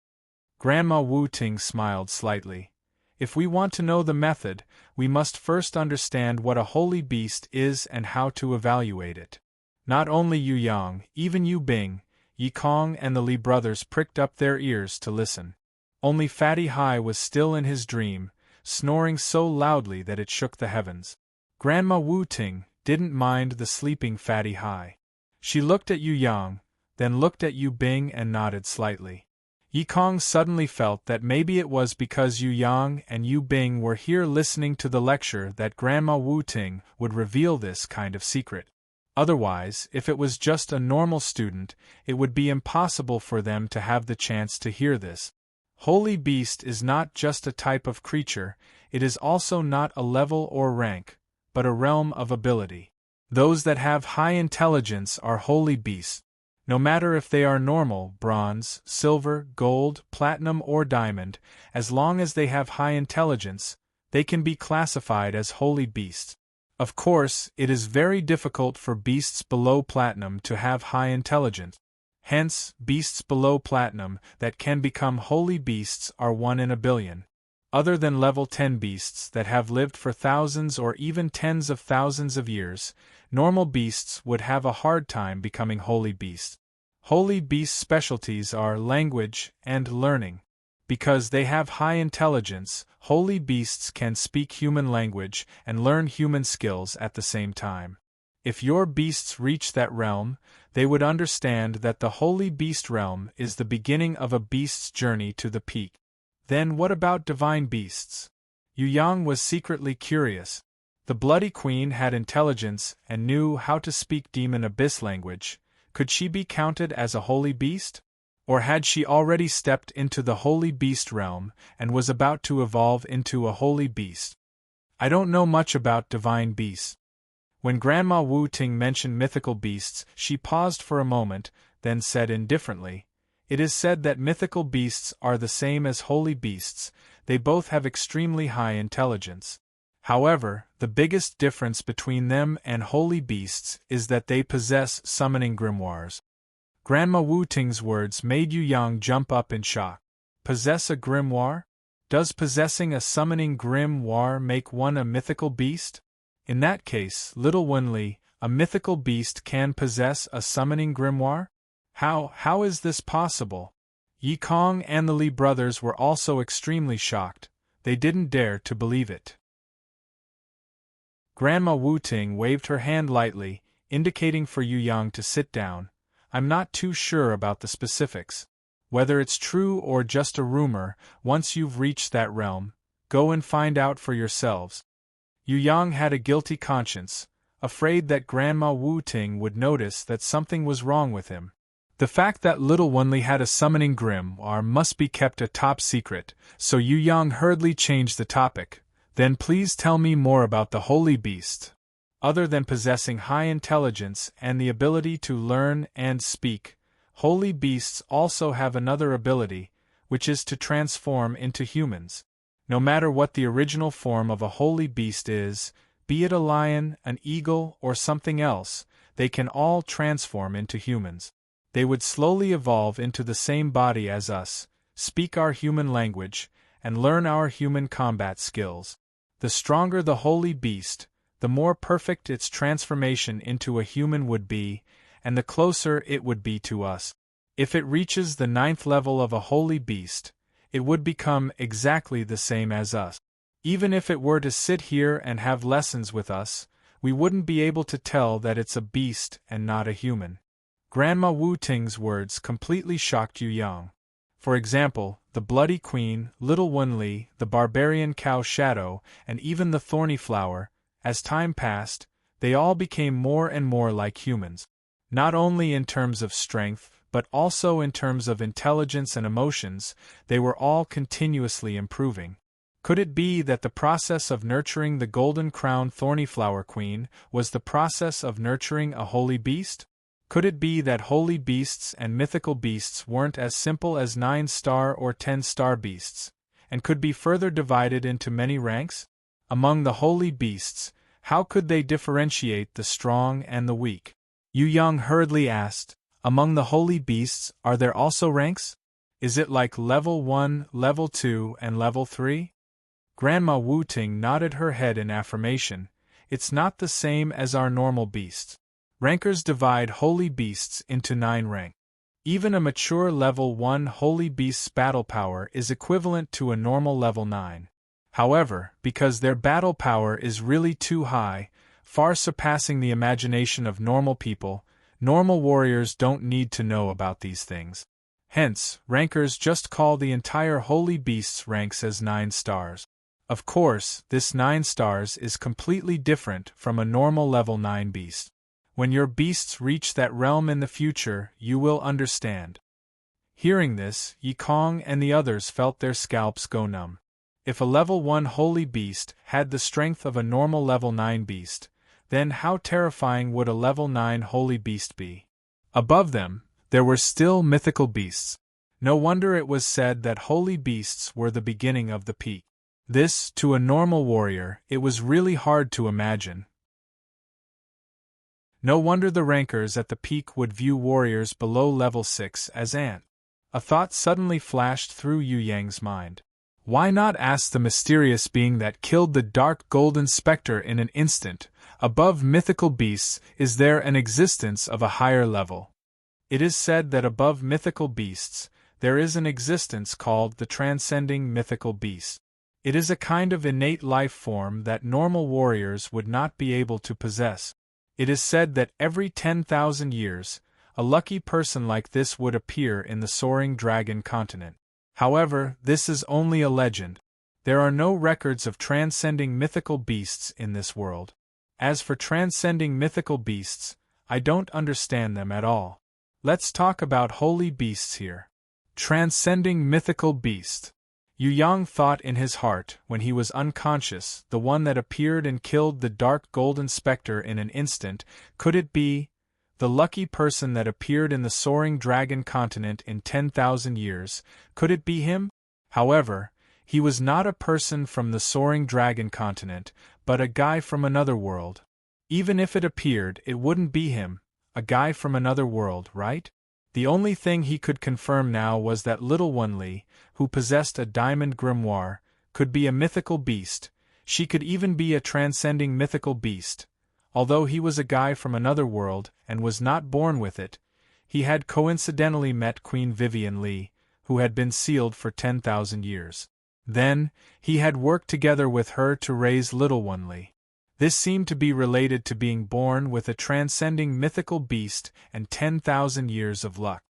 Grandma Wu-Ting smiled slightly. If we want to know the method, we must first understand what a holy beast is and how to evaluate it. Not only Yu Yang, even Yu Bing, Yi Kong and the Li brothers pricked up their ears to listen. Only Fatty Hai was still in his dream, snoring so loudly that it shook the heavens. Grandma Wu-Ting didn't mind the sleeping Fatty Hai. She looked at Yu Yang, then looked at Yu Bing and nodded slightly. Yi Kong suddenly felt that maybe it was because Yu Yang and Yu Bing were here listening to the lecture that Grandma Wu-Ting would reveal this kind of secret. Otherwise, if it was just a normal student, it would be impossible for them to have the chance to hear this. Holy beast is not just a type of creature, it is also not a level or rank, but a realm of ability. Those that have high intelligence are holy beasts. No matter if they are normal, bronze, silver, gold, platinum or diamond, as long as they have high intelligence, they can be classified as holy beasts. Of course, it is very difficult for beasts below platinum to have high intelligence. Hence, beasts below platinum that can become holy beasts are 1 in a billion. Other than level 10 beasts that have lived for thousands or even tens of thousands of years, normal beasts would have a hard time becoming holy beasts. Holy beasts' specialties are language and learning. Because they have high intelligence, holy beasts can speak human language and learn human skills at the same time. If your beasts reach that realm, they would understand that the holy beast realm is the beginning of a beast's journey to the peak. Then what about divine beasts? Yu Yang was secretly curious. The Bloody Queen had intelligence and knew how to speak demon abyss language. Could she be counted as a holy beast? Or had she already stepped into the holy beast realm and was about to evolve into a holy beast? I don't know much about divine beasts. When Grandma Wu-Ting mentioned mythical beasts, she paused for a moment, then said indifferently, "It is said that mythical beasts are the same as holy beasts, they both have extremely high intelligence. However, the biggest difference between them and holy beasts is that they possess summoning grimoires." Grandma Wu-Ting's words made Yu Yang jump up in shock. Possess a grimoire? Does possessing a summoning grimoire make one a mythical beast? In that case, Little Wenli, a mythical beast can possess a summoning grimoire? How is this possible? Yi Kong and the Li brothers were also extremely shocked. They didn't dare to believe it. Grandma Wu-Ting waved her hand lightly, indicating for Yu Yang to sit down. I'm not too sure about the specifics. Whether it's true or just a rumor, once you've reached that realm, go and find out for yourselves. Yu Yang had a guilty conscience, afraid that Grandma Wu-Ting would notice that something was wrong with him. The fact that Little Wenli had a summoning grimoire must be kept a top secret, so Yu Yang hurriedly changed the topic. Then please tell me more about the holy beast. Other than possessing high intelligence and the ability to learn and speak, holy beasts also have another ability, which is to transform into humans. No matter what the original form of a holy beast is, be it a lion, an eagle, or something else, they can all transform into humans. They would slowly evolve into the same body as us, speak our human language, and learn our human combat skills. The stronger the holy beast, the more perfect its transformation into a human would be, and the closer it would be to us. If it reaches the 9th level of a holy beast, it would become exactly the same as us. Even if it were to sit here and have lessons with us, we wouldn't be able to tell that it's a beast and not a human. Grandma Wu Ting's words completely shocked Yu Yang. For example, the Bloody Queen, Little Wen Li, the Barbarian Cow Shadow, and even the Thorny Flower, as time passed, they all became more and more like humans. Not only in terms of strength, but also in terms of intelligence and emotions, they were all continuously improving. Could it be that the process of nurturing the Golden Crown Thorny Flower Queen was the process of nurturing a holy beast? Could it be that holy beasts and mythical beasts weren't as simple as 9-star or 10-star beasts, and could be further divided into many ranks? Among the holy beasts, how could they differentiate the strong and the weak? Yu Yang hurriedly asked, among the holy beasts, are there also ranks? Is it like level 1, level 2, and level 3? Grandma Wu Ting nodded her head in affirmation. It's not the same as our normal beasts. Rankers divide holy beasts into 9 ranks. Even a mature level 1 holy beast's battle power is equivalent to a normal level 9. However, because their battle power is really too high, far surpassing the imagination of normal people, normal warriors don't need to know about these things. Hence, rankers just call the entire holy beast's ranks as 9 stars. Of course, this 9 stars is completely different from a normal level 9 beast. When your beasts reach that realm in the future, you will understand. Hearing this, Yi Kong and the others felt their scalps go numb. If a level 1 holy beast had the strength of a normal level 9 beast, then how terrifying would a level 9 holy beast be? Above them, there were still mythical beasts. No wonder it was said that holy beasts were the beginning of the peak. This, to a normal warrior, it was really hard to imagine. No wonder the rankers at the peak would view warriors below level 6 as ants. A thought suddenly flashed through Yu Yang's mind. Why not ask the mysterious being that killed the dark golden specter in an instant? Above mythical beasts, is there an existence of a higher level? It is said that above mythical beasts, there is an existence called the transcending mythical beast. It is a kind of innate life form that normal warriors would not be able to possess. It is said that every 10,000 years, a lucky person like this would appear in the soaring dragon continent. However, this is only a legend. There are no records of transcending mythical beasts in this world. As for transcending mythical beasts, I don't understand them at all. Let's talk about holy beasts here. Transcending mythical beast. Yu Yang thought in his heart, when he was unconscious, the one that appeared and killed the dark golden specter in an instant, could it be the lucky person that appeared in the soaring dragon continent in 10,000 years? Could it be him? However, he was not a person from the soaring dragon continent, but a guy from another world. Even if it appeared, it wouldn't be him, a guy from another world, right? The only thing he could confirm now was that Little Wen Li, who possessed a diamond grimoire, could be a mythical beast. She could even be a transcending mythical beast. Although he was a guy from another world and was not born with it, he had coincidentally met Queen Vivian Li, who had been sealed for 10,000 years. Then, he had worked together with her to raise Little Wen Li. This seemed to be related to being born with a transcending mythical beast and 10,000 years of luck.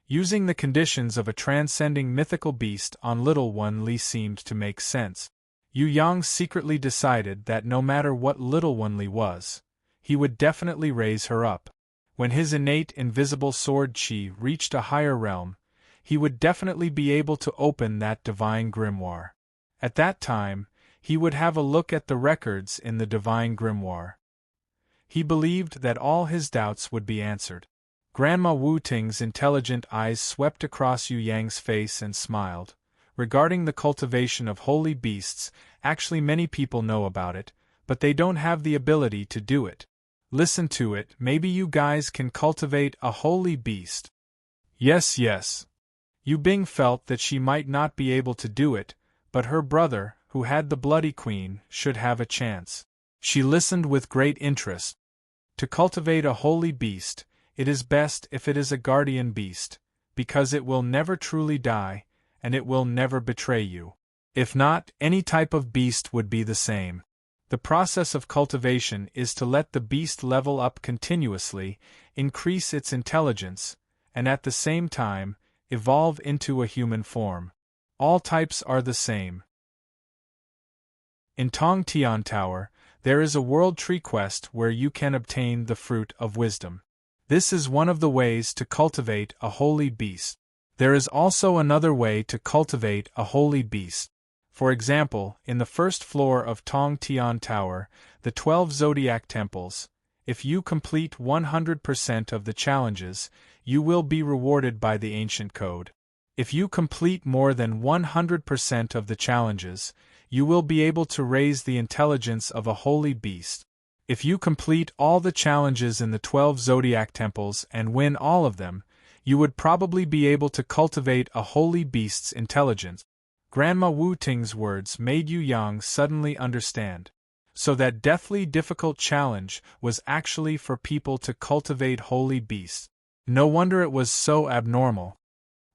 Using the conditions of a transcending mythical beast on Little Wen Li seemed to make sense. Yu Yang secretly decided that no matter what Little Wen Li was, he would definitely raise her up. When his innate invisible sword chi reached a higher realm, he would definitely be able to open that divine grimoire. At that time, He would have a look at the records in the divine grimoire. He believed that all his doubts would be answered. Grandma Wu Ting's intelligent eyes swept across Yu Yang's face and smiled. Regarding the cultivation of holy beasts, actually many people know about it, but they don't have the ability to do it. Listen to it, maybe you guys can cultivate a holy beast. Yes. Yu Bing felt that she might not be able to do it, but her brother, who had the Bloody Queen, should have a chance. She listened with great interest. To cultivate a holy beast, it is best if it is a guardian beast, because it will never truly die, and it will never betray you. If not, any type of beast would be the same. The process of cultivation is to let the beast level up continuously, increase its intelligence, and at the same time, evolve into a human form. All types are the same. In Tong Tian Tower, there is a world tree quest where you can obtain the fruit of wisdom. This is one of the ways to cultivate a holy beast. There is also another way to cultivate a holy beast. For example, in the first floor of Tong Tian Tower, the 12 zodiac temples, if you complete 100% of the challenges, you will be rewarded by the ancient code. If you complete more than 100% of the challenges, you will be able to raise the intelligence of a holy beast. If you complete all the challenges in the 12 zodiac temples and win all of them, you would probably be able to cultivate a holy beast's intelligence. Grandma Wu Ting's words made Yu Yang suddenly understand. So that deathly difficult challenge was actually for people to cultivate holy beasts. No wonder it was so abnormal.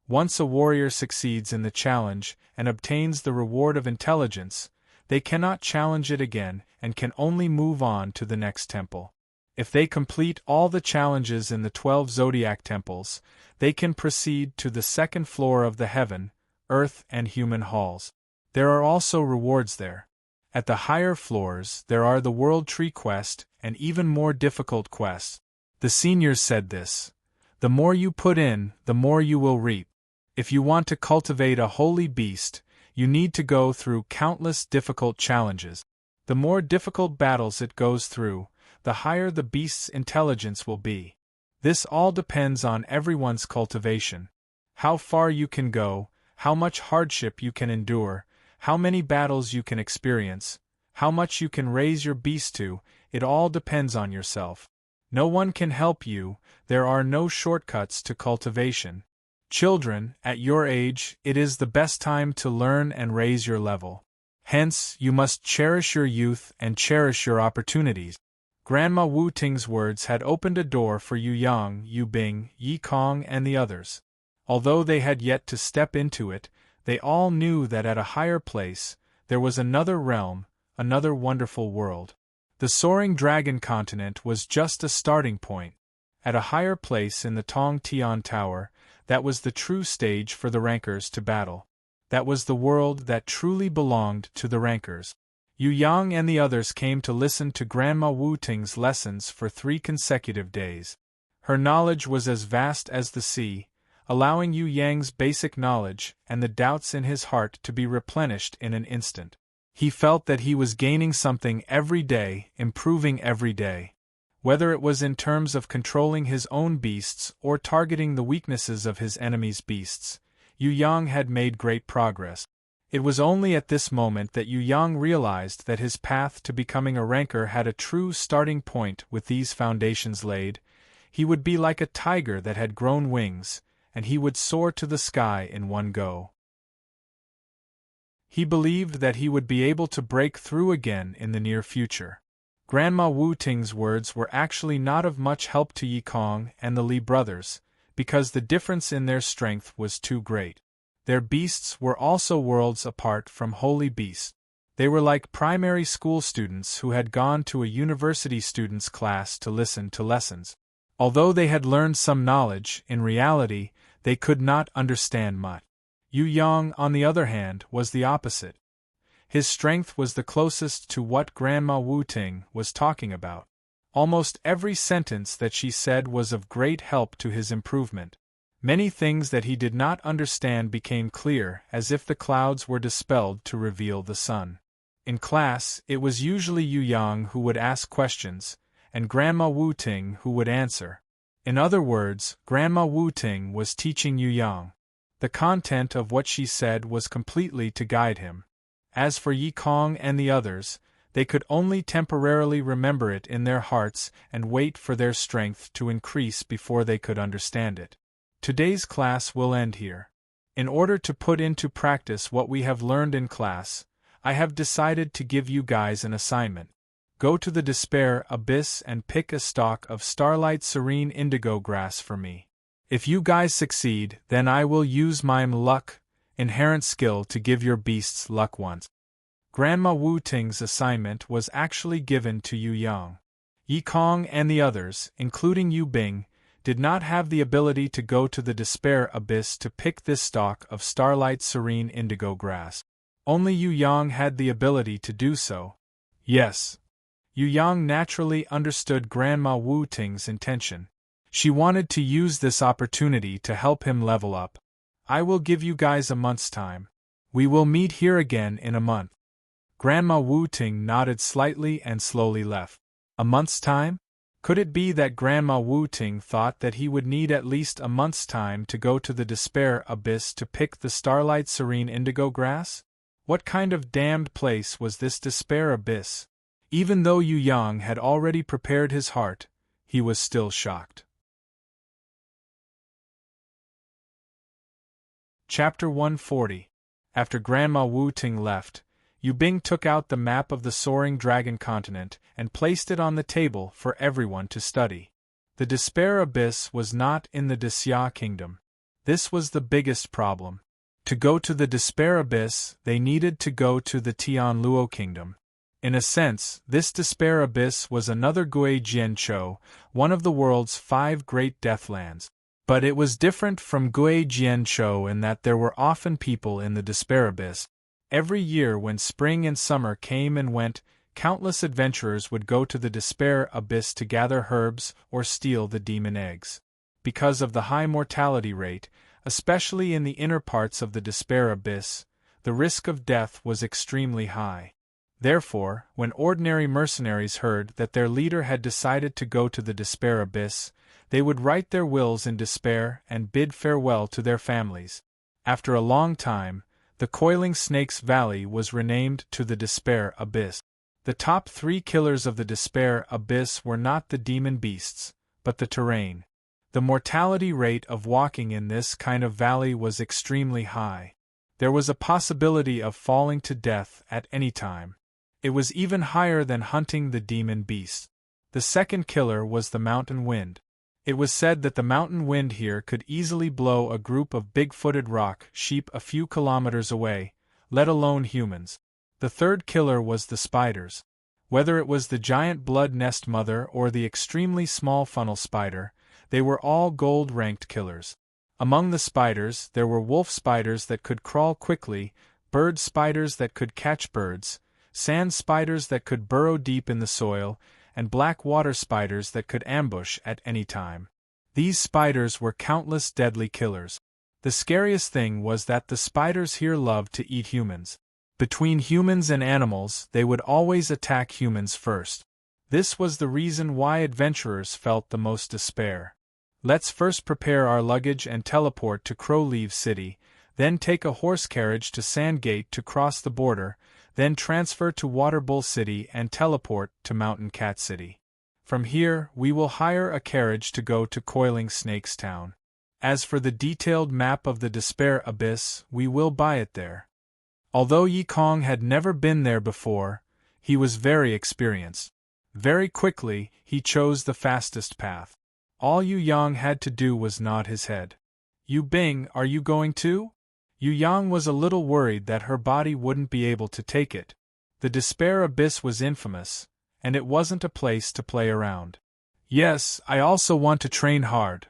Once a warrior succeeds in the challenge and obtains the reward of intelligence, they cannot challenge it again and can only move on to the next temple. If they complete all the challenges in the 12 zodiac temples, they can proceed to the second floor of the heaven, earth and human halls. There are also rewards there. At the higher floors there are the World Tree Quest and even more difficult quests. The seniors said this. The more you put in, the more you will reap. If you want to cultivate a holy beast, you need to go through countless difficult challenges. The more difficult battles it goes through, the higher the beast's intelligence will be. This all depends on everyone's cultivation. How far you can go, how much hardship you can endure, how many battles you can experience, how much you can raise your beast to, it all depends on yourself. No one can help you, there are no shortcuts to cultivation. Children, at your age, it is the best time to learn and raise your level. Hence, you must cherish your youth and cherish your opportunities. Grandma Wu Ting's words had opened a door for Yu Yang, Yu Bing, Yi Kong and the others. Although they had yet to step into it, they all knew that at a higher place, there was another realm, another wonderful world. The soaring dragon continent was just a starting point. At a higher place in the Tong Tian Tower, that was the true stage for the rankers to battle. That was the world that truly belonged to the rankers. Yu Yang and the others came to listen to Grandma Wu Ting's lessons for 3 consecutive days. Her knowledge was as vast as the sea, allowing Yu Yang's basic knowledge and the doubts in his heart to be replenished in an instant. He felt that he was gaining something every day, improving every day. Whether it was in terms of controlling his own beasts or targeting the weaknesses of his enemies' beasts, Yu Yang had made great progress. It was only at this moment that Yu Yang realized that his path to becoming a ranker had a true starting point. With these foundations laid, he would be like a tiger that had grown wings, and he would soar to the sky in one go. He believed that he would be able to break through again in the near future. Grandma Wu Ting's words were actually not of much help to Yi Kong and the Li brothers, because the difference in their strength was too great. Their beasts were also worlds apart from holy beasts. They were like primary school students who had gone to a university student's class to listen to lessons. Although they had learned some knowledge, in reality, they could not understand much. Yu Yang, on the other hand, was the opposite. His strength was the closest to what Grandma Wu Ting was talking about. Almost every sentence that she said was of great help to his improvement. Many things that he did not understand became clear, as if the clouds were dispelled to reveal the sun. In class, it was usually Yu Yang who would ask questions, and Grandma Wu Ting who would answer. In other words, Grandma Wu Ting was teaching Yu Yang. The content of what she said was completely to guide him. As for Yi Kong and the others, they could only temporarily remember it in their hearts and wait for their strength to increase before they could understand it. Today's class will end here. In order to put into practice what we have learned in class, I have decided to give you guys an assignment. Go to the despair abyss and pick a stalk of starlight serene indigo grass for me. If you guys succeed, then I will use my luck, inherent skill to give your beasts luck once. Grandma Wu Ting's assignment was actually given to Yu Yang. Yi Kong and the others, including Yu Bing, did not have the ability to go to the despair abyss to pick this stalk of starlight serene indigo grass. Only Yu Yang had the ability to do so. Yes. Yu Yang naturally understood Grandma Wu Ting's intention. She wanted to use this opportunity to help him level up. I will give you guys a month's time. We will meet here again in a month. Grandma Wu Ting nodded slightly and slowly left. A month's time? Could it be that Grandma Wu Ting thought that he would need at least a month's time to go to the despair abyss to pick the starlight serene indigo grass? What kind of damned place was this despair abyss? Even though Yu Yang had already prepared his heart, he was still shocked. Chapter 140. After Grandma Wu Ting left, Yu Bing took out the map of the soaring dragon continent and placed it on the table for everyone to study. The despair abyss was not in the Xia kingdom. This was the biggest problem. To go to the despair abyss, they needed to go to the Tianluo kingdom. In a sense, this despair abyss was another Gui Jianchou, one of the world's 5 great deathlands. But it was different from Gui Jianchou in that there were often people in the despair abyss. Every year when spring and summer came and went, countless adventurers would go to the despair abyss to gather herbs or steal the demon eggs. Because of the high mortality rate, especially in the inner parts of the despair abyss, the risk of death was extremely high. Therefore, when ordinary mercenaries heard that their leader had decided to go to the despair abyss, they would write their wills in despair and bid farewell to their families. After a long time, the Coiling Snakes Valley was renamed to the Despair Abyss. The top 3 killers of the Despair Abyss were not the demon beasts, but the terrain. The mortality rate of walking in this kind of valley was extremely high. There was a possibility of falling to death at any time. It was even higher than hunting the demon beasts. The second killer was the mountain wind. It was said that the mountain wind here could easily blow a group of big-footed rock sheep a few kilometers away, let alone humans. The third killer was the spiders. Whether it was the giant blood nest mother or the extremely small funnel spider, they were all gold-ranked killers. Among the spiders, there were wolf spiders that could crawl quickly, bird spiders that could catch birds, sand spiders that could burrow deep in the soil, and black water spiders that could ambush at any time. These spiders were countless deadly killers. The scariest thing was that the spiders here loved to eat humans. Between humans and animals, they would always attack humans first. This was the reason why adventurers felt the most despair. Let's first prepare our luggage and teleport to Crowleaf City, then take a horse carriage to Sandgate to cross the border, then transfer to Waterbull City and teleport to Mountain Cat City. From here, we will hire a carriage to go to Coiling Snakes Town. As for the detailed map of the Despair Abyss, we will buy it there. Although Yi Kong had never been there before, he was very experienced. Very quickly, he chose the fastest path. All Yu Yang had to do was nod his head. Yu Bing, are you going too? Yu Yang was a little worried that her body wouldn't be able to take it. The Despair Abyss was infamous, and it wasn't a place to play around. Yes, I also want to train hard.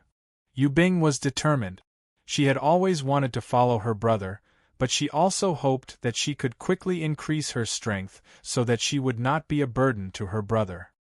Yu Bing was determined. She had always wanted to follow her brother, but she also hoped that she could quickly increase her strength so that she would not be a burden to her brother.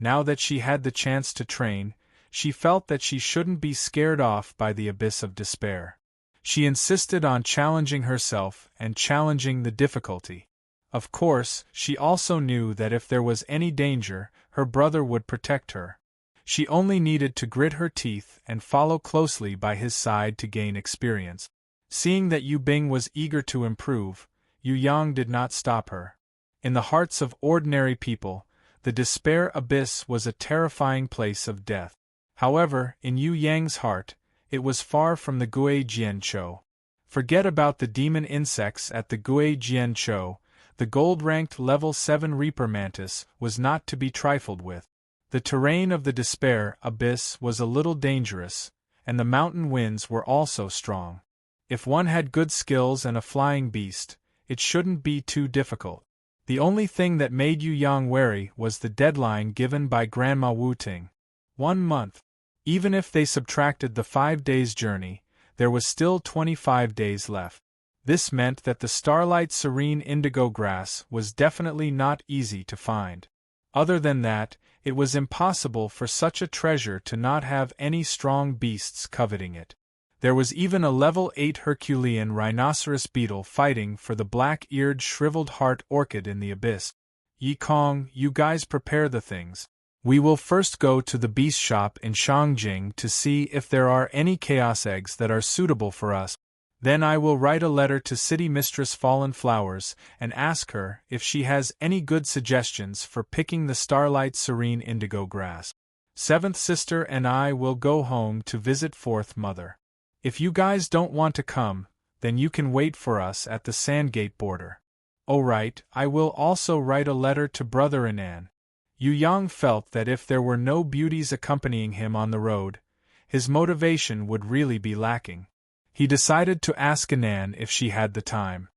Now that she had the chance to train, she felt that she shouldn't be scared off by the abyss of despair. She insisted on challenging herself and challenging the difficulty. Of course, she also knew that if there was any danger, her brother would protect her. She only needed to grit her teeth and follow closely by his side to gain experience. Seeing that Yu Bing was eager to improve, Yu Yang did not stop her. In the hearts of ordinary people, the despair abyss was a terrifying place of death. However, in Yu Yang's heart, it was far from the Gui Jian Chou. Forget about the demon insects at the Gui Jian Chou. The gold-ranked level 7 Reaper Mantis was not to be trifled with. The terrain of the despair abyss was a little dangerous, and the mountain winds were also strong. If one had good skills and a flying beast, it shouldn't be too difficult. The only thing that made Yu Yang wary was the deadline given by Grandma Wu Ting. 1 month. Even if they subtracted the 5 days' journey, there was still 25 days left. This meant that the starlight serene indigo grass was definitely not easy to find. Other than that, it was impossible for such a treasure to not have any strong beasts coveting it. There was even a level 8 Herculean rhinoceros beetle fighting for the black-eared shriveled heart orchid in the abyss. Yi Kong, you guys prepare the things. We will first go to the beast shop in Shangjing to see if there are any chaos eggs that are suitable for us. Then I will write a letter to City Mistress Fallen Flowers and ask her if she has any good suggestions for picking the starlight serene indigo grass. 7th sister and I will go home to visit 4th mother. If you guys don't want to come, then you can wait for us at the Sandgate border. Oh right, I will also write a letter to brother Anan. Yu Yang felt that if there were no beauties accompanying him on the road, his motivation would really be lacking. He decided to ask Anan if she had the time.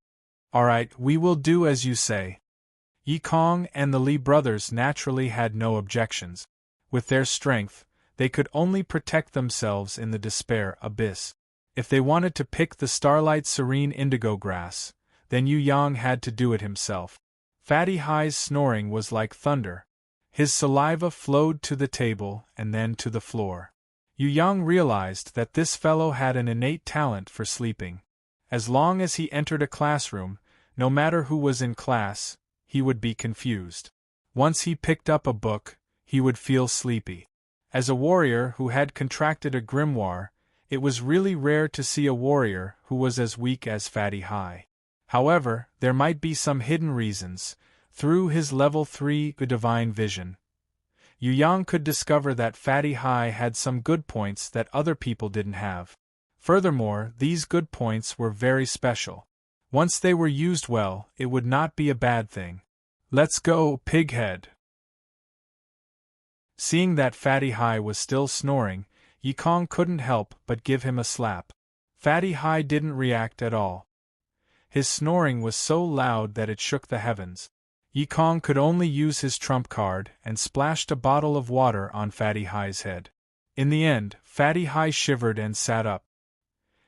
Alright, we will do as you say. Yi Kong and the Li brothers naturally had no objections. With their strength, they could only protect themselves in the despair abyss. If they wanted to pick the starlight serene indigo grass, then Yu Yang had to do it himself. Fatty High's snoring was like thunder. His saliva flowed to the table and then to the floor. Yu Yang realized that this fellow had an innate talent for sleeping. As long as he entered a classroom, no matter who was in class, he would be confused. Once he picked up a book, he would feel sleepy. As a warrior who had contracted a grimoire, it was really rare to see a warrior who was as weak as Fatty High. However, there might be some hidden reasons. Through his level 3 divine vision, Yu Yang could discover that Fatty High had some good points that other people didn't have. Furthermore, these good points were very special. Once they were used well, it would not be a bad thing. Let's go, pighead. Seeing that Fatty High was still snoring, Yi Kong couldn't help but give him a slap. Fatty High didn't react at all. His snoring was so loud that it shook the heavens. Yi Kong could only use his trump card and splashed a bottle of water on Fatty High's head. In the end, Fatty High shivered and sat up.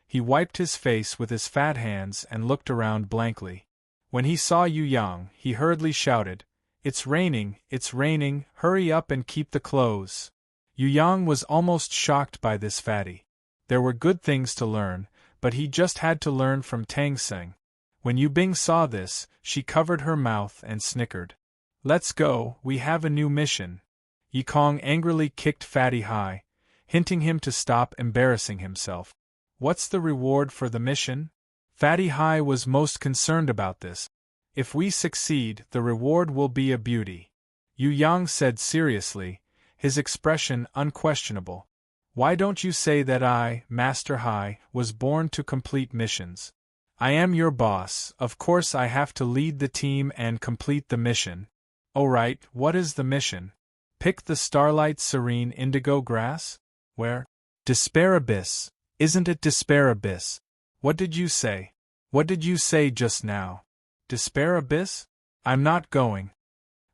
He wiped his face with his fat hands and looked around blankly. When he saw Yu Yang, he hurriedly shouted, it's raining, hurry up and keep the clothes." Yu Yang was almost shocked by this Fatty. There were good things to learn, but he just had to learn from Tang Seng. When Yu Bing saw this, she covered her mouth and snickered. "Let's go, we have a new mission." Yi Kong angrily kicked Fatty High, hinting him to stop embarrassing himself. "What's the reward for the mission?" Fatty High was most concerned about this. "If we succeed, the reward will be a beauty," Yu Yang said seriously, his expression unquestionable. "Why don't you say that I, Master High, was born to complete missions? I am your boss, of course I have to lead the team and complete the mission." "Oh right, what is the mission?" "Pick the starlight serene indigo grass?" "Where?" "Despair Abyss. Isn't it Despair Abyss?" "What did you say?" "What did you say just now?" "Despair Abyss? I'm not going."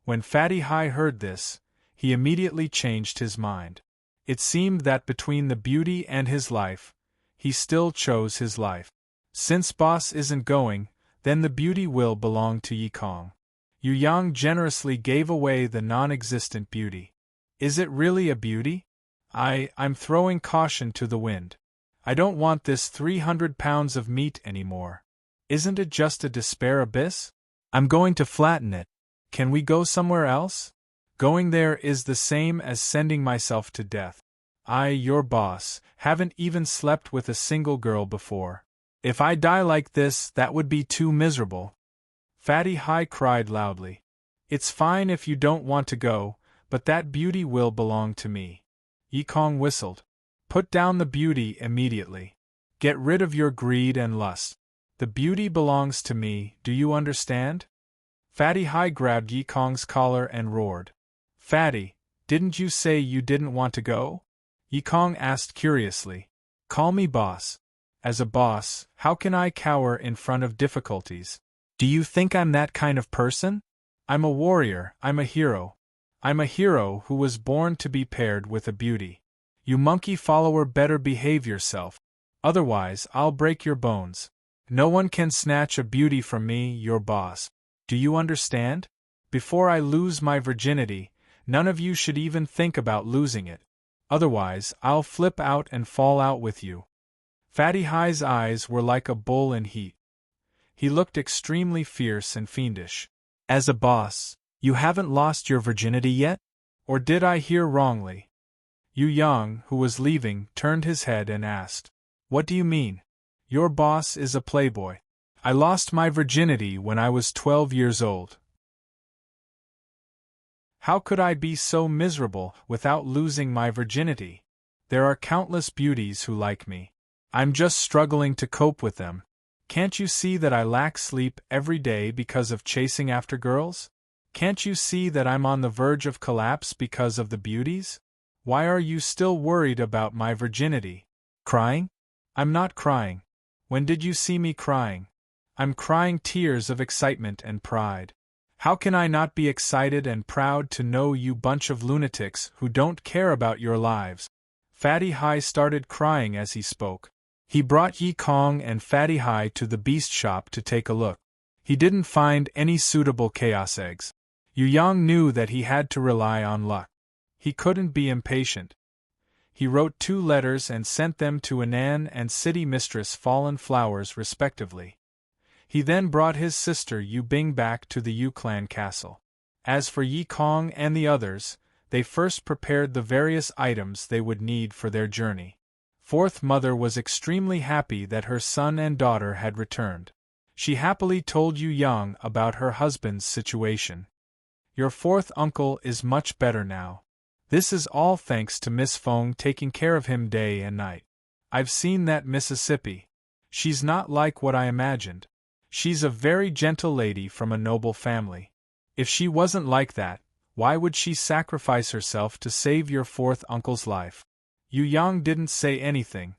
When Fatty High heard this, he immediately changed his mind. It seemed that between the beauty and his life, he still chose his life. Since boss isn't going, then the beauty will belong to Yi Kong. Yu Yang generously gave away the non-existent beauty. "Is it really a beauty?" I'm throwing caution to the wind. I don't want this 300 pounds of meat anymore. Isn't it just a despair abyss? I'm going to flatten it. Can we go somewhere else? Going there is the same as sending myself to death. I, your boss, haven't even slept with a single girl before. If I die like this, that would be too miserable. Fatty Hi cried loudly. It's fine if you don't want to go, but that beauty will belong to me. Yi Kong whistled. Put down the beauty immediately. Get rid of your greed and lust. The beauty belongs to me, do you understand? Fatty Hi grabbed Yi Kong's collar and roared. Fatty, didn't you say you didn't want to go? Yi Kong asked curiously. Call me boss. As a boss, how can I cower in front of difficulties? Do you think I'm that kind of person? I'm a warrior, I'm a hero. I'm a hero who was born to be paired with a beauty. You monkey follower, better behave yourself. Otherwise, I'll break your bones. No one can snatch a beauty from me, your boss. Do you understand? Before I lose my virginity, none of you should even think about losing it. Otherwise, I'll flip out and fall out with you. Fatty Hi's eyes were like a bull in heat. He looked extremely fierce and fiendish. As a boss, you haven't lost your virginity yet? Or did I hear wrongly? Yu Yang, who was leaving, turned his head and asked, What do you mean? Your boss is a playboy. I lost my virginity when I was 12 years old. How could I be so miserable without losing my virginity? There are countless beauties who like me. I'm just struggling to cope with them. Can't you see that I lack sleep every day because of chasing after girls? Can't you see that I'm on the verge of collapse because of the beauties? Why are you still worried about my virginity? Crying? I'm not crying. When did you see me crying? I'm crying tears of excitement and pride. How can I not be excited and proud to know you bunch of lunatics who don't care about your lives? Fatty Hi started crying as he spoke. He brought Yi Kong and Fatty Hi to the beast shop to take a look. He didn't find any suitable chaos eggs. Yu Yang knew that he had to rely on luck. He couldn't be impatient. He wrote 2 letters and sent them to Anan and City Mistress Fallen Flowers respectively. He then brought his sister Yu Bing back to the Yu clan castle. As for Yi Kong and the others, they first prepared the various items they would need for their journey. Fourth Mother was extremely happy that her son and daughter had returned. She happily told Yu Yang about her husband's situation. Your fourth uncle is much better now. This is all thanks to Miss Fong taking care of him day and night. I've seen that Mississippi. She's not like what I imagined. She's a very gentle lady from a noble family. If she wasn't like that, why would she sacrifice herself to save your fourth uncle's life? Yu Yang didn't say anything.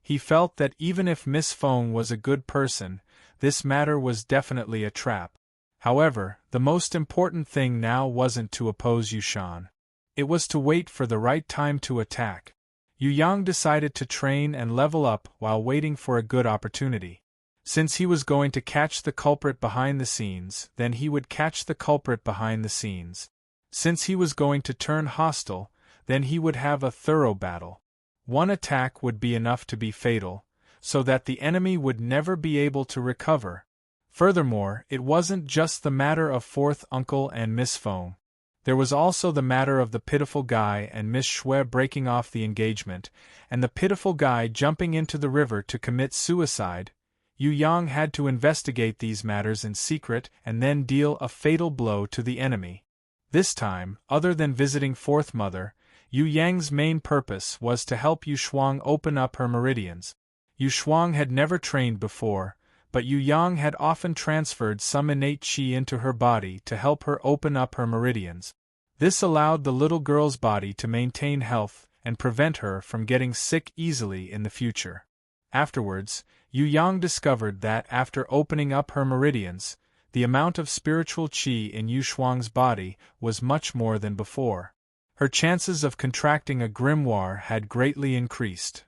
He felt that even if Miss Fong was a good person, this matter was definitely a trap. However, the most important thing now wasn't to oppose Yushan. It was to wait for the right time to attack. Yu Yang decided to train and level up while waiting for a good opportunity. Since he was going to catch the culprit behind the scenes, then he would catch the culprit behind the scenes. Since he was going to turn hostile, then he would have a thorough battle. One attack would be enough to be fatal, so that the enemy would never be able to recover. Furthermore, it wasn't just the matter of fourth uncle and Miss Fong. There was also the matter of the pitiful guy and Miss Shui breaking off the engagement, and the pitiful guy jumping into the river to commit suicide. Yu Yang had to investigate these matters in secret and then deal a fatal blow to the enemy. This time, other than visiting Fourth Mother, Yu Yang's main purpose was to help Yu Shuang open up her meridians. Yu Shuang had never trained before, but Yu Yang had often transferred some innate qi into her body to help her open up her meridians. This allowed the little girl's body to maintain health and prevent her from getting sick easily in the future. Afterwards, Yu Yang discovered that after opening up her meridians, the amount of spiritual qi in Yu Shuang's body was much more than before. Her chances of contracting a grimoire had greatly increased.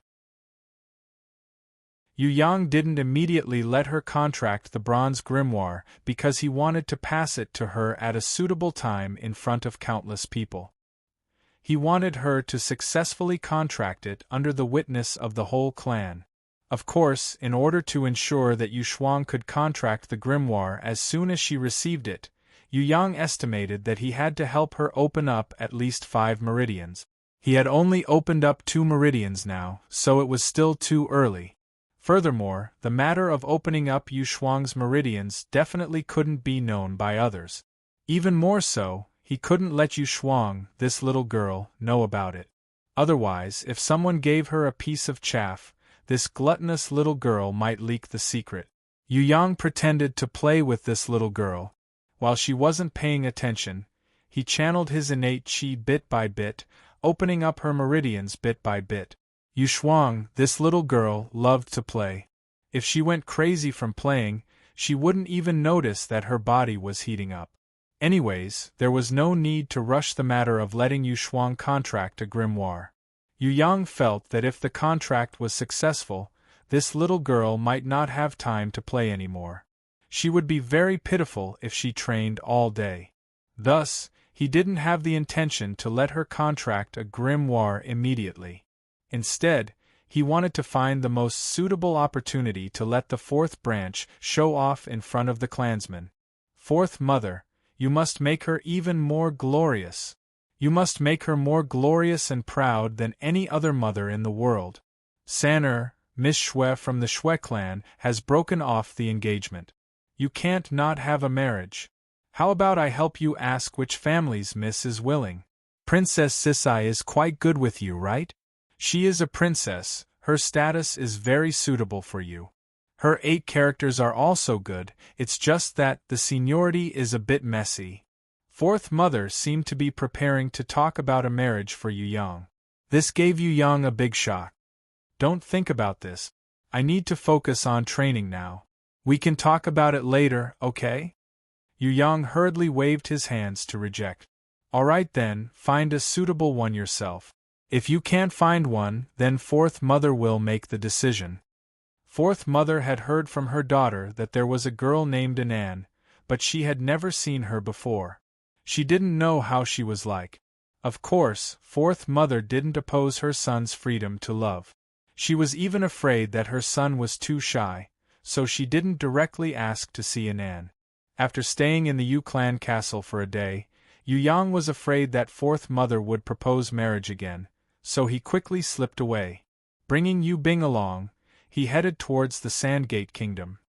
Yu Yang didn't immediately let her contract the bronze grimoire because he wanted to pass it to her at a suitable time in front of countless people. He wanted her to successfully contract it under the witness of the whole clan. Of course, in order to ensure that Yu Shuang could contract the grimoire as soon as she received it, Yu Yang estimated that he had to help her open up at least 5 meridians. He had only opened up 2 meridians now, so it was still too early. Furthermore, the matter of opening up Yu Shuang's meridians definitely couldn't be known by others. Even more so, he couldn't let Yu Shuang, this little girl, know about it. Otherwise, if someone gave her a piece of chaff, this gluttonous little girl might leak the secret. Yu Yang pretended to play with this little girl. While she wasn't paying attention, he channeled his innate qi bit by bit, opening up her meridians bit by bit. Yu Shuang, this little girl, loved to play. If she went crazy from playing, she wouldn't even notice that her body was heating up. Anyways, there was no need to rush the matter of letting Yu Shuang contract a grimoire. Yu Yang felt that if the contract was successful, this little girl might not have time to play anymore. She would be very pitiful if she trained all day. Thus, he didn't have the intention to let her contract a grimoire immediately. Instead, he wanted to find the most suitable opportunity to let the 4th branch show off in front of the clansmen. 4th Mother, you must make her even more glorious. You must make her more glorious and proud than any other mother in the world. San'er, Miss Shui from the Shui clan, has broken off the engagement. You can't not have a marriage. How about I help you ask which families Miss is willing? Princess Sisai is quite good with you, right? She is a princess, her status is very suitable for you. Her 8 characters are also good, it's just that the seniority is a bit messy. 4th Mother seemed to be preparing to talk about a marriage for Yu Yang. This gave Yu Yang a big shock. Don't think about this. I need to focus on training now. We can talk about it later, okay? Yu Yang hurriedly waved his hands to reject. Alright then, find a suitable one yourself. If you can't find one, then 4th Mother will make the decision. 4th Mother had heard from her daughter that there was a girl named Anan, but she had never seen her before. She didn't know how she was like. Of course, 4th Mother didn't oppose her son's freedom to love. She was even afraid that her son was too shy, so she didn't directly ask to see Anan. After staying in the Yu clan castle for a day, Yu Yang was afraid that 4th Mother would propose marriage again, so he quickly slipped away. Bringing Yu Bing along, he headed towards the Sandgate Kingdom.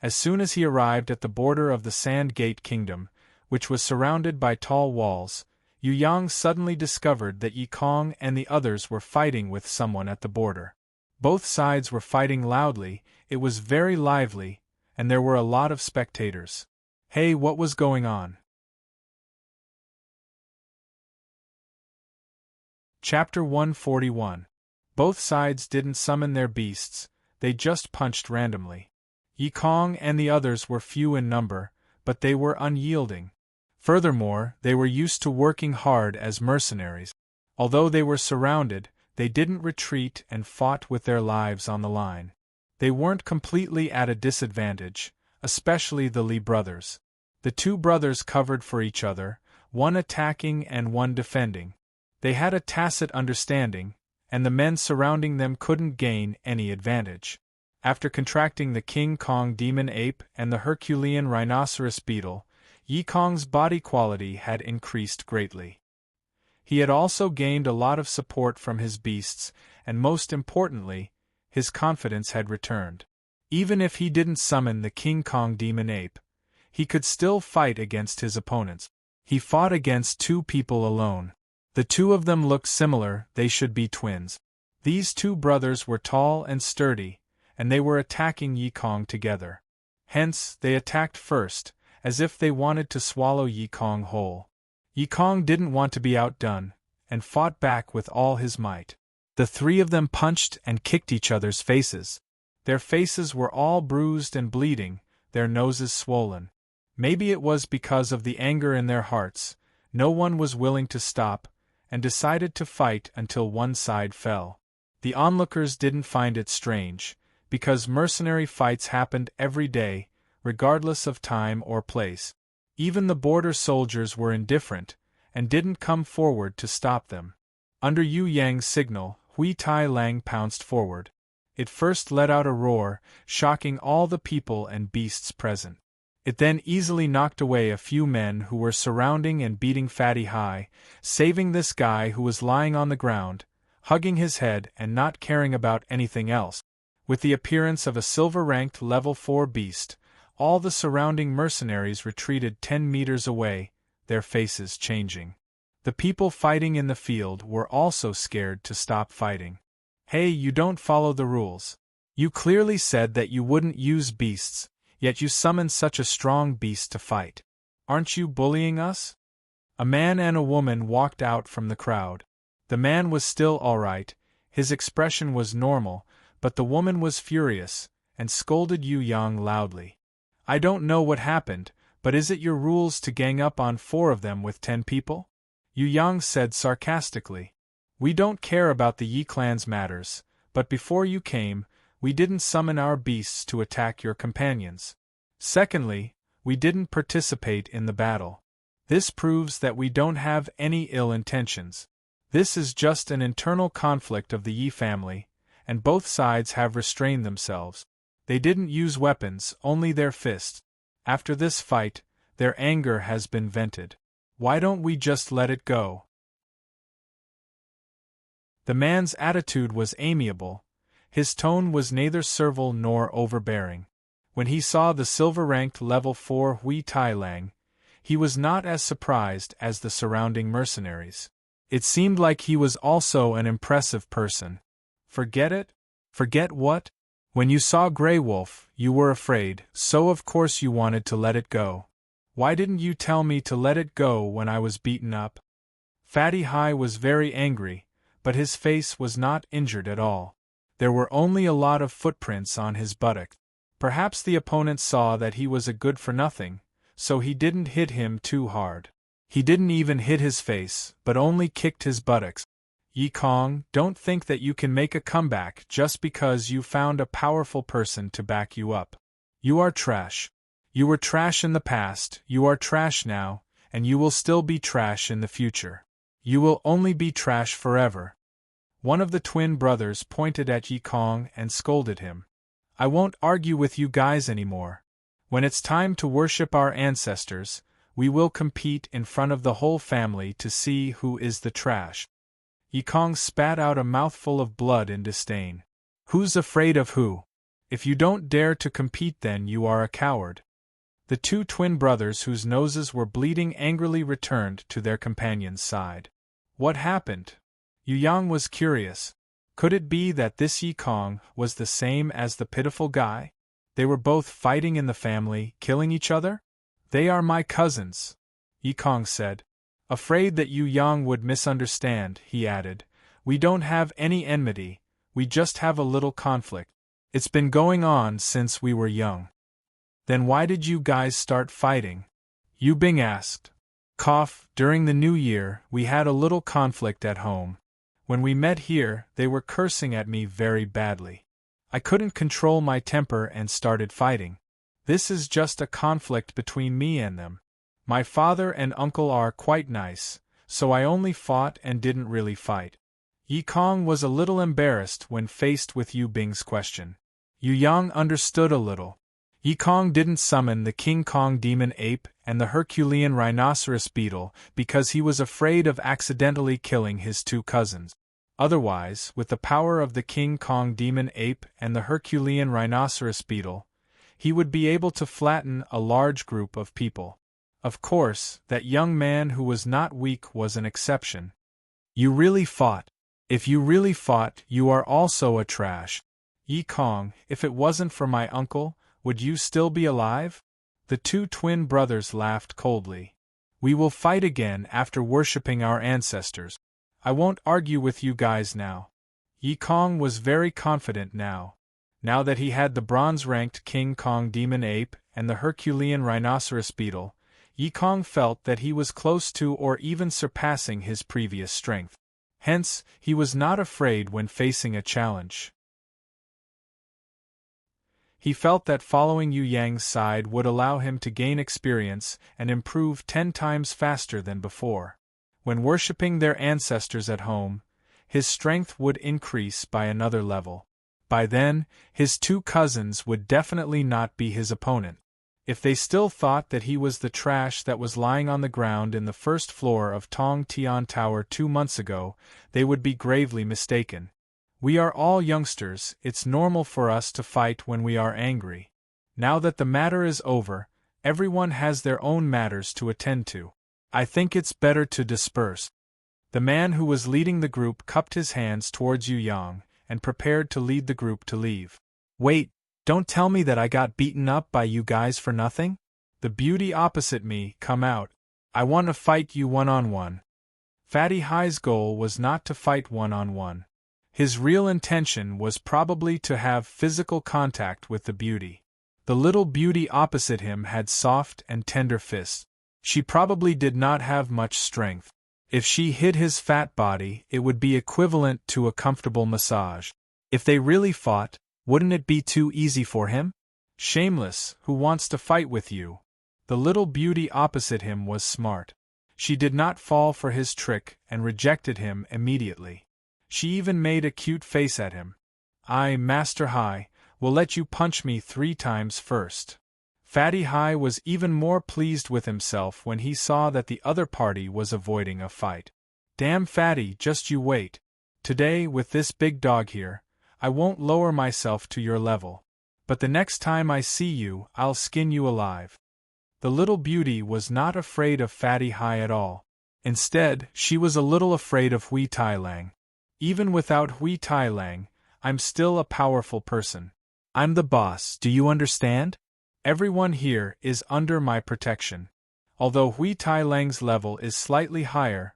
As soon as he arrived at the border of the Sandgate Kingdom, which was surrounded by tall walls, Yu Yang suddenly discovered that Yi Kong and the others were fighting with someone at the border. Both sides were fighting loudly, it was very lively, and there were a lot of spectators. Hey, what was going on? Chapter 141. Both sides didn't summon their beasts, they just punched randomly. Yi Kong and the others were few in number, but they were unyielding. Furthermore, they were used to working hard as mercenaries. Although they were surrounded, they didn't retreat and fought with their lives on the line. They weren't completely at a disadvantage, especially the Li brothers. The 2 brothers covered for each other, one attacking and one defending. They had a tacit understanding, and the men surrounding them couldn't gain any advantage. After contracting the King Kong demon ape and the Herculean rhinoceros beetle, Yi Kong's body quality had increased greatly. He had also gained a lot of support from his beasts, and most importantly, his confidence had returned. Even if he didn't summon the King Kong demon ape, he could still fight against his opponents. He fought against 2 people alone. The 2 of them looked similar, they should be twins. These 2 brothers were tall and sturdy, and they were attacking Yi Kong together. Hence, they attacked first, as if they wanted to swallow Yi Kong whole. Yi Kong didn't want to be outdone, and fought back with all his might. The 3 of them punched and kicked each other's faces. Their faces were all bruised and bleeding, their noses swollen. Maybe it was because of the anger in their hearts, no one was willing to stop, and decided to fight until one side fell. The onlookers didn't find it strange, because mercenary fights happened every day, regardless of time or place. Even the border soldiers were indifferent, and didn't come forward to stop them. Under Yu Yang's signal, Hui Tai Lang pounced forward. It first let out a roar, shocking all the people and beasts present. It then easily knocked away a few men who were surrounding and beating Fatty Hai, saving this guy who was lying on the ground, hugging his head and not caring about anything else. With the appearance of a silver-ranked level 4 beast, all the surrounding mercenaries retreated 10 meters away, their faces changing. The people fighting in the field were also scared to stop fighting. Hey, you don't follow the rules. You clearly said that you wouldn't use beasts, yet you summoned such a strong beast to fight. Aren't you bullying us? A man and a woman walked out from the crowd. The man was still all right, his expression was normal, but the woman was furious, and scolded Yu Yang loudly. I don't know what happened, but is it your rules to gang up on 4 of them with 10 people? Yu Yang said sarcastically. We don't care about the Yi clan's matters, but before you came, we didn't summon our beasts to attack your companions. Secondly, we didn't participate in the battle. This proves that we don't have any ill intentions. This is just an internal conflict of the Yi family, and both sides have restrained themselves. They didn't use weapons, only their fists. After this fight, their anger has been vented. Why don't we just let it go? The man's attitude was amiable. His tone was neither servile nor overbearing. When he saw the silver-ranked level 4 Hui Tai Lang, he was not as surprised as the surrounding mercenaries. It seemed like he was also an impressive person. Forget it? Forget what? When you saw Grey Wolf, you were afraid, so of course you wanted to let it go. Why didn't you tell me to let it go when I was beaten up? Fatty Hai was very angry, but his face was not injured at all. There were only a lot of footprints on his buttocks. Perhaps the opponent saw that he was a good-for-nothing, so he didn't hit him too hard. He didn't even hit his face, but only kicked his buttocks. Yi Kong, don't think that you can make a comeback just because you found a powerful person to back you up. You are trash. You were trash in the past, you are trash now, and you will still be trash in the future. You will only be trash forever. One of the twin brothers pointed at Yi Kong and scolded him. I won't argue with you guys anymore. When it's time to worship our ancestors, we will compete in front of the whole family to see who is the trash. Yi Kong spat out a mouthful of blood in disdain. Who's afraid of who? If you don't dare to compete, then you are a coward. The 2 twin brothers whose noses were bleeding angrily returned to their companion's side. What happened? Yu Yang was curious. Could it be that this Yi Kong was the same as the pitiful guy? They were both fighting in the family, killing each other? They are my cousins, Yi Kong said. Afraid that Yu Yang would misunderstand, he added. We don't have any enmity, we just have a little conflict. It's been going on since we were young. Then why did you guys start fighting? Yu Bing asked. During the new year, we had a little conflict at home. When we met here, they were cursing at me very badly. I couldn't control my temper and started fighting. This is just a conflict between me and them. My father and uncle are quite nice, so I only fought and didn't really fight. Yi Kong was a little embarrassed when faced with Yu Bing's question. Yu Yang understood a little. Yi Kong didn't summon the King Kong demon ape and the Herculean rhinoceros beetle because he was afraid of accidentally killing his 2 cousins. Otherwise, with the power of the King Kong demon ape and the Herculean rhinoceros beetle, he would be able to flatten a large group of people. Of course, that young man who was not weak was an exception. You really fought. If you really fought, you are also a trash. Yi Kong, if it wasn't for my uncle, would you still be alive? The 2 twin brothers laughed coldly. We will fight again after worshipping our ancestors. I won't argue with you guys now. Yi Kong was very confident now. Now that he had the bronze-ranked King Kong demon ape and the Herculean rhinoceros beetle, Yi Kong felt that he was close to or even surpassing his previous strength. Hence, he was not afraid when facing a challenge. He felt that following Yu Yang's side would allow him to gain experience and improve 10 times faster than before. When worshipping their ancestors at home, his strength would increase by another level. By then, his two cousins would definitely not be his opponent. If they still thought that he was the trash that was lying on the ground in the first floor of Tong Tian Tower 2 months ago, they would be gravely mistaken. We are all youngsters, it's normal for us to fight when we are angry. Now that the matter is over, everyone has their own matters to attend to. I think it's better to disperse. The man who was leading the group cupped his hands towards Yu Yang, and prepared to lead the group to leave. Wait, don't tell me that I got beaten up by you guys for nothing? The beauty opposite me, come out. I want to fight you one-on-one. Fatty High's goal was not to fight one-on-one. His real intention was probably to have physical contact with the beauty. The little beauty opposite him had soft and tender fists. She probably did not have much strength. If she hit his fat body, it would be equivalent to a comfortable massage. If they really fought, wouldn't it be too easy for him? Shameless, who wants to fight with you? The little beauty opposite him was smart. She did not fall for his trick and rejected him immediately. She even made a cute face at him. I, Master High, will let you punch me 3 times first. Fatty High was even more pleased with himself when he saw that the other party was avoiding a fight. Damn Fatty, just you wait. Today, with this big dog here, I won't lower myself to your level. But the next time I see you, I'll skin you alive. The little beauty was not afraid of Fatty High at all. Instead, she was a little afraid of Hui Tai Lang. Even without Hui Tai Lang, I'm still a powerful person. I'm the boss, do you understand? Everyone here is under my protection. Although Hui Tai Lang's level is slightly higher,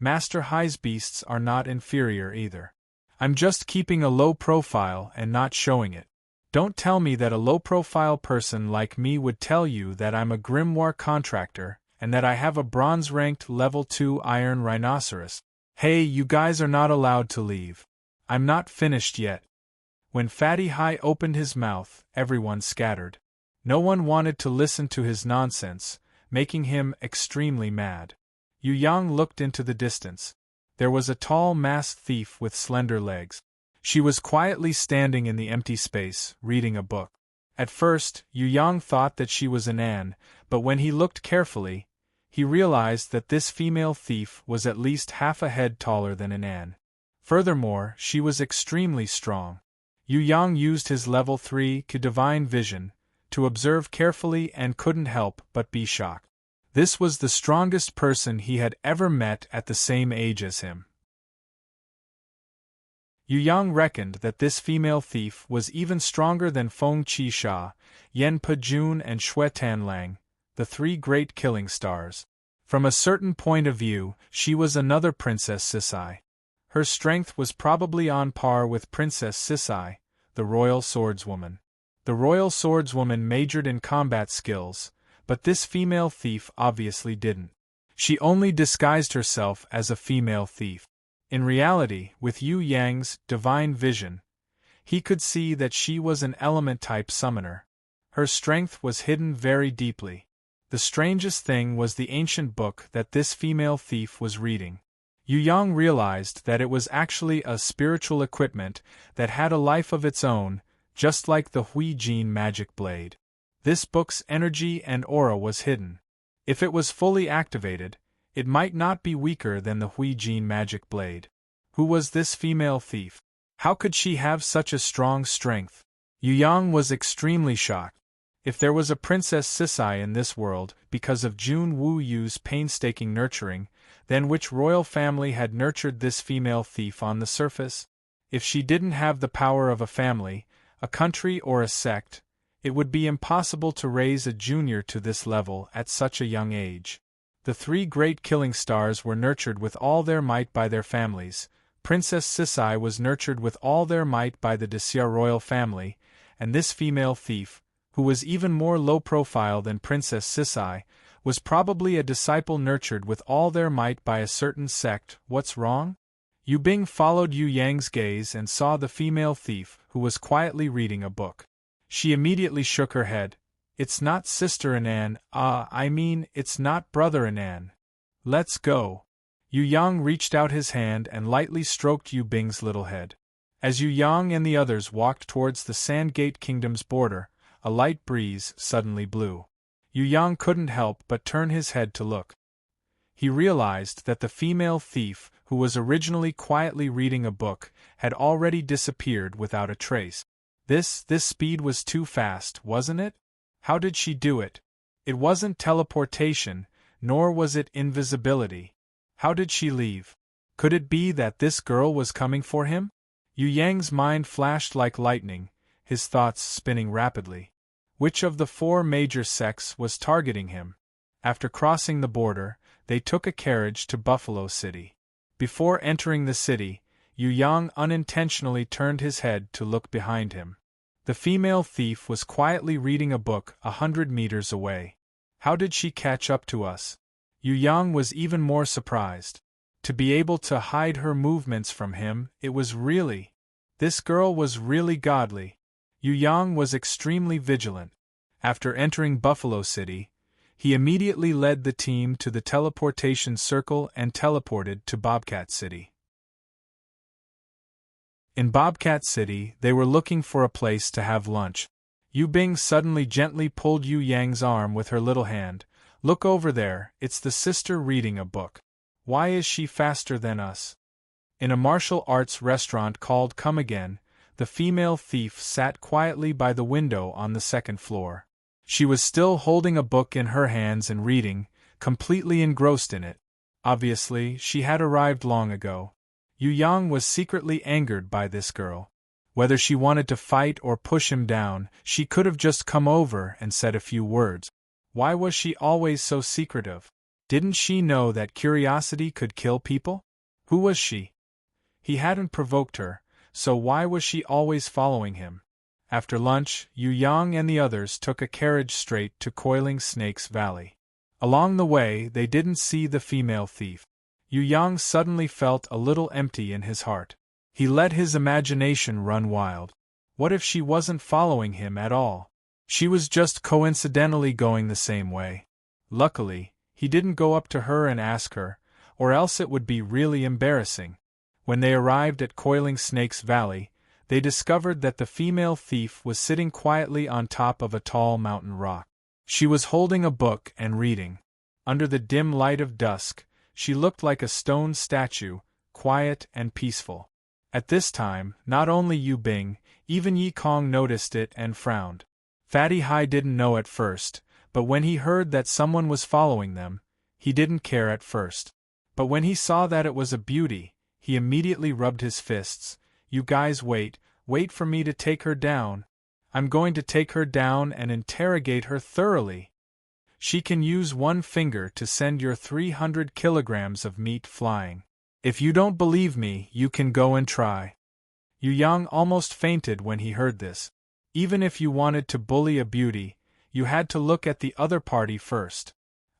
Master High's beasts are not inferior either. I'm just keeping a low profile and not showing it. Don't tell me that a low-profile person like me would tell you that I'm a grimoire contractor and that I have a bronze-ranked level 2 iron rhinoceros. Hey, you guys are not allowed to leave. I'm not finished yet. When Fatty High opened his mouth, everyone scattered. No one wanted to listen to his nonsense, making him extremely mad. Yu Yang looked into the distance. There was a tall masked thief with slender legs. She was quietly standing in the empty space, reading a book. At first, Yu Yang thought that she was an An, but when he looked carefully, he realized that this female thief was at least half a head taller than an An. Furthermore, she was extremely strong. Yu Yang used his level 3 divine vision to observe carefully and couldn't help but be shocked. This was the strongest person he had ever met at the same age as him. Yu Yang reckoned that this female thief was even stronger than Feng Qi Sha, Yen Pejun and Xue Tanlang, the 3 great killing stars. From a certain point of view, she was another Princess Sisai. Her strength was probably on par with Princess Sisai, the royal swordswoman. The royal swordswoman majored in combat skills, but this female thief obviously didn't. She only disguised herself as a female thief. In reality, with Yu Yang's divine vision, he could see that she was an element-type summoner. Her strength was hidden very deeply. The strangest thing was the ancient book that this female thief was reading. Yu Yang realized that it was actually a spiritual equipment that had a life of its own, just like the Hui Jin magic blade. This book's energy and aura was hidden. If it was fully activated, it might not be weaker than the Hui Jin magic blade. Who was this female thief? How could she have such a strong strength? Yu Yang was extremely shocked. If there was a Princess Sisai in this world, because of Jun Wu Yu's painstaking nurturing, then which royal family had nurtured this female thief on the surface? If she didn't have the power of a family, a country or a sect, it would be impossible to raise a junior to this level at such a young age. The 3 great killing stars were nurtured with all their might by their families. Princess Sisai was nurtured with all their might by the Dacia royal family, and this female thief, who was even more low-profile than Princess Sisai, was probably a disciple nurtured with all their might by a certain sect. What's wrong? Yu Bing followed Yu Yang's gaze and saw the female thief, who was quietly reading a book. She immediately shook her head. It's not Sister Anan, it's not Brother Anan. Let's go. Yu Yang reached out his hand and lightly stroked Yu Bing's little head. As Yu Yang and the others walked towards the Sandgate Kingdom's border, a light breeze suddenly blew. Yu Yang couldn't help but turn his head to look. He realized that the female thief, who was originally quietly reading a book, had already disappeared without a trace. This speed was too fast, wasn't it? How did she do it? It wasn't teleportation, nor was it invisibility. How did she leave? Could it be that this girl was coming for him? Yu Yang's mind flashed like lightning, his thoughts spinning rapidly. Which of the 4 major sects was targeting him? After crossing the border, they took a carriage to Buffalo City. Before entering the city, Yu Yang unintentionally turned his head to look behind him. The female thief was quietly reading a book 100 meters away. How did she catch up to us? Yu Yang was even more surprised. To be able to hide her movements from him, this girl was really godly. Yu Yang was extremely vigilant. After entering Buffalo City, he immediately led the team to the teleportation circle and teleported to Bobcat City. In Bobcat City, they were looking for a place to have lunch. Yu Bing suddenly gently pulled Yu Yang's arm with her little hand. Look over there, it's the sister reading a book. Why is she faster than us? In a martial arts restaurant called Come Again, the female thief sat quietly by the window on the 2nd floor. She was still holding a book in her hands and reading, completely engrossed in it. Obviously, she had arrived long ago. Yu Yang was secretly angered by this girl. Whether she wanted to fight or push him down, she could have just come over and said a few words. Why was she always so secretive? Didn't she know that curiosity could kill people? Who was she? He hadn't provoked her, so why was she always following him? After lunch, Yu Yang and the others took a carriage straight to Coiling Snake's Valley. Along the way, they didn't see the female thief. Yu Yang suddenly felt a little empty in his heart. He let his imagination run wild. What if she wasn't following him at all? She was just coincidentally going the same way. Luckily, he didn't go up to her and ask her, or else it would be really embarrassing. When they arrived at Coiling Snake's Valley, they discovered that the female thief was sitting quietly on top of a tall mountain rock. She was holding a book and reading. Under the dim light of dusk, she looked like a stone statue, quiet and peaceful. At this time, not only Yu Bing, even Yi Kong noticed it and frowned. Fatty Hai didn't know at first, but when he heard that someone was following them, he didn't care at first. But when he saw that it was a beauty, he immediately rubbed his fists. You guys wait for me to take her down. I'm going to take her down and interrogate her thoroughly. She can use one finger to send your 300 kilograms of meat flying. If you don't believe me, you can go and try. Yu Yang almost fainted when he heard this. Even if you wanted to bully a beauty, you had to look at the other party first.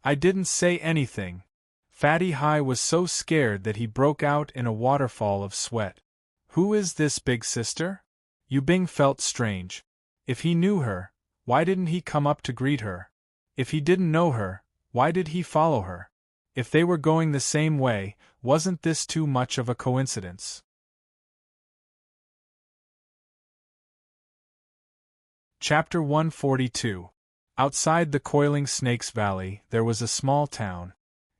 I didn't say anything. Fatty Hai was so scared that he broke out in a waterfall of sweat. Who is this big sister? Yu Bing felt strange. If he knew her, why didn't he come up to greet her? If he didn't know her, why did he follow her? If they were going the same way, wasn't this too much of a coincidence? Chapter 142. Outside the Coiling Snakes Valley, there was a small town.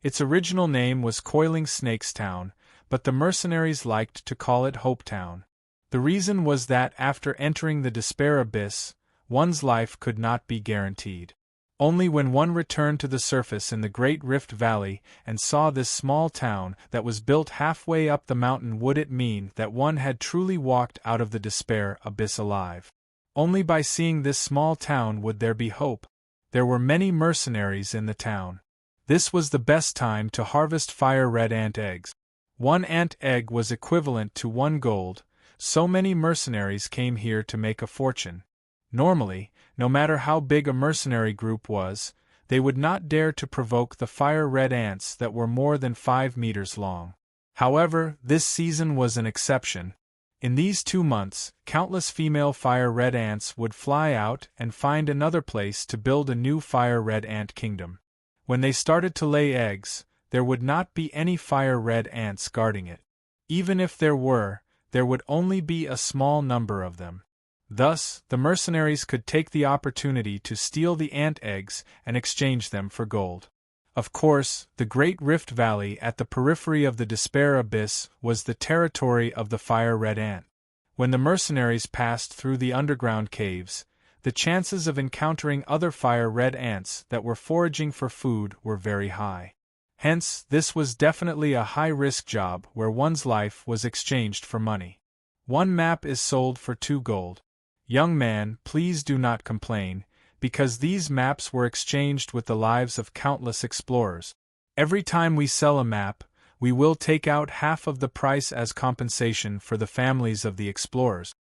Its original name was Coiling Snakes Town, but the mercenaries liked to call it Hope Town. The reason was that after entering the despair abyss, one's life could not be guaranteed. Only when one returned to the surface in the Great Rift Valley and saw this small town that was built halfway up the mountain would it mean that one had truly walked out of the despair abyss alive. Only by seeing this small town would there be hope. There were many mercenaries in the town. This was the best time to harvest fire red ant eggs. 1 ant egg was equivalent to 1 gold, so many mercenaries came here to make a fortune. Normally, no matter how big a mercenary group was, they would not dare to provoke the fire red ants that were more than 5 meters long. However, this season was an exception. In these 2 months, countless female fire red ants would fly out and find another place to build a new fire red ant kingdom. When they started to lay eggs, there would not be any fire-red ants guarding it. Even if there would only be a small number of them. Thus, the mercenaries could take the opportunity to steal the ant eggs and exchange them for gold. Of course, the Great Rift Valley at the periphery of the Despair Abyss was the territory of the fire-red ant. When the mercenaries passed through the underground caves, the chances of encountering other fire-red ants that were foraging for food were very high. Hence, this was definitely a high-risk job where one's life was exchanged for money. One map is sold for 2 gold. Young man, please do not complain, because these maps were exchanged with the lives of countless explorers. Every time we sell a map, we will take out half of the price as compensation for the families of the explorers.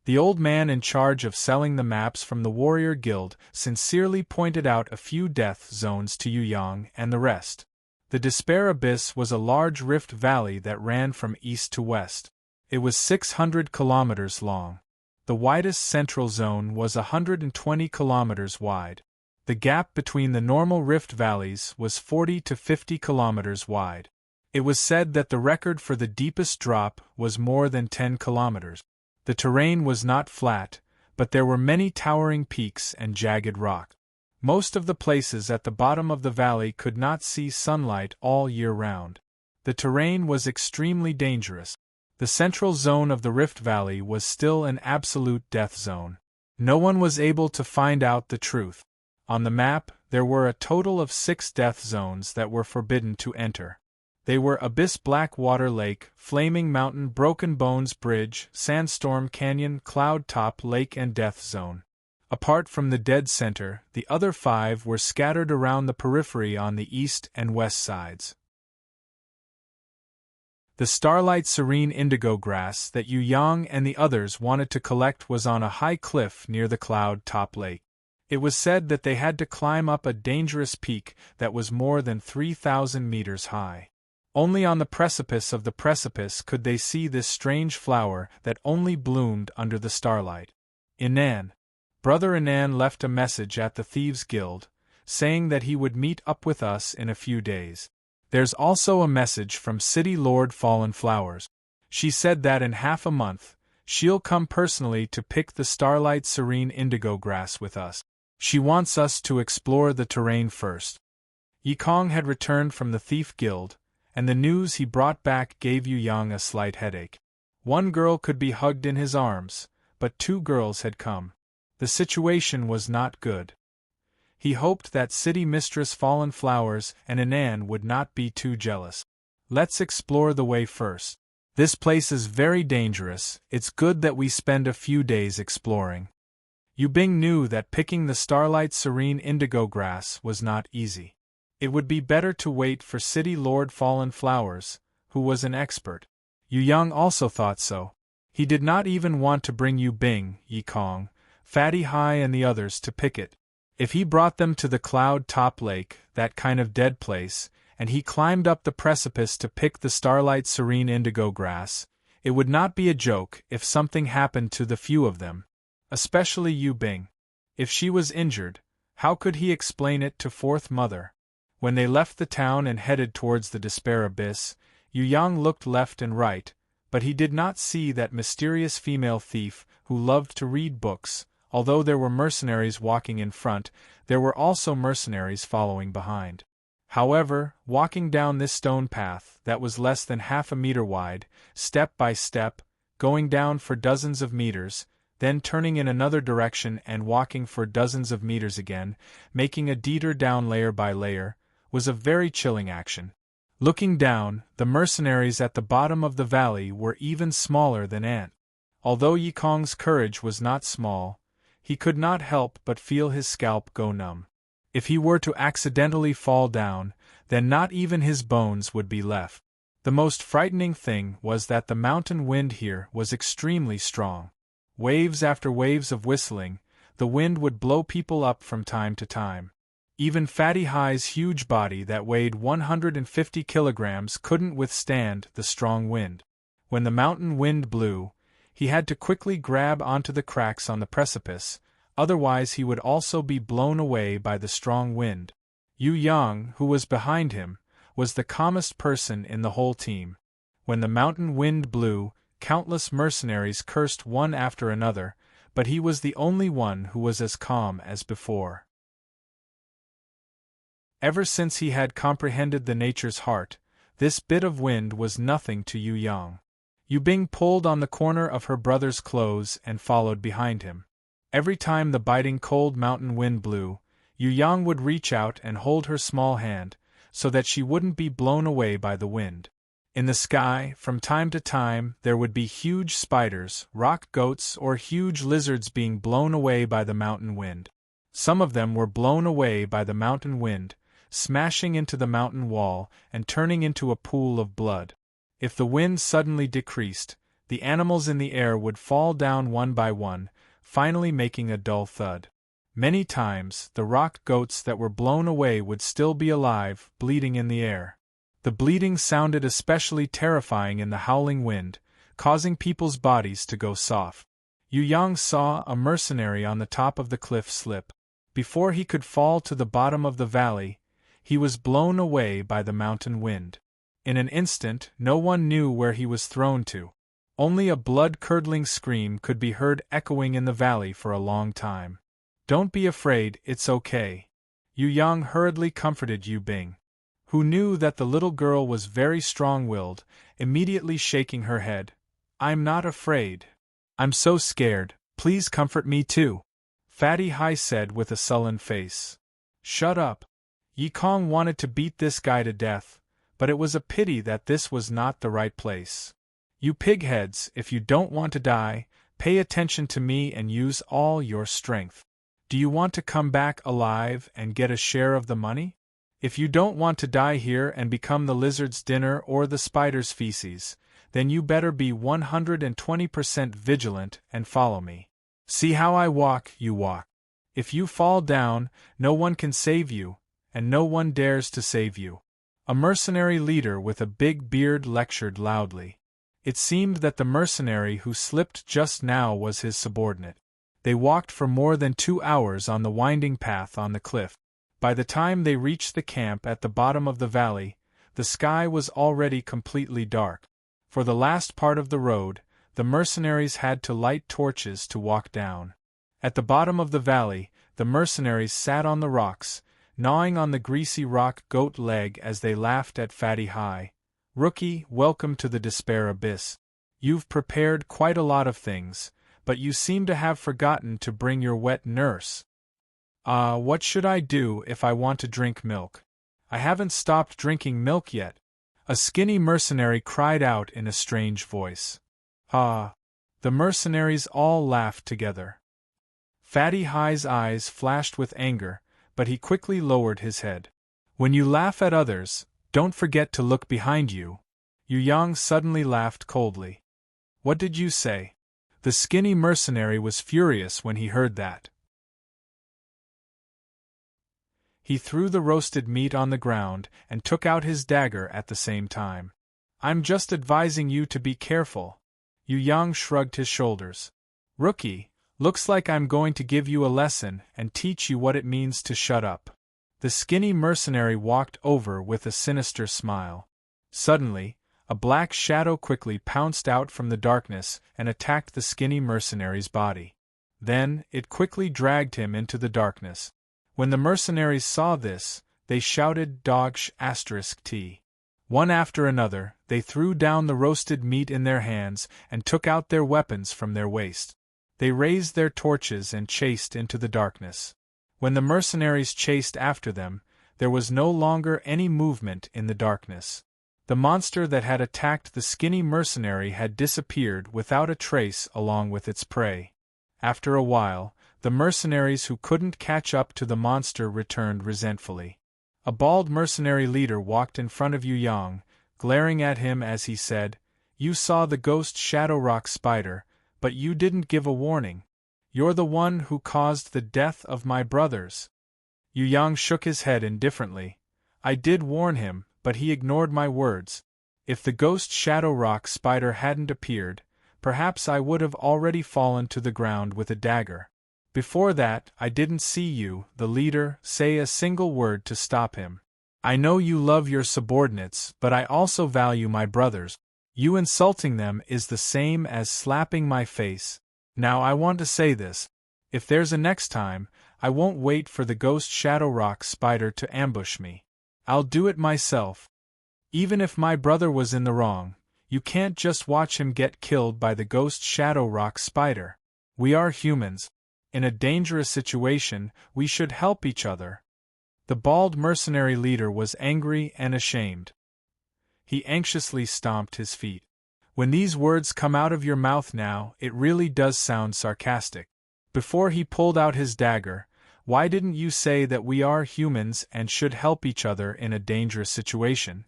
The old man in charge of selling the maps from the Warrior Guild sincerely pointed out a few death zones to Yu Yang and the rest. The Despair Abyss was a large rift valley that ran from east to west. It was 600 kilometers long. The widest central zone was 120 kilometers wide. The gap between the normal rift valleys was 40 to 50 kilometers wide. It was said that the record for the deepest drop was more than 10 kilometers. The terrain was not flat, but there were many towering peaks and jagged rock. Most of the places at the bottom of the valley could not see sunlight all year round. The terrain was extremely dangerous. The central zone of the Rift Valley was still an absolute death zone. No one was able to find out the truth. On the map, there were a total of 6 death zones that were forbidden to enter. They were Abyss Blackwater Lake, Flaming Mountain, Broken Bones Bridge, Sandstorm Canyon, Cloud Top Lake and Death Zone. Apart from the dead center, the other 5 were scattered around the periphery on the east and west sides. The starlight serene indigo grass that Yu Yang and the others wanted to collect was on a high cliff near the Cloud Top Lake. It was said that they had to climb up a dangerous peak that was more than 3,000 meters high. Only on the precipice of the precipice could they see this strange flower that only bloomed under the starlight. Inan. Brother Inan left a message at the Thieves' Guild, saying that he would meet up with us in a few days. There's also a message from City Lord Fallen Flowers. She said that in half a month, she'll come personally to pick the starlight serene indigo grass with us. She wants us to explore the terrain first. Yikong had returned from the Thief Guild, and the news he brought back gave Yu Yang a slight headache. One girl could be hugged in his arms, but 2 girls had come. The situation was not good. He hoped that City Mistress Fallen Flowers and Inan would not be too jealous. Let's explore the way first. This place is very dangerous, it's good that we spend a few days exploring. Yu Bing knew that picking the starlight serene indigo grass was not easy. It would be better to wait for City Lord Fallen Flowers, who was an expert. Yu Yang also thought so. He did not even want to bring Yu Bing, Yikong, Fatty Hai and the others to pick it. If he brought them to the Cloud Top Lake, that kind of dead place, and he climbed up the precipice to pick the starlight serene indigo grass, it would not be a joke if something happened to the few of them. Especially Yu Bing. If she was injured, how could he explain it to Fourth Mother? When they left the town and headed towards the Despair Abyss, Yu Yang looked left and right, but he did not see that mysterious female thief who loved to read books. Although there were mercenaries walking in front, there were also mercenaries following behind. However, walking down this stone path that was less than half a meter wide, step by step, going down for dozens of meters, then turning in another direction and walking for dozens of meters again, making a detour down layer by layer, was a very chilling action. Looking down, the mercenaries at the bottom of the valley were even smaller than ants. Although Yikong's courage was not small, he could not help but feel his scalp go numb. If he were to accidentally fall down, then not even his bones would be left. The most frightening thing was that the mountain wind here was extremely strong. Waves after waves of whistling, the wind would blow people up from time to time. Even Fatty Hai's huge body that weighed 150 kilograms couldn't withstand the strong wind. When the mountain wind blew, he had to quickly grab onto the cracks on the precipice, otherwise he would also be blown away by the strong wind. Yu Yang, who was behind him, was the calmest person in the whole team. When the mountain wind blew, countless mercenaries cursed one after another, but he was the only one who was as calm as before. Ever since he had comprehended the nature's heart, this bit of wind was nothing to Yu Yang. Yu Bing pulled on the corner of her brother's clothes and followed behind him. Every time the biting cold mountain wind blew, Yu Yang would reach out and hold her small hand, so that she wouldn't be blown away by the wind. In the sky, from time to time, there would be huge spiders, rock goats, or huge lizards being blown away by the mountain wind. Some of them were blown away by the mountain wind, smashing into the mountain wall and turning into a pool of blood. If the wind suddenly decreased, the animals in the air would fall down one by one, finally making a dull thud. Many times, the rock goats that were blown away would still be alive, bleeding in the air. The bleeding sounded especially terrifying in the howling wind, causing people's bodies to go soft. Yu Yang saw a mercenary on the top of the cliff slip. Before he could fall to the bottom of the valley, he was blown away by the mountain wind. In an instant, no one knew where he was thrown to. Only a blood-curdling scream could be heard echoing in the valley for a long time. "Don't be afraid, it's okay," Yu Yang hurriedly comforted Yu Bing, who knew that the little girl was very strong-willed, immediately shaking her head. "I'm not afraid. I'm so scared, please comfort me too," Fatty Hai said with a sullen face. "Shut up." Yi Kong wanted to beat this guy to death, but it was a pity that this was not the right place. "You pigheads, if you don't want to die, pay attention to me and use all your strength. Do you want to come back alive and get a share of the money? If you don't want to die here and become the lizard's dinner or the spider's feces, then you better be 120% vigilant and follow me. See how I walk, you walk. If you fall down, no one can save you, and no one dares to save you." A mercenary leader with a big beard lectured loudly. It seemed that the mercenary who slipped just now was his subordinate. They walked for more than 2 hours on the winding path on the cliff. By the time they reached the camp at the bottom of the valley, the sky was already completely dark. For the last part of the road, the mercenaries had to light torches to walk down. At the bottom of the valley, the mercenaries sat on the rocks, gnawing on the greasy rock goat leg as they laughed at Fatty Hai. "Rookie, welcome to the Despair Abyss. You've prepared quite a lot of things, but you seem to have forgotten to bring your wet nurse." What should I do if I want to drink milk? I haven't stopped drinking milk yet," a skinny mercenary cried out in a strange voice. The mercenaries all laughed together. Fatty Hai's eyes flashed with anger, but he quickly lowered his head. "When you laugh at others, don't forget to look behind you." Yu Yang suddenly laughed coldly. "What did you say?" The skinny mercenary was furious when he heard that. He threw the roasted meat on the ground and took out his dagger at the same time. "I'm just advising you to be careful." Yu Yang shrugged his shoulders. "Rookie, looks like I'm going to give you a lesson and teach you what it means to shut up." The skinny mercenary walked over with a sinister smile. Suddenly, a black shadow quickly pounced out from the darkness and attacked the skinny mercenary's body. Then, it quickly dragged him into the darkness. When the mercenaries saw this, they shouted "Dogsh*T. One after another, they threw down the roasted meat in their hands and took out their weapons from their waist. They raised their torches and chased into the darkness. When the mercenaries chased after them, there was no longer any movement in the darkness. The monster that had attacked the skinny mercenary had disappeared without a trace along with its prey. After a while, the mercenaries who couldn't catch up to the monster returned resentfully. A bald mercenary leader walked in front of Yu Yang, glaring at him as he said, "You saw the ghost Shadow Rock spider, but you didn't give a warning. You're the one who caused the death of my brothers." Yu Yang shook his head indifferently. "I did warn him, but he ignored my words. If the ghost Shadow Rock spider hadn't appeared, perhaps I would have already fallen to the ground with a dagger. Before that, I didn't see you, the leader, say a single word to stop him. I know you love your subordinates, but I also value my brothers. You insulting them is the same as slapping my face. Now I want to say this. If there's a next time, I won't wait for the ghost Shadow Rock Spider to ambush me. I'll do it myself. Even if my brother was in the wrong, you can't just watch him get killed by the ghost Shadow Rock Spider. We are humans. In a dangerous situation, we should help each other. The bald mercenary leader was angry and ashamed. He anxiously stomped his feet. When these words come out of your mouth now, it really does sound sarcastic. Before he pulled out his dagger, why didn't you say that we are humans and should help each other in a dangerous situation?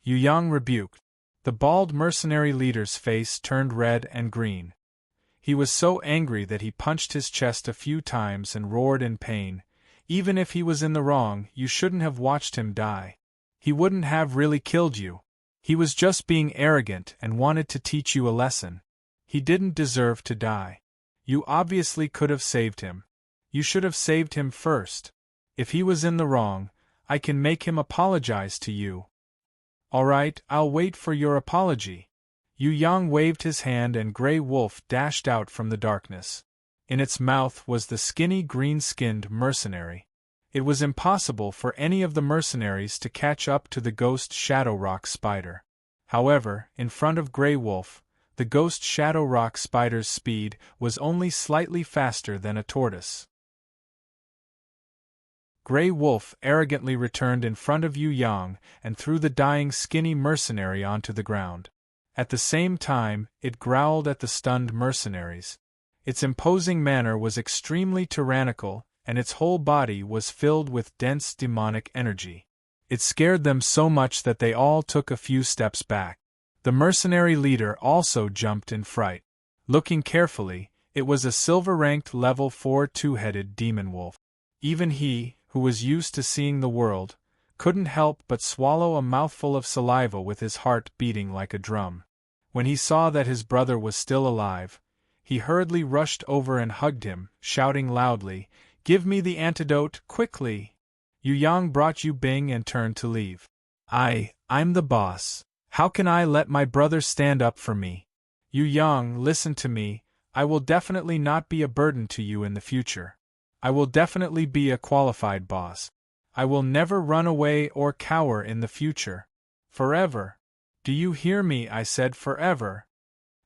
Yu Yang rebuked. The bald mercenary leader's face turned red and green. He was so angry that he punched his chest a few times and roared in pain. Even if he was in the wrong, you shouldn't have watched him die. He wouldn't have really killed you. He was just being arrogant and wanted to teach you a lesson. He didn't deserve to die. You obviously could have saved him. You should have saved him first. If he was in the wrong, I can make him apologize to you. All right, I'll wait for your apology. Yu Yang waved his hand and Grey Wolf dashed out from the darkness. In its mouth was the skinny green-skinned mercenary. It was impossible for any of the mercenaries to catch up to the ghost Shadow Rock Spider. However, in front of Grey Wolf, the ghost Shadow Rock Spider's speed was only slightly faster than a tortoise. Grey Wolf arrogantly returned in front of Yu Yang and threw the dying skinny mercenary onto the ground. At the same time, it growled at the stunned mercenaries. Its imposing manner was extremely tyrannical, and its whole body was filled with dense demonic energy. It scared them so much that they all took a few steps back. The mercenary leader also jumped in fright. Looking carefully, it was a silver-ranked level 4 two-headed demon wolf. Even he, who was used to seeing the world, couldn't help but swallow a mouthful of saliva with his heart beating like a drum. When he saw that his brother was still alive, he hurriedly rushed over and hugged him, shouting loudly, "Give me the antidote, quickly!" Yu Yang brought Yu Bing and turned to leave. I'm the boss. How can I let my brother stand up for me? Yu Yang, listen to me. I will definitely not be a burden to you in the future. I will definitely be a qualified boss. I will never run away or cower in the future. Forever. Do you hear me? I said forever.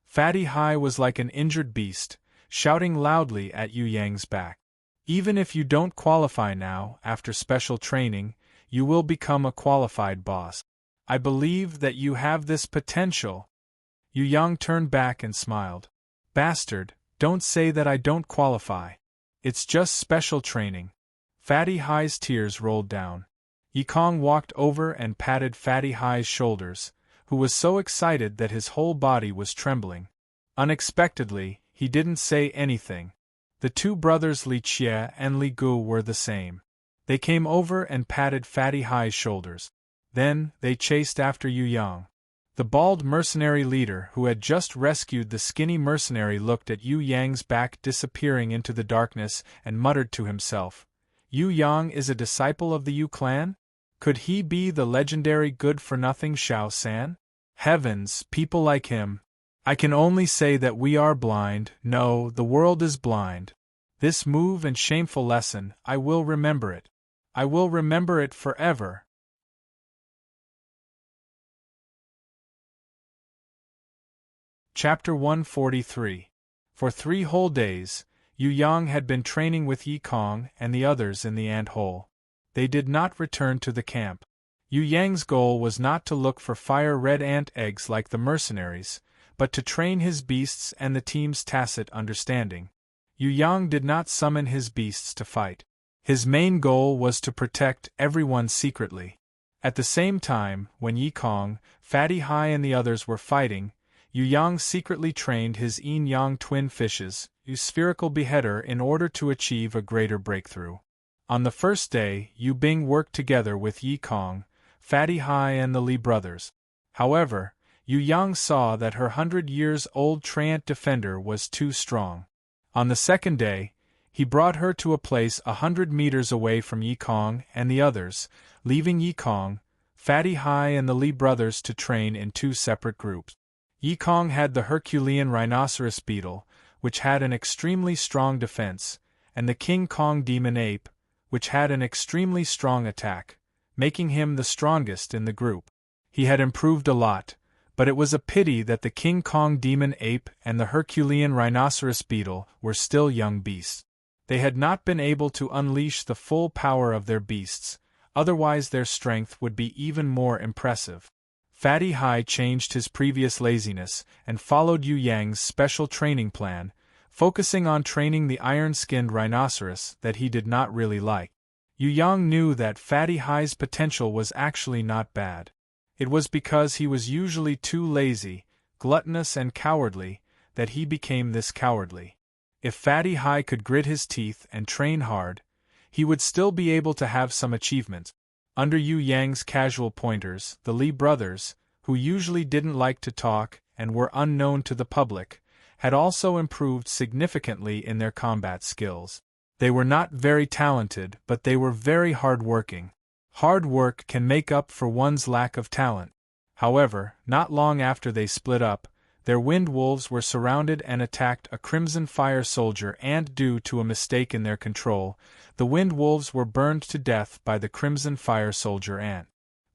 Fatty Hai was like an injured beast, shouting loudly at Yu Yang's back. Even if you don't qualify now, after special training, you will become a qualified boss. I believe that you have this potential. Yu Yang turned back and smiled. Bastard, don't say that I don't qualify. It's just special training. Fatty Hai's tears rolled down. Yikong walked over and patted Fatty Hai's shoulders, who was so excited that his whole body was trembling. Unexpectedly, he didn't say anything. The two brothers Li Jie and Li Gu were the same. They came over and patted Fatty Hai's shoulders. Then, they chased after Yu Yang. The bald mercenary leader who had just rescued the skinny mercenary looked at Yu Yang's back disappearing into the darkness and muttered to himself, Yu Yang is a disciple of the Yu clan? Could he be the legendary good-for-nothing Xiao San? Heavens, people like him. I can only say that we are blind. No, the world is blind. This move and shameful lesson, I will remember it. I will remember it forever. Chapter 143. For 3 whole days, Yu Yang had been training with Yikong and the others in the ant hole. They did not return to the camp. Yu Yang's goal was not to look for fire-red ant eggs like the mercenaries, but to train his beasts and the team's tacit understanding. Yu Yang did not summon his beasts to fight. His main goal was to protect everyone secretly. At the same time, when Yikong, Fatty Hai and the others were fighting, Yu Yang secretly trained his yin-yang twin fishes, Yu spherical beheader, in order to achieve a greater breakthrough. On the first day, Yu Bing worked together with Yikong, Fatty Hai and the Li brothers. However, Yu Yang saw that her 100-years-old Treant defender was too strong. On the second day, He brought her to a place 100 meters away from Yi Kong and the others, leaving Yi Kong, Fatty Hai and the Li brothers to train in 2 separate groups. Yi Kong had the Herculean rhinoceros beetle, which had an extremely strong defense, and the King Kong demon ape, which had an extremely strong attack, making him the strongest in the group. He had improved a lot, but it was a pity that the King Kong demon ape and the Herculean rhinoceros beetle were still young beasts. They had not been able to unleash the full power of their beasts, otherwise their strength would be even more impressive. Fatty Hai changed his previous laziness and followed Yu Yang's special training plan, focusing on training the iron-skinned rhinoceros that he did not really like. Yu Yang knew that Fatty Hai's potential was actually not bad. It was because he was usually too lazy, gluttonous and cowardly, that he became this cowardly. If Fatty Hai could grit his teeth and train hard, he would still be able to have some achievements. Under Yu Yang's casual pointers, the Li brothers, who usually didn't like to talk and were unknown to the public, had also improved significantly in their combat skills. They were not very talented, but they were very hard-working. Hard work can make up for one's lack of talent. However, not long after they split up, their wind wolves were surrounded and attacked a Crimson Fire soldier, and due to a mistake in their control, the wind wolves were burned to death by the Crimson Fire soldier ant.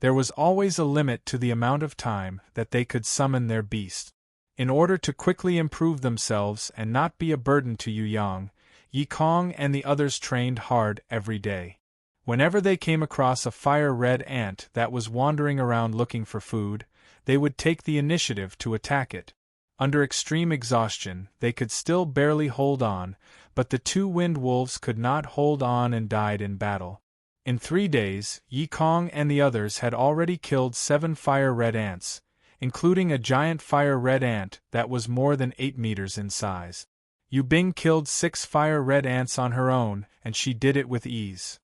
There was always a limit to the amount of time that they could summon their beast. In order to quickly improve themselves and not be a burden to Yu Yang, Yi Kong and the others trained hard every day. Whenever they came across a fire-red ant that was wandering around looking for food, they would take the initiative to attack it. Under extreme exhaustion, they could still barely hold on, but the 2 wind wolves could not hold on and died in battle. In 3 days, Yi Kong and the others had already killed 7 fire-red ants, including a giant fire-red ant that was more than 8 meters in size. Yu Bing killed 6 fire-red ants on her own, and she did it with ease.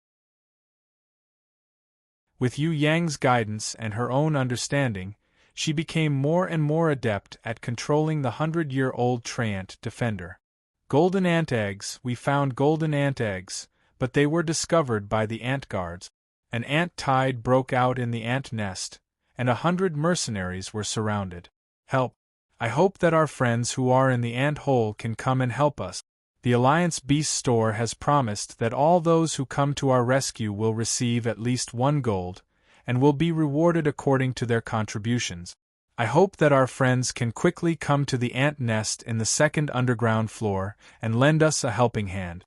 With Yu Yang's guidance and her own understanding, she became more and more adept at controlling the 100-year-old Treant defender. Golden ant eggs. We found golden ant eggs, but they were discovered by the ant guards. An ant tide broke out in the ant nest, and 100 mercenaries were surrounded. Help! I hope that our friends who are in the ant hole can come and help us. The Alliance Beast Store has promised that all those who come to our rescue will receive at least 1 gold, and will be rewarded according to their contributions. I hope that our friends can quickly come to the ant nest in the 2nd underground floor and lend us a helping hand.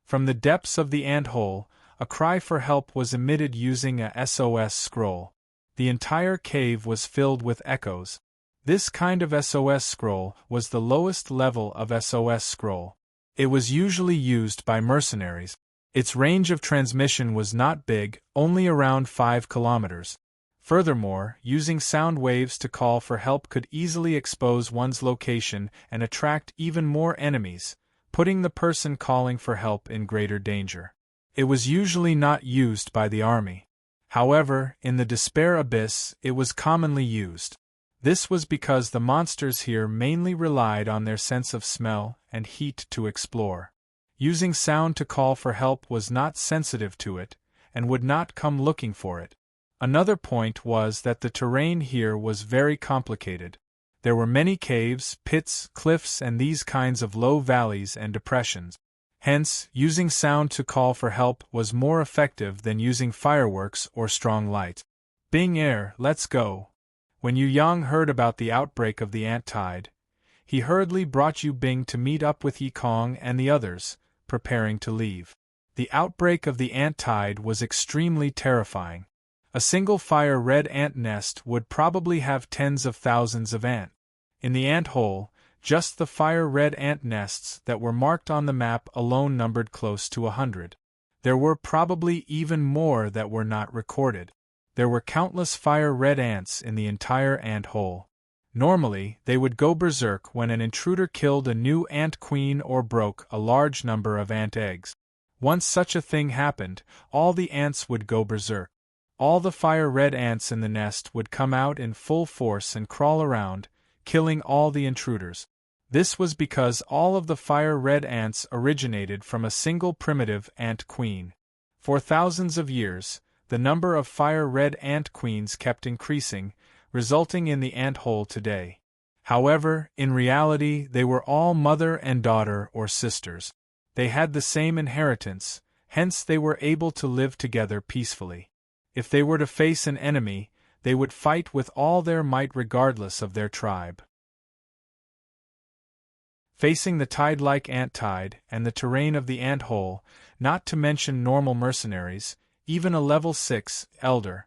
From the depths of the ant hole, a cry for help was emitted using a SOS scroll. The entire cave was filled with echoes. This kind of SOS scroll was the lowest level of SOS scroll. It was usually used by mercenaries. Its range of transmission was not big, only around 5 kilometers. Furthermore, using sound waves to call for help could easily expose one's location and attract even more enemies, putting the person calling for help in greater danger. It was usually not used by the army. However, in the Despair Abyss, it was commonly used. This was because the monsters here mainly relied on their sense of smell and heat to explore. Using sound to call for help was not sensitive to it, and would not come looking for it. Another point was that the terrain here was very complicated. There were many caves, pits, cliffs, and these kinds of low valleys and depressions. Hence, using sound to call for help was more effective than using fireworks or strong light. Bing Air, let's go. When Yu Yang heard about the outbreak of the ant tide, he hurriedly brought Yu Bing to meet up with Yi Kong and the others, preparing to leave. The outbreak of the ant tide was extremely terrifying. A single fire-red ant nest would probably have tens of thousands of ants. In the ant hole, just the fire-red ant nests that were marked on the map alone numbered close to 100. There were probably even more that were not recorded. There were countless fire-red ants in the entire ant hole. Normally, they would go berserk when an intruder killed a new ant queen or broke a large number of ant eggs. Once such a thing happened, all the ants would go berserk. All the fire-red ants in the nest would come out in full force and crawl around, killing all the intruders. This was because all of the fire-red ants originated from a single primitive ant queen. For thousands of years, the number of fire-red ant queens kept increasing, resulting in the ant hole today. However, in reality they were all mother and daughter or sisters. They had the same inheritance, hence they were able to live together peacefully. If they were to face an enemy, they would fight with all their might regardless of their tribe. Facing the tide-like ant tide and the terrain of the ant hole, not to mention normal mercenaries, even a level 6 elder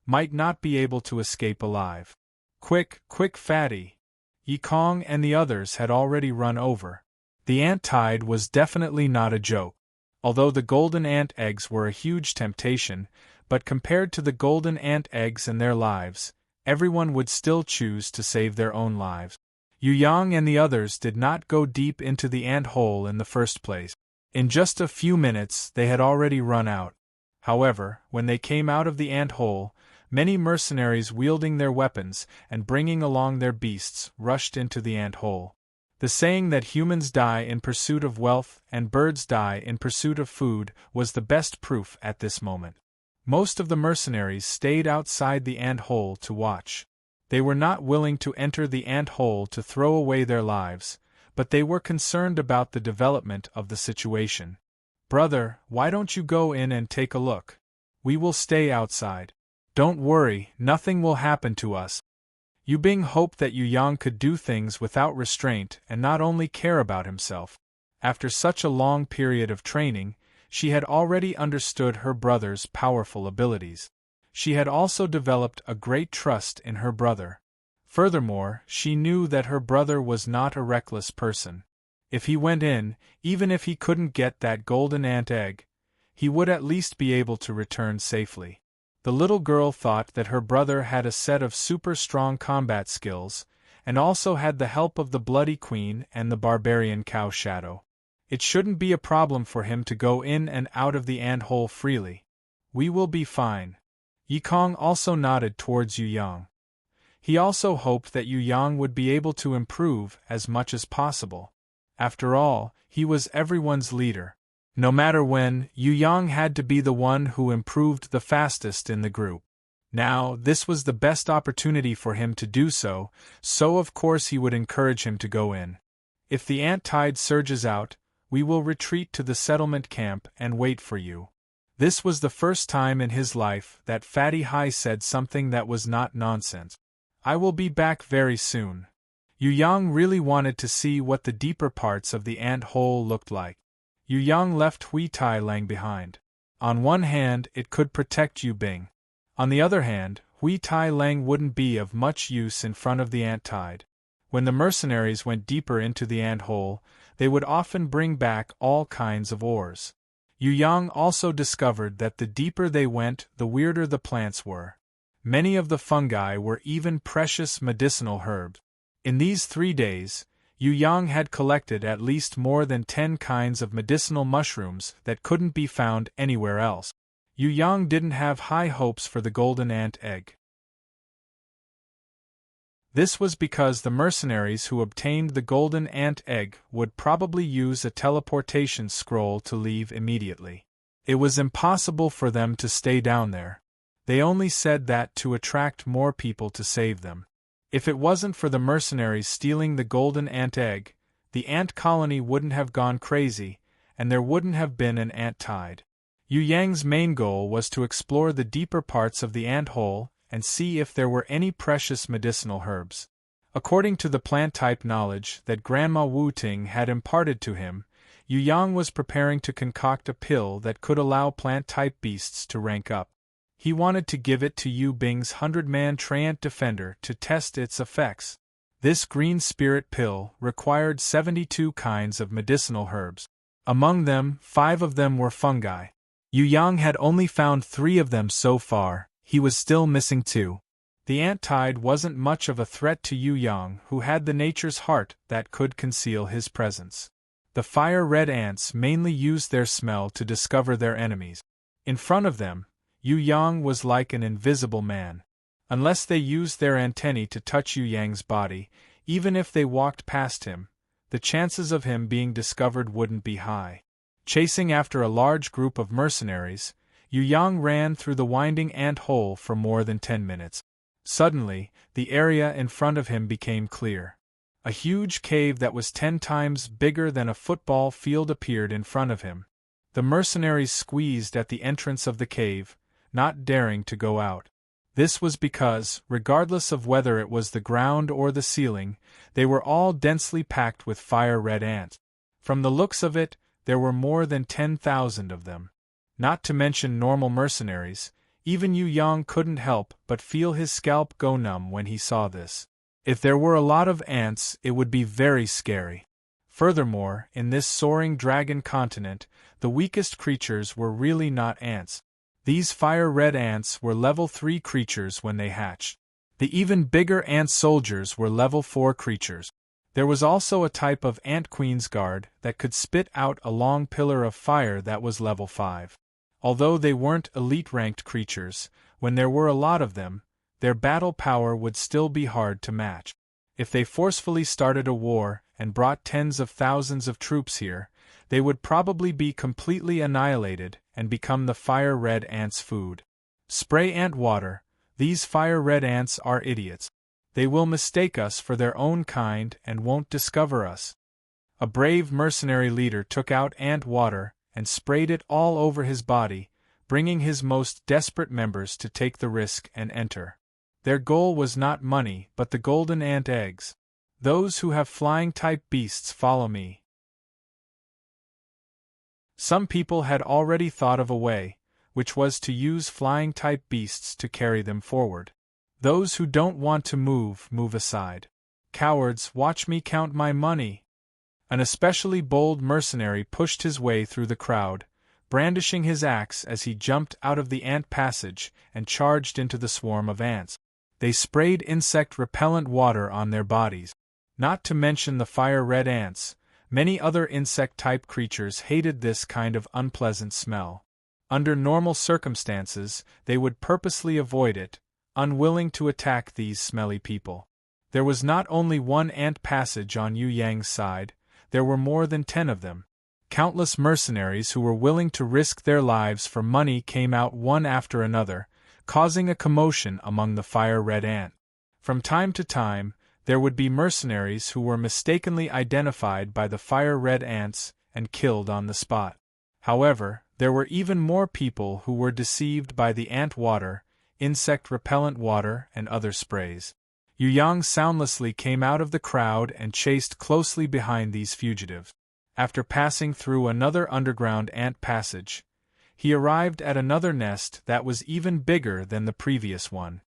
might not be able to escape alive. Quick, quick, Fatty! Yi Kong and the others had already run over. The ant tide was definitely not a joke. Although the golden ant eggs were a huge temptation, but compared to the golden ant eggs and their lives, everyone would still choose to save their own lives. Yu Yang and the others did not go deep into the ant hole in the first place. In just a few minutes they had already run out. However, when they came out of the ant hole, many mercenaries wielding their weapons and bringing along their beasts rushed into the ant hole. The saying that humans die in pursuit of wealth and birds die in pursuit of food was the best proof at this moment. Most of the mercenaries stayed outside the ant hole to watch. They were not willing to enter the ant hole to throw away their lives, but they were concerned about the development of the situation. "Brother, why don't you go in and take a look? We will stay outside." "Don't worry, nothing will happen to us." Yu Bing hoped that Yu Yang could do things without restraint and not only care about himself. After such a long period of training, she had already understood her brother's powerful abilities. She had also developed a great trust in her brother. Furthermore, she knew that her brother was not a reckless person. If he went in, even if he couldn't get that golden ant egg, he would at least be able to return safely. The little girl thought that her brother had a set of super strong combat skills, and also had the help of the Bloody Queen and the barbarian Cow Shadow. It shouldn't be a problem for him to go in and out of the ant hole freely. "We will be fine." Yi Kong also nodded towards Yu Yang. He also hoped that Yu Yang would be able to improve as much as possible. After all, he was everyone's leader. No matter when, Yu Yang had to be the one who improved the fastest in the group. Now, this was the best opportunity for him to do so, so of course he would encourage him to go in. "If the ant tide surges out, we will retreat to the settlement camp and wait for you." This was the first time in his life that Fatty Hai said something that was not nonsense. "I will be back very soon." Yu Yang really wanted to see what the deeper parts of the ant hole looked like. Yu Yang left Hui Tai Lang behind. On one hand, it could protect Yu Bing. On the other hand, Hui Tai Lang wouldn't be of much use in front of the ant tide. When the mercenaries went deeper into the ant hole, they would often bring back all kinds of ores. Yu Yang also discovered that the deeper they went, the weirder the plants were. Many of the fungi were even precious medicinal herbs. In these 3 days, Yu Yang had collected at least more than 10 kinds of medicinal mushrooms that couldn't be found anywhere else. Yu Yang didn't have high hopes for the golden ant egg. This was because the mercenaries who obtained the golden ant egg would probably use a teleportation scroll to leave immediately. It was impossible for them to stay down there. They only said that to attract more people to save them. If it wasn't for the mercenaries stealing the golden ant egg, the ant colony wouldn't have gone crazy, and there wouldn't have been an ant tide. Yu Yang's main goal was to explore the deeper parts of the ant hole and see if there were any precious medicinal herbs. According to the plant-type knowledge that Grandma Wu Ting had imparted to him, Yu Yang was preparing to concoct a pill that could allow plant-type beasts to rank up. He wanted to give it to Yu Bing's 100-man Treant Defender to test its effects. This green spirit pill required 72 kinds of medicinal herbs. Among them, 5 of them were fungi. Yu Yang had only found 3 of them so far. He was still missing 2. The ant tide wasn't much of a threat to Yu Yang, who had the nature's heart that could conceal his presence. The fire-red ants mainly used their smell to discover their enemies. In front of them, Yu Yang was like an invisible man. Unless they used their antennae to touch Yu Yang's body, Even if they walked past him, the chances of him being discovered wouldn't be high. Chasing after a large group of mercenaries, Yu Yang ran through the winding ant hole for more than 10 minutes. Suddenly, the area in front of him became clear. A huge cave that was 10 times bigger than a football field appeared in front of him. The mercenaries squeezed at the entrance of the cave, not daring to go out. This was because, regardless of whether it was the ground or the ceiling, they were all densely packed with fire-red ants. From the looks of it, there were more than 10,000 of them. Not to mention normal mercenaries, even Yu Yang couldn't help but feel his scalp go numb when he saw this. If there were a lot of ants, it would be very scary. Furthermore, in this soaring dragon continent, the weakest creatures were really not ants. These fire-red ants were level 3 creatures when they hatched. The even bigger ant soldiers were level 4 creatures. There was also a type of ant queen's guard that could spit out a long pillar of fire that was level 5. Although they weren't elite-ranked creatures, when there were a lot of them, their battle power would still be hard to match. If they forcefully started a war and brought tens of thousands of troops here, they would probably be completely annihilated and become the fire-red ants' food. Spray ant water. These fire-red ants are idiots. They will mistake us for their own kind and won't discover us. A brave mercenary leader took out ant water and sprayed it all over his body, bringing his most desperate members to take the risk and enter. Their goal was not money but the golden ant eggs. Those who have flying-type beasts follow me. Some people had already thought of a way, which was to use flying-type beasts to carry them forward. Those who don't want to move aside. Cowards, watch me count my money. An especially bold mercenary pushed his way through the crowd, brandishing his axe as he jumped out of the ant passage and charged into the swarm of ants. They sprayed insect-repellent water on their bodies. Not to mention the fire-red ants, many other insect-type creatures hated this kind of unpleasant smell. Under normal circumstances, they would purposely avoid it, unwilling to attack these smelly people. There was not only one ant passage on Yu Yang's side, there were more than 10 of them. Countless mercenaries who were willing to risk their lives for money came out one after another, causing a commotion among the fire-red ant. From time to time, there would be mercenaries who were mistakenly identified by the fire-red ants and killed on the spot. However, there were even more people who were deceived by the ant water, insect-repellent water, and other sprays. Yu Yang soundlessly came out of the crowd and chased closely behind these fugitives. After passing through another underground ant passage, he arrived at another nest that was even bigger than the previous one.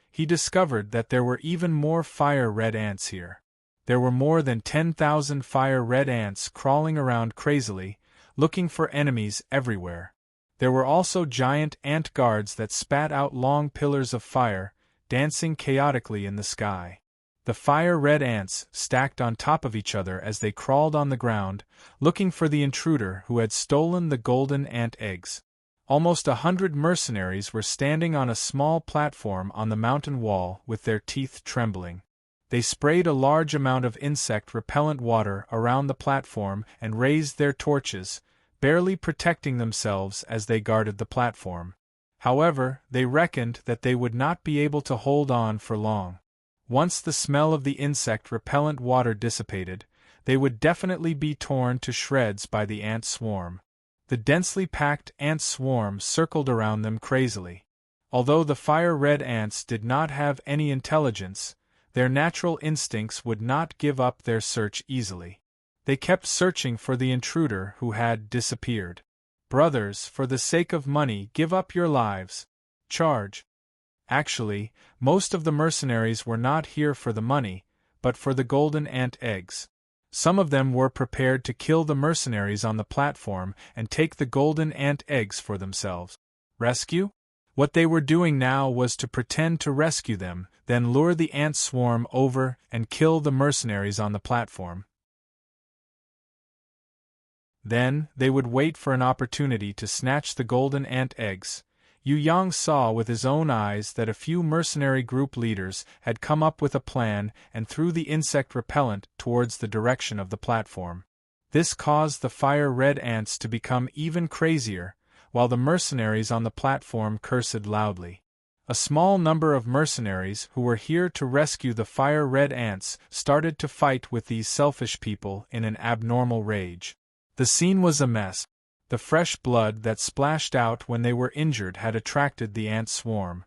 He discovered that there were even more fire-red ants here. There were more than 10,000 fire-red ants crawling around crazily, looking for enemies everywhere. There were also giant ant guards that spat out long pillars of fire, dancing chaotically in the sky. The fire-red ants stacked on top of each other as they crawled on the ground, looking for the intruder who had stolen the golden ant eggs. Almost 100 mercenaries were standing on a small platform on the mountain wall with their teeth trembling. They sprayed a large amount of insect-repellent water around the platform and raised their torches, barely protecting themselves as they guarded the platform. However, they reckoned that they would not be able to hold on for long. Once the smell of the insect-repellent water dissipated, they would definitely be torn to shreds by the ant swarm. The densely packed ant swarm circled around them crazily. Although the fire-red ants did not have any intelligence, their natural instincts would not give up their search easily. They kept searching for the intruder who had disappeared. Brothers, for the sake of money, give up your lives. Charge. Actually, most of the mercenaries were not here for the money, but for the golden ant eggs. Some of them were prepared to kill the mercenaries on the platform and take the golden ant eggs for themselves. Rescue? What they were doing now was to pretend to rescue them, then lure the ant swarm over and kill the mercenaries on the platform. Then, they would wait for an opportunity to snatch the golden ant eggs, Yu Yang saw with his own eyes that a few mercenary group leaders had come up with a plan and threw the insect repellent towards the direction of the platform. This caused the fire-red ants to become even crazier, while the mercenaries on the platform cursed loudly. A small number of mercenaries who were here to rescue the fire-red ants started to fight with these selfish people in an abnormal rage. The scene was a mess. The fresh blood that splashed out when they were injured had attracted the ant swarm.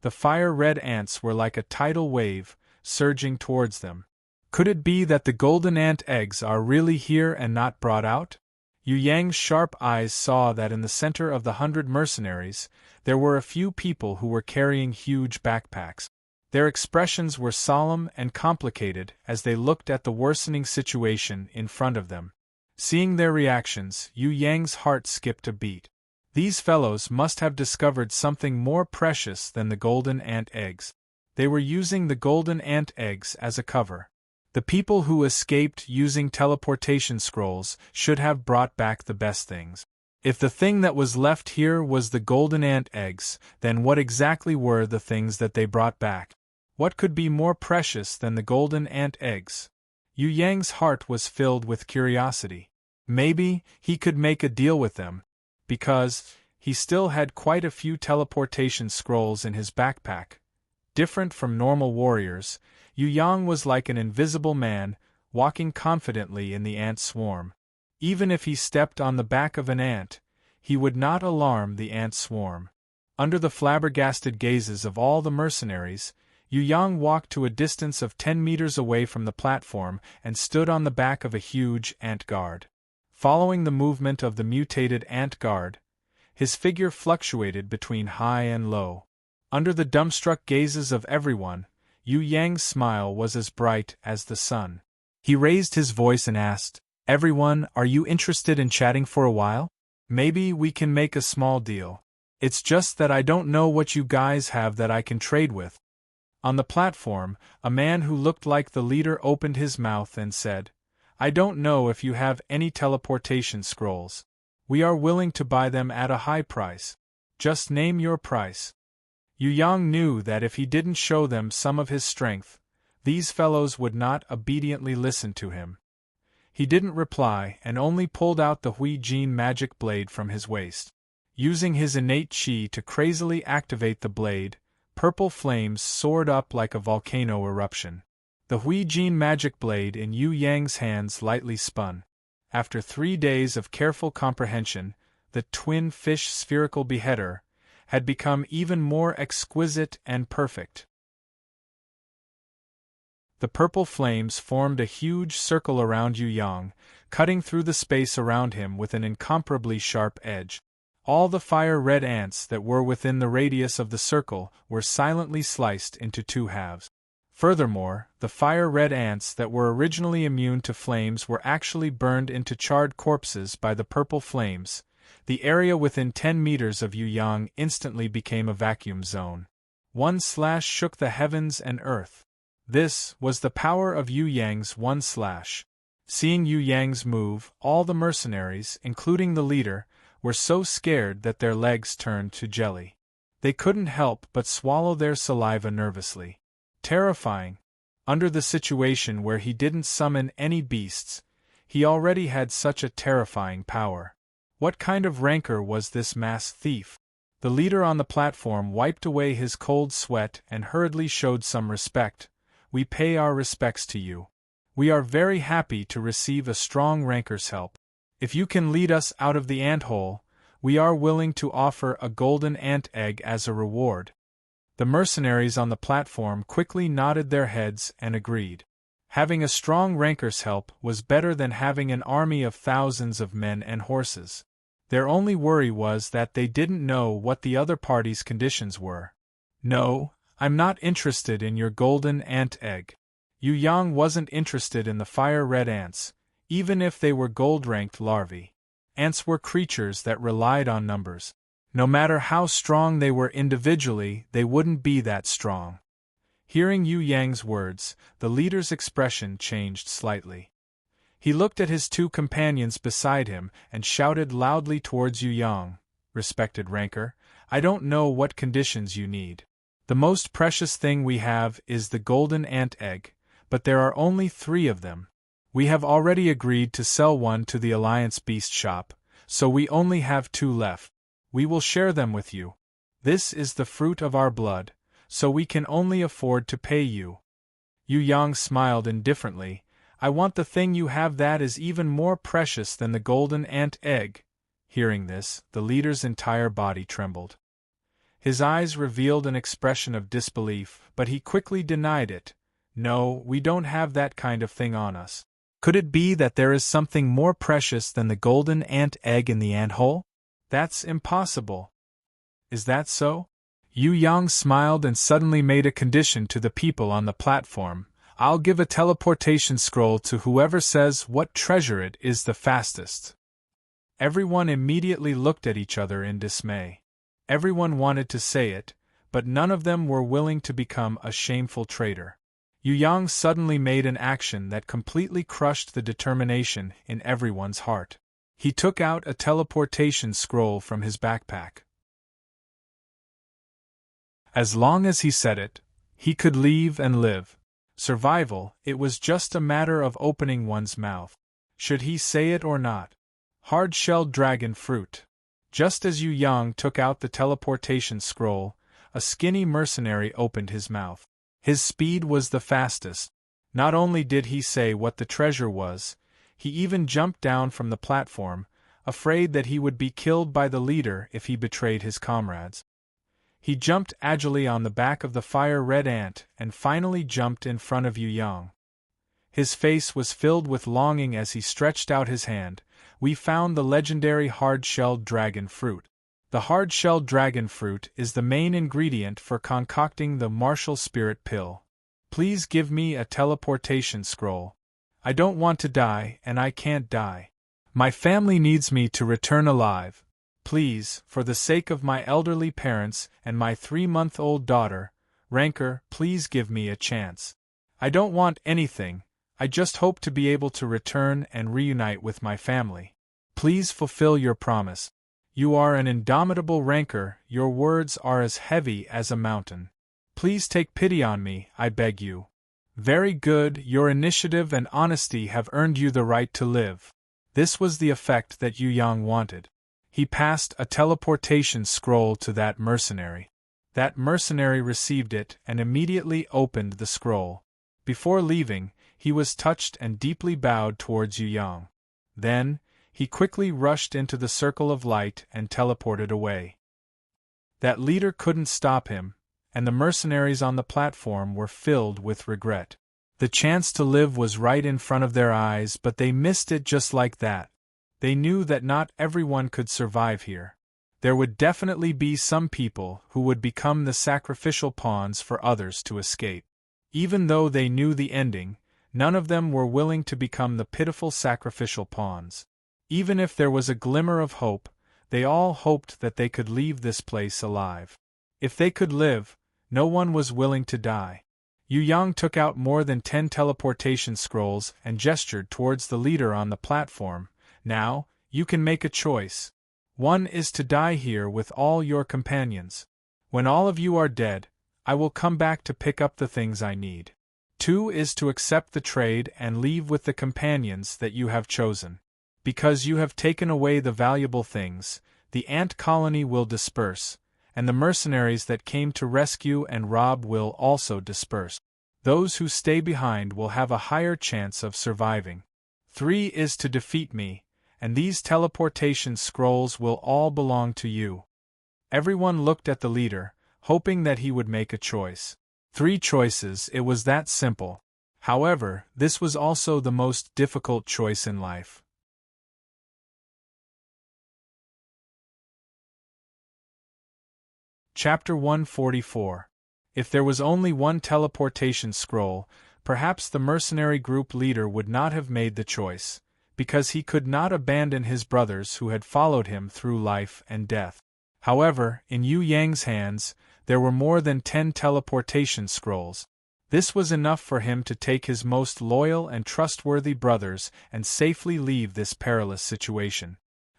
The fire-red ants were like a tidal wave, surging towards them. Could it be that the golden ant eggs are really here and not brought out? Yu Yang's sharp eyes saw that in the center of the 100 mercenaries, there were a few people who were carrying huge backpacks. Their expressions were solemn and complicated as they looked at the worsening situation in front of them. Seeing their reactions, Yu Yang's heart skipped a beat. These fellows must have discovered something more precious than the golden ant eggs. They were using the golden ant eggs as a cover. The people who escaped using teleportation scrolls should have brought back the best things. If the thing that was left here was the golden ant eggs, then what exactly were the things that they brought back? What could be more precious than the golden ant eggs? Yu Yang's heart was filled with curiosity. Maybe he could make a deal with them, because he still had quite a few teleportation scrolls in his backpack. Different from normal warriors, Yu Yang was like an invisible man, walking confidently in the ant swarm. Even if he stepped on the back of an ant, he would not alarm the ant swarm. Under the flabbergasted gazes of all the mercenaries, Yu Yang walked to a distance of 10 meters away from the platform and stood on the back of a huge ant guard. Following the movement of the mutated ant guard, his figure fluctuated between high and low. Under the dumbstruck gazes of everyone, Yu Yang's smile was as bright as the sun. He raised his voice and asked, "Everyone, are you interested in chatting for a while? Maybe we can make a small deal. It's just that I don't know what you guys have that I can trade with." On the platform, a man who looked like the leader opened his mouth and said, "I don't know if you have any teleportation scrolls. We are willing to buy them at a high price. Just name your price." Yu Yang knew that if he didn't show them some of his strength, these fellows would not obediently listen to him. He didn't reply and only pulled out the Hui Jin magic blade from his waist. Using his innate qi to crazily activate the blade, purple flames soared up like a volcano eruption. The Hui Jin magic blade in Yu Yang's hands lightly spun. After 3 days of careful comprehension, the twin fish spherical beheader had become even more exquisite and perfect. The purple flames formed a huge circle around Yu Yang, cutting through the space around him with an incomparably sharp edge. All the fire-red ants that were within the radius of the circle were silently sliced into 2 halves. Furthermore, the fire-red ants that were originally immune to flames were actually burned into charred corpses by the purple flames. The area within 10 meters of Yu Yang instantly became a vacuum zone. One slash shook the heavens and earth. This was the power of Yu Yang's one slash. Seeing Yu Yang's move, all the mercenaries, including the leader, were so scared that their legs turned to jelly. They couldn't help but swallow their saliva nervously. Terrifying. Under the situation where he didn't summon any beasts, he already had such a terrifying power. What kind of rancor was this mass thief? The leader on the platform wiped away his cold sweat and hurriedly showed some respect. "We pay our respects to you. We are very happy to receive a strong rancor's help. If you can lead us out of the ant-hole, we are willing to offer a golden ant egg as a reward." The mercenaries on the platform quickly nodded their heads and agreed. Having a strong rancor's help was better than having an army of thousands of men and horses. Their only worry was that they didn't know what the other party's conditions were. "No, I'm not interested in your golden ant egg." Yu Yang wasn't interested in the fire-red ants, even if they were gold-ranked larvae. Ants were creatures that relied on numbers. No matter how strong they were individually, they wouldn't be that strong. Hearing Yu Yang's words, the leader's expression changed slightly. He looked at his 2 companions beside him and shouted loudly towards Yu Yang, "Respected rancor, I don't know what conditions you need. The most precious thing we have is the golden ant egg, but there are only 3 of them. We have already agreed to sell one to the Alliance Beast Shop, so we only have 2 left. We will share them with you. This is the fruit of our blood, so we can only afford to pay you. Yu Yang smiled indifferently. I want the thing you have that is even more precious than the golden ant egg. Hearing this, the leader's entire body trembled. His eyes revealed an expression of disbelief, but he quickly denied it. No, we don't have that kind of thing on us. Could it be that there is something more precious than the golden ant egg in the ant-hole? That's impossible. Is that so? Yu Yang smiled and suddenly made a condition to the people on the platform. I'll give a teleportation scroll to whoever says what treasure it is the fastest. Everyone immediately looked at each other in dismay. Everyone wanted to say it, but none of them were willing to become a shameful traitor. Yu Yang suddenly made an action that completely crushed the determination in everyone's heart. He took out a teleportation scroll from his backpack. As long as he said it, he could leave and live. Survival, it was just a matter of opening one's mouth. Should he say it or not? Hard-shelled dragon fruit. Just as Yu Yang took out the teleportation scroll, a skinny mercenary opened his mouth. His speed was the fastest. Not only did he say what the treasure was, he even jumped down from the platform, afraid that he would be killed by the leader if he betrayed his comrades. He jumped agilely on the back of the fire-red ant and finally jumped in front of Yu Yang. His face was filled with longing as he stretched out his hand. We found the legendary hard-shelled dragon fruit. The hard-shelled dragon fruit is the main ingredient for concocting the martial spirit pill. Please give me a teleportation scroll. I don't want to die, and I can't die. My family needs me to return alive. Please, for the sake of my elderly parents and my 3-month-old daughter, Rancor, please give me a chance. I don't want anything, I just hope to be able to return and reunite with my family. Please fulfill your promise. You are an indomitable Rancor, your words are as heavy as a mountain. Please take pity on me, I beg you. Very good, your initiative and honesty have earned you the right to live. This was the effect that Yu Yang wanted. He passed a teleportation scroll to that mercenary. That mercenary received it and immediately opened the scroll. Before leaving, he was touched and deeply bowed towards Yu Yang. Then, he quickly rushed into the circle of light and teleported away. That leader couldn't stop him, and the mercenaries on the platform were filled with regret. The chance to live was right in front of their eyes, but they missed it just like that. They knew that not everyone could survive here. There would definitely be some people who would become the sacrificial pawns for others to escape. Even though they knew the ending, none of them were willing to become the pitiful sacrificial pawns. Even if there was a glimmer of hope, they all hoped that they could leave this place alive. If they could live, no one was willing to die. Yu Yang took out more than 10 teleportation scrolls and gestured towards the leader on the platform. Now, you can make a choice. 1 is to die here with all your companions. When all of you are dead, I will come back to pick up the things I need. 2 is to accept the trade and leave with the companions that you have chosen. Because you have taken away the valuable things, the ant colony will disperse, and the mercenaries that came to rescue and rob will also disperse. Those who stay behind will have a higher chance of surviving. 3 is to defeat me, and these teleportation scrolls will all belong to you. Everyone looked at the leader, hoping that he would make a choice. 3 choices, it was that simple. However, this was also the most difficult choice in life. Chapter 144. If there was only 1 teleportation scroll, perhaps the mercenary group leader would not have made the choice, because he could not abandon his brothers who had followed him through life and death. However, in Yu Yang's hands, there were more than 10 teleportation scrolls. This was enough for him to take his most loyal and trustworthy brothers and safely leave this perilous situation.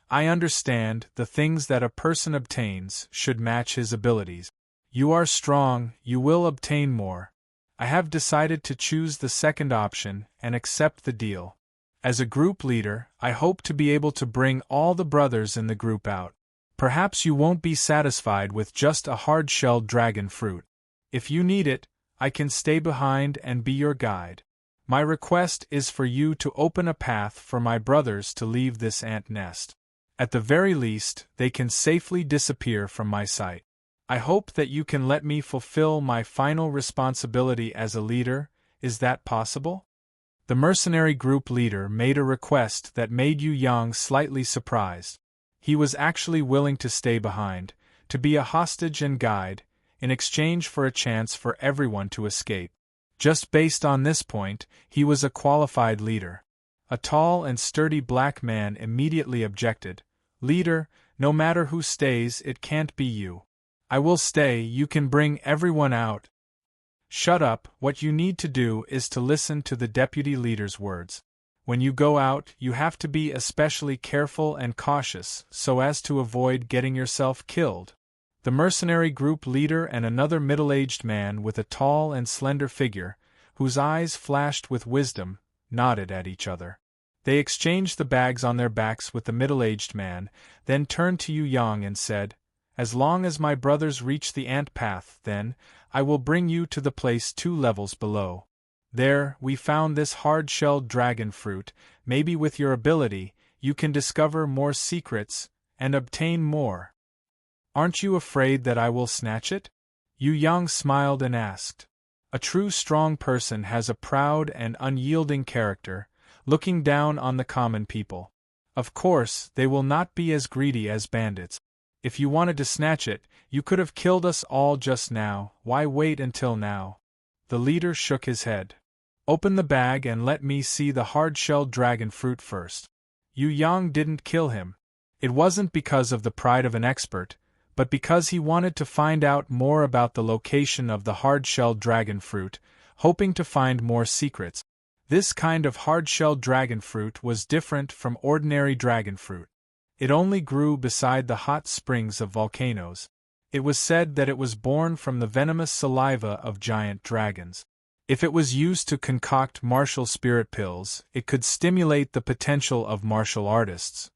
I understand the things that a person obtains should match his abilities. You are strong, you will obtain more. I have decided to choose the second option and accept the deal. As a group leader, I hope to be able to bring all the brothers in the group out. Perhaps you won't be satisfied with just a hard-shelled dragon fruit. If you need it, I can stay behind and be your guide. My request is for you to open a path for my brothers to leave this ant nest. At the very least, they can safely disappear from my sight. I hope that you can let me fulfill my final responsibility as a leader. Is that possible? The mercenary group leader made a request that made Yu Yang slightly surprised. He was actually willing to stay behind, to be a hostage and guide, in exchange for a chance for everyone to escape. Just based on this point, he was a qualified leader. A tall and sturdy black man immediately objected. Leader, no matter who stays, it can't be you. I will stay, you can bring everyone out. Shut up, what you need to do is to listen to the deputy leader's words. When you go out, you have to be especially careful and cautious so as to avoid getting yourself killed. The mercenary group leader and another middle-aged man with a tall and slender figure, whose eyes flashed with wisdom, nodded at each other. They exchanged the bags on their backs with the middle-aged man, then turned to Yu Yang and said, "As long as my brothers reach the ant path, then, I will bring you to the place 2 levels below. There, we found this hard-shelled dragon fruit. Maybe with your ability, you can discover more secrets and obtain more. Aren't you afraid that I will snatch it?" Yu Yang smiled and asked. A true strong person has a proud and unyielding character, looking down on the common people. Of course, they will not be as greedy as bandits. If you wanted to snatch it, you could have killed us all just now. Why wait until now? The leader shook his head. Open the bag and let me see the hard-shelled dragon fruit first. Yu Yang didn't kill him. It wasn't because of the pride of an expert, but because he wanted to find out more about the location of the hard-shelled dragon fruit, hoping to find more secrets. This kind of hard-shelled dragon fruit was different from ordinary dragon fruit. It only grew beside the hot springs of volcanoes. It was said that it was born from the venomous saliva of giant dragons. If it was used to concoct martial spirit pills, it could stimulate the potential of martial artists.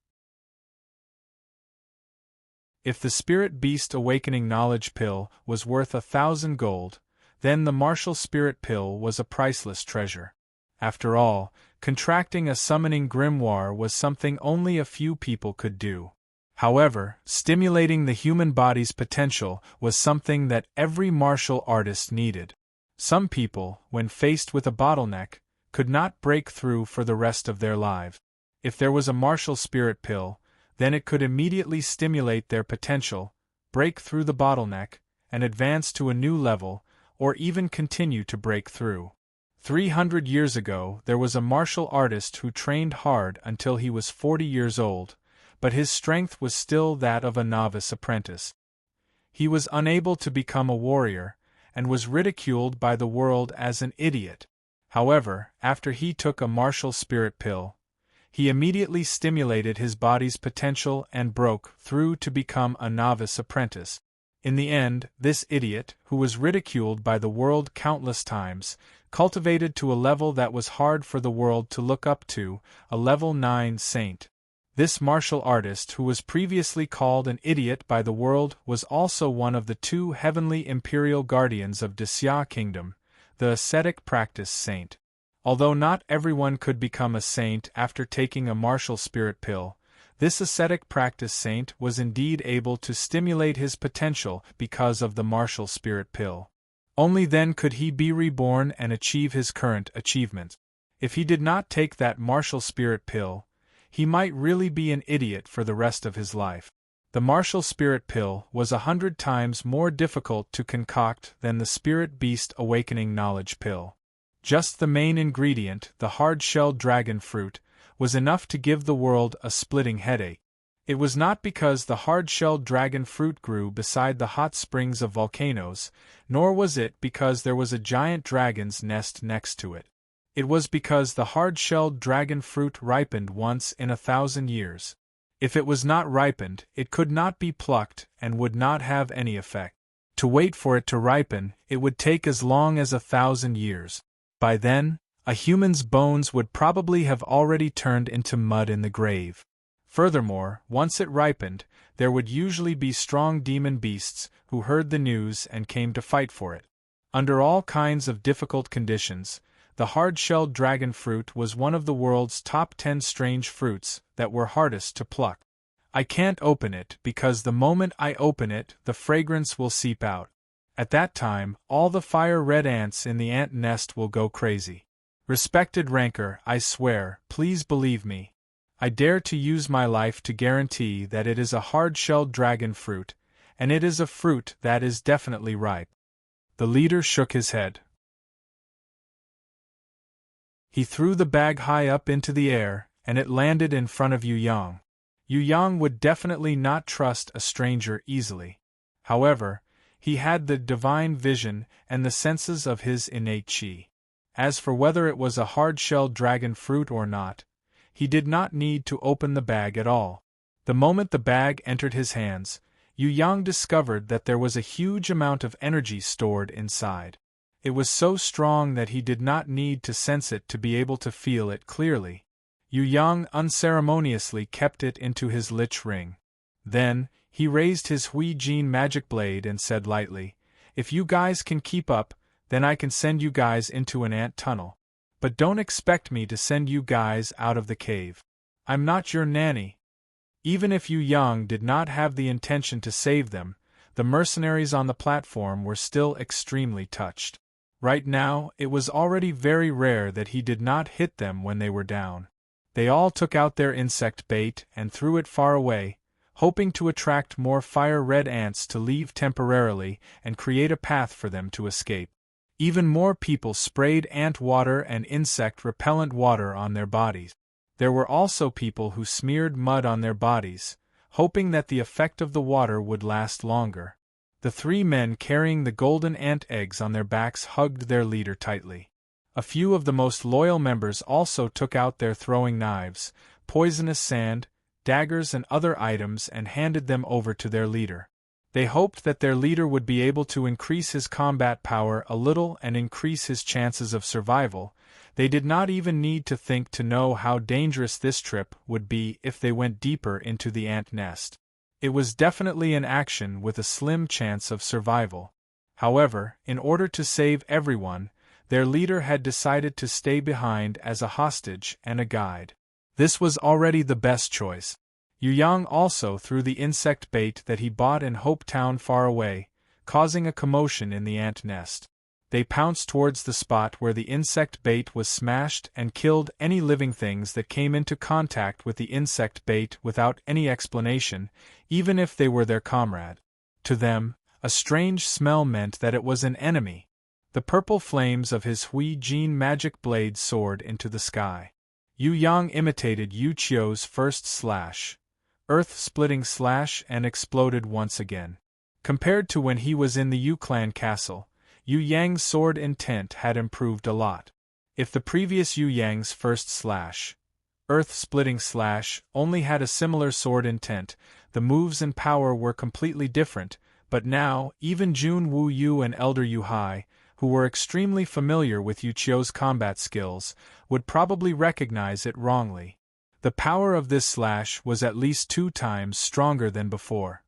If the Spirit Beast Awakening Knowledge Pill was worth 1,000 gold, then the Martial Spirit Pill was a priceless treasure. After all, contracting a summoning grimoire was something only a few people could do. However, stimulating the human body's potential was something that every martial artist needed. Some people, when faced with a bottleneck, could not break through for the rest of their lives. If there was a martial spirit pill, then it could immediately stimulate their potential, break through the bottleneck, and advance to a new level, or even continue to break through. 300 years ago, there was a martial artist who trained hard until he was 40 years old, but his strength was still that of a novice apprentice. He was unable to become a warrior, and was ridiculed by the world as an idiot. However, after he took a martial spirit pill, he immediately stimulated his body's potential and broke through to become a novice apprentice. In the end, this idiot, who was ridiculed by the world countless times, cultivated to a level that was hard for the world to look up to, a level 9 saint. This martial artist, who was previously called an idiot by the world, was also one of the 2 heavenly imperial guardians of Desya Kingdom, the ascetic practice saint. Although not everyone could become a saint after taking a martial spirit pill, this ascetic practice saint was indeed able to stimulate his potential because of the martial spirit pill. Only then could he be reborn and achieve his current achievement. If he did not take that martial spirit pill, he might really be an idiot for the rest of his life. The martial spirit pill was 100 times more difficult to concoct than the Spirit Beast Awakening Knowledge Pill. Just the main ingredient, the hard-shelled dragon fruit, was enough to give the world a splitting headache. It was not because the hard-shelled dragon fruit grew beside the hot springs of volcanoes, nor was it because there was a giant dragon's nest next to it. It was because the hard-shelled dragon fruit ripened once in 1,000 years. If it was not ripened, it could not be plucked and would not have any effect. To wait for it to ripen, it would take as long as 1,000 years. By then, a human's bones would probably have already turned into mud in the grave. Furthermore, once it ripened, there would usually be strong demon beasts who heard the news and came to fight for it. Under all kinds of difficult conditions, the hard-shelled dragon fruit was one of the world's top 10 strange fruits that were hardest to pluck. I can't open it because the moment I open it, the fragrance will seep out. At that time, all the fire-red ants in the ant nest will go crazy. Respected Ranker, I swear, please believe me. I dare to use my life to guarantee that it is a hard-shelled dragon fruit, and it is a fruit that is definitely ripe. The leader shook his head. He threw the bag high up into the air, and it landed in front of Yu Yang. Yu Yang would definitely not trust a stranger easily. However, he had the divine vision and the senses of his innate qi. As for whether it was a hard-shelled dragon fruit or not, he did not need to open the bag at all. The moment the bag entered his hands, Yu Yang discovered that there was a huge amount of energy stored inside. It was so strong that he did not need to sense it to be able to feel it clearly. Yu Yang unceremoniously kept it into his lich ring. Then, he raised his Hui Jin magic blade and said lightly, "If you guys can keep up, then I can send you guys into an ant tunnel. But don't expect me to send you guys out of the cave. I'm not your nanny." Even if Yu Yang did not have the intention to save them, the mercenaries on the platform were still extremely touched. Right now, it was already very rare that he did not hit them when they were down. They all took out their insect bait and threw it far away, hoping to attract more fire-red ants to leave temporarily and create a path for them to escape. Even more people sprayed ant water and insect-repellent water on their bodies. There were also people who smeared mud on their bodies, hoping that the effect of the water would last longer. The 3 men carrying the golden ant eggs on their backs hugged their leader tightly. A few of the most loyal members also took out their throwing knives, poisonous sand, daggers and other items and handed them over to their leader. They hoped that their leader would be able to increase his combat power a little and increase his chances of survival. They did not even need to think to know how dangerous this trip would be if they went deeper into the ant nest. It was definitely an action with a slim chance of survival. However, in order to save everyone, their leader had decided to stay behind as a hostage and a guide. This was already the best choice. Yu Yang also threw the insect bait that he bought in Hope Town far away, causing a commotion in the ant nest. They pounced towards the spot where the insect bait was smashed and killed any living things that came into contact with the insect bait without any explanation, even if they were their comrade. To them, a strange smell meant that it was an enemy. The purple flames of his Hui Jin magic blade soared into the sky. Yu Yang imitated Yu Qiu's first slash, earth-splitting slash, and exploded once again. Compared to when he was in the Yu clan castle, Yu Yang's sword intent had improved a lot. If the previous Yu Yang's first slash, earth-splitting slash, only had a similar sword intent, the moves and power were completely different, but now, even Jun Wu Yu and Elder Yu Hai, who were extremely familiar with Yu Qiu's combat skills, would probably recognize it wrongly. The power of this slash was at least 2 times stronger than before.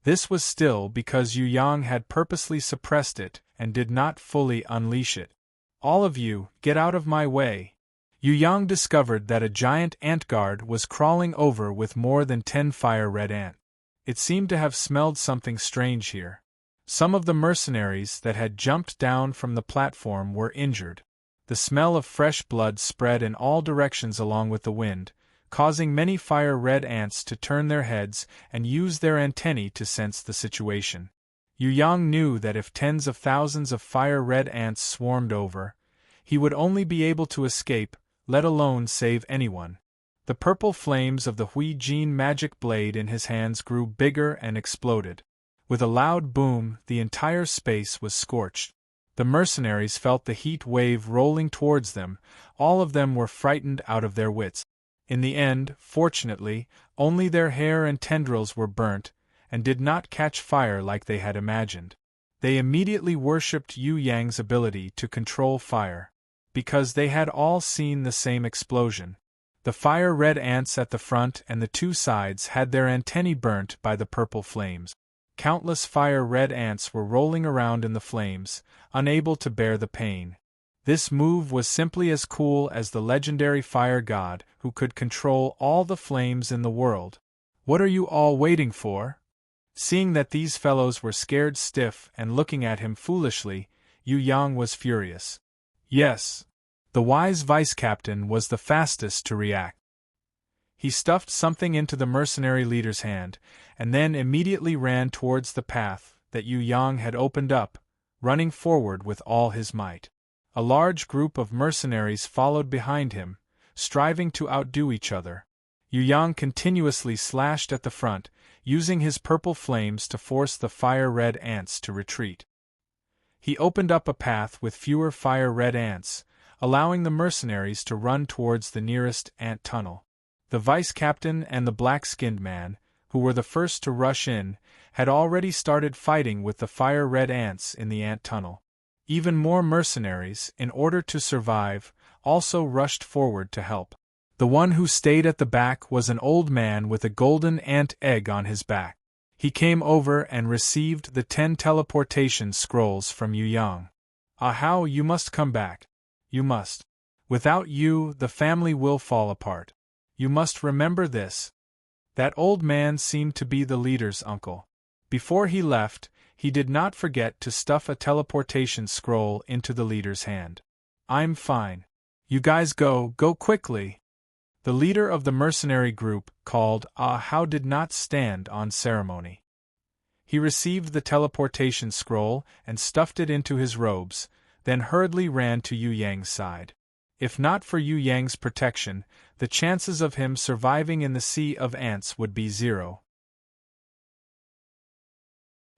This was still because Yu Yang had purposely suppressed it and did not fully unleash it. "All of you, get out of my way." Yu Yang discovered that a giant ant guard was crawling over with more than 10 fire-red ants. It seemed to have smelled something strange here. Some of the mercenaries that had jumped down from the platform were injured. The smell of fresh blood spread in all directions along with the wind, causing many fire-red ants to turn their heads and use their antennae to sense the situation. Yu Yang knew that if tens of thousands of fire-red ants swarmed over, he would only be able to escape, let alone save anyone. The purple flames of the Hui Jin magic blade in his hands grew bigger and exploded. With a loud boom, the entire space was scorched. The mercenaries felt the heat wave rolling towards them. All of them were frightened out of their wits. In the end, fortunately, only their hair and tendrils were burnt, and did not catch fire like they had imagined. They immediately worshipped Yu Yang's ability to control fire, because they had all seen the same explosion. The fire-red ants at the front and the two sides had their antennae burnt by the purple flames. Countless fire-red ants were rolling around in the flames, unable to bear the pain. This move was simply as cool as the legendary fire god who could control all the flames in the world. "What are you all waiting for?" Seeing that these fellows were scared stiff and looking at him foolishly, Yu Yang was furious. Yes. The wise vice-captain was the fastest to react. He stuffed something into the mercenary leader's hand, and then immediately ran towards the path that Yu Yang had opened up, running forward with all his might. A large group of mercenaries followed behind him, striving to outdo each other. Yu Yang continuously slashed at the front, using his purple flames to force the fire-red ants to retreat. He opened up a path with fewer fire-red ants, allowing the mercenaries to run towards the nearest ant tunnel. The vice-captain and the black-skinned man, who were the first to rush in, had already started fighting with the fire-red ants in the ant tunnel. Even more mercenaries, in order to survive, also rushed forward to help. The one who stayed at the back was an old man with a golden ant egg on his back. He came over and received the 10 teleportation scrolls from Yu Yang. "Ah, how you must come back. You must. Without you, the family will fall apart. You must remember this." That old man seemed to be the leader's uncle. Before he left, he did not forget to stuff a teleportation scroll into the leader's hand. "I'm fine. You guys go quickly." The leader of the mercenary group, called How, did not stand on ceremony. He received the teleportation scroll and stuffed it into his robes, then hurriedly ran to Yu Yang's side. If not for Yu Yang's protection, the chances of him surviving in the sea of ants would be 0.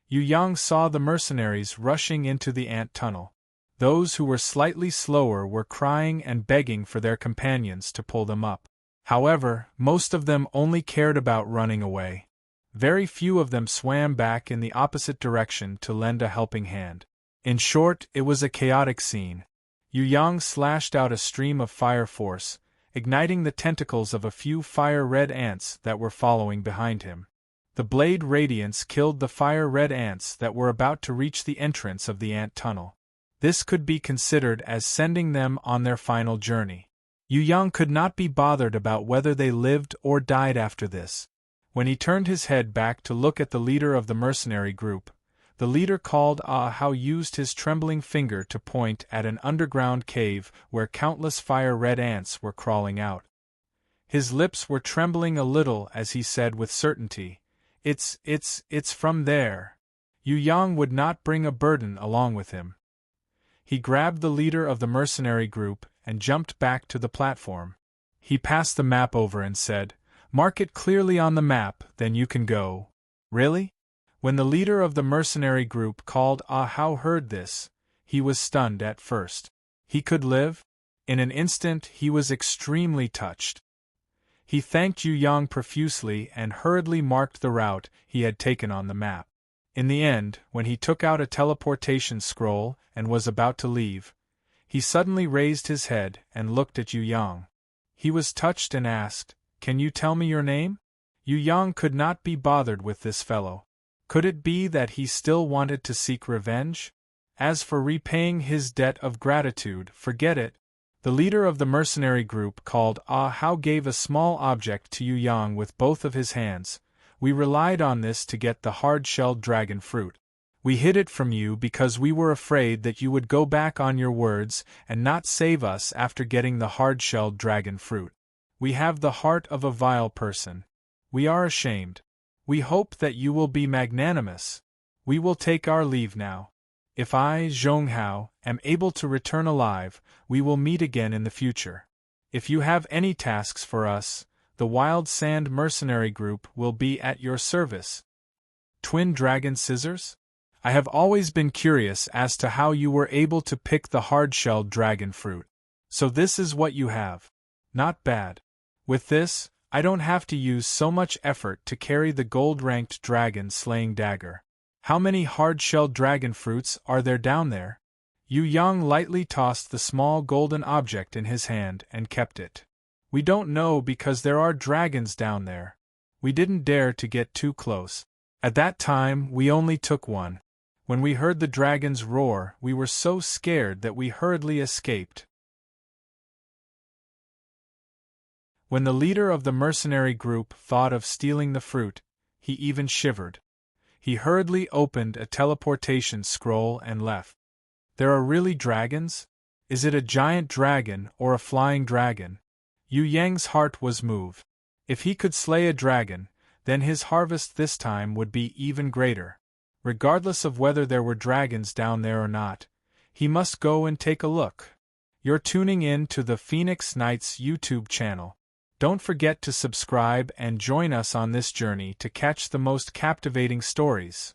Yu Yang saw the mercenaries rushing into the ant tunnel. Those who were slightly slower were crying and begging for their companions to pull them up. However, most of them only cared about running away. Very few of them swam back in the opposite direction to lend a helping hand. In short, it was a chaotic scene. Yu Yang slashed out a stream of fire force, igniting the tentacles of a few fire-red ants that were following behind him. The blade radiance killed the fire-red ants that were about to reach the entrance of the ant tunnel. This could be considered as sending them on their final journey. Yu Yang could not be bothered about whether they lived or died after this. When he turned his head back to look at the leader of the mercenary group, the leader called How used his trembling finger to point at an underground cave where countless fire-red ants were crawling out. His lips were trembling a little as he said with certainty, It's from there." Yu Yang would not bring a burden along with him. He grabbed the leader of the mercenary group and jumped back to the platform. He passed the map over and said, "Mark it clearly on the map, then you can go." "Really?" When the leader of the mercenary group called How heard this, he was stunned at first. He could live? In an instant he was extremely touched. He thanked Yu Yang profusely and hurriedly marked the route he had taken on the map. In the end, when he took out a teleportation scroll and was about to leave, he suddenly raised his head and looked at Yu Yang. He was touched and asked, "Can you tell me your name?" Yu Yang could not be bothered with this fellow. Could it be that he still wanted to seek revenge? As for repaying his debt of gratitude, forget it. The leader of the mercenary group called How gave a small object to Yu Yang with both of his hands. "We relied on this to get the hard-shelled dragon fruit. We hid it from you because we were afraid that you would go back on your words and not save us after getting the hard-shelled dragon fruit. We have the heart of a vile person. We are ashamed. We hope that you will be magnanimous. We will take our leave now. If I, Zhonghao, am able to return alive, we will meet again in the future. If you have any tasks for us, the Wild Sand Mercenary Group will be at your service." Twin Dragon Scissors? I have always been curious as to how you were able to pick the hard-shelled dragon fruit. So this is what you have. Not bad. With this, I don't have to use so much effort to carry the gold-ranked dragon-slaying dagger. How many hard-shelled dragon fruits are there down there? Yu Yang lightly tossed the small golden object in his hand and kept it. We don't know because there are dragons down there. We didn't dare to get too close. At that time, we only took one. When we heard the dragons roar, we were so scared that we hurriedly escaped. When the leader of the mercenary group thought of stealing the fruit, he even shivered. He hurriedly opened a teleportation scroll and left. There are really dragons? Is it a giant dragon or a flying dragon? Yu Yang's heart was moved. If he could slay a dragon, then his harvest this time would be even greater. Regardless of whether there were dragons down there or not, he must go and take a look. You're tuning in to the Phoenix Knights YouTube channel. Don't forget to subscribe and join us on this journey to catch the most captivating stories.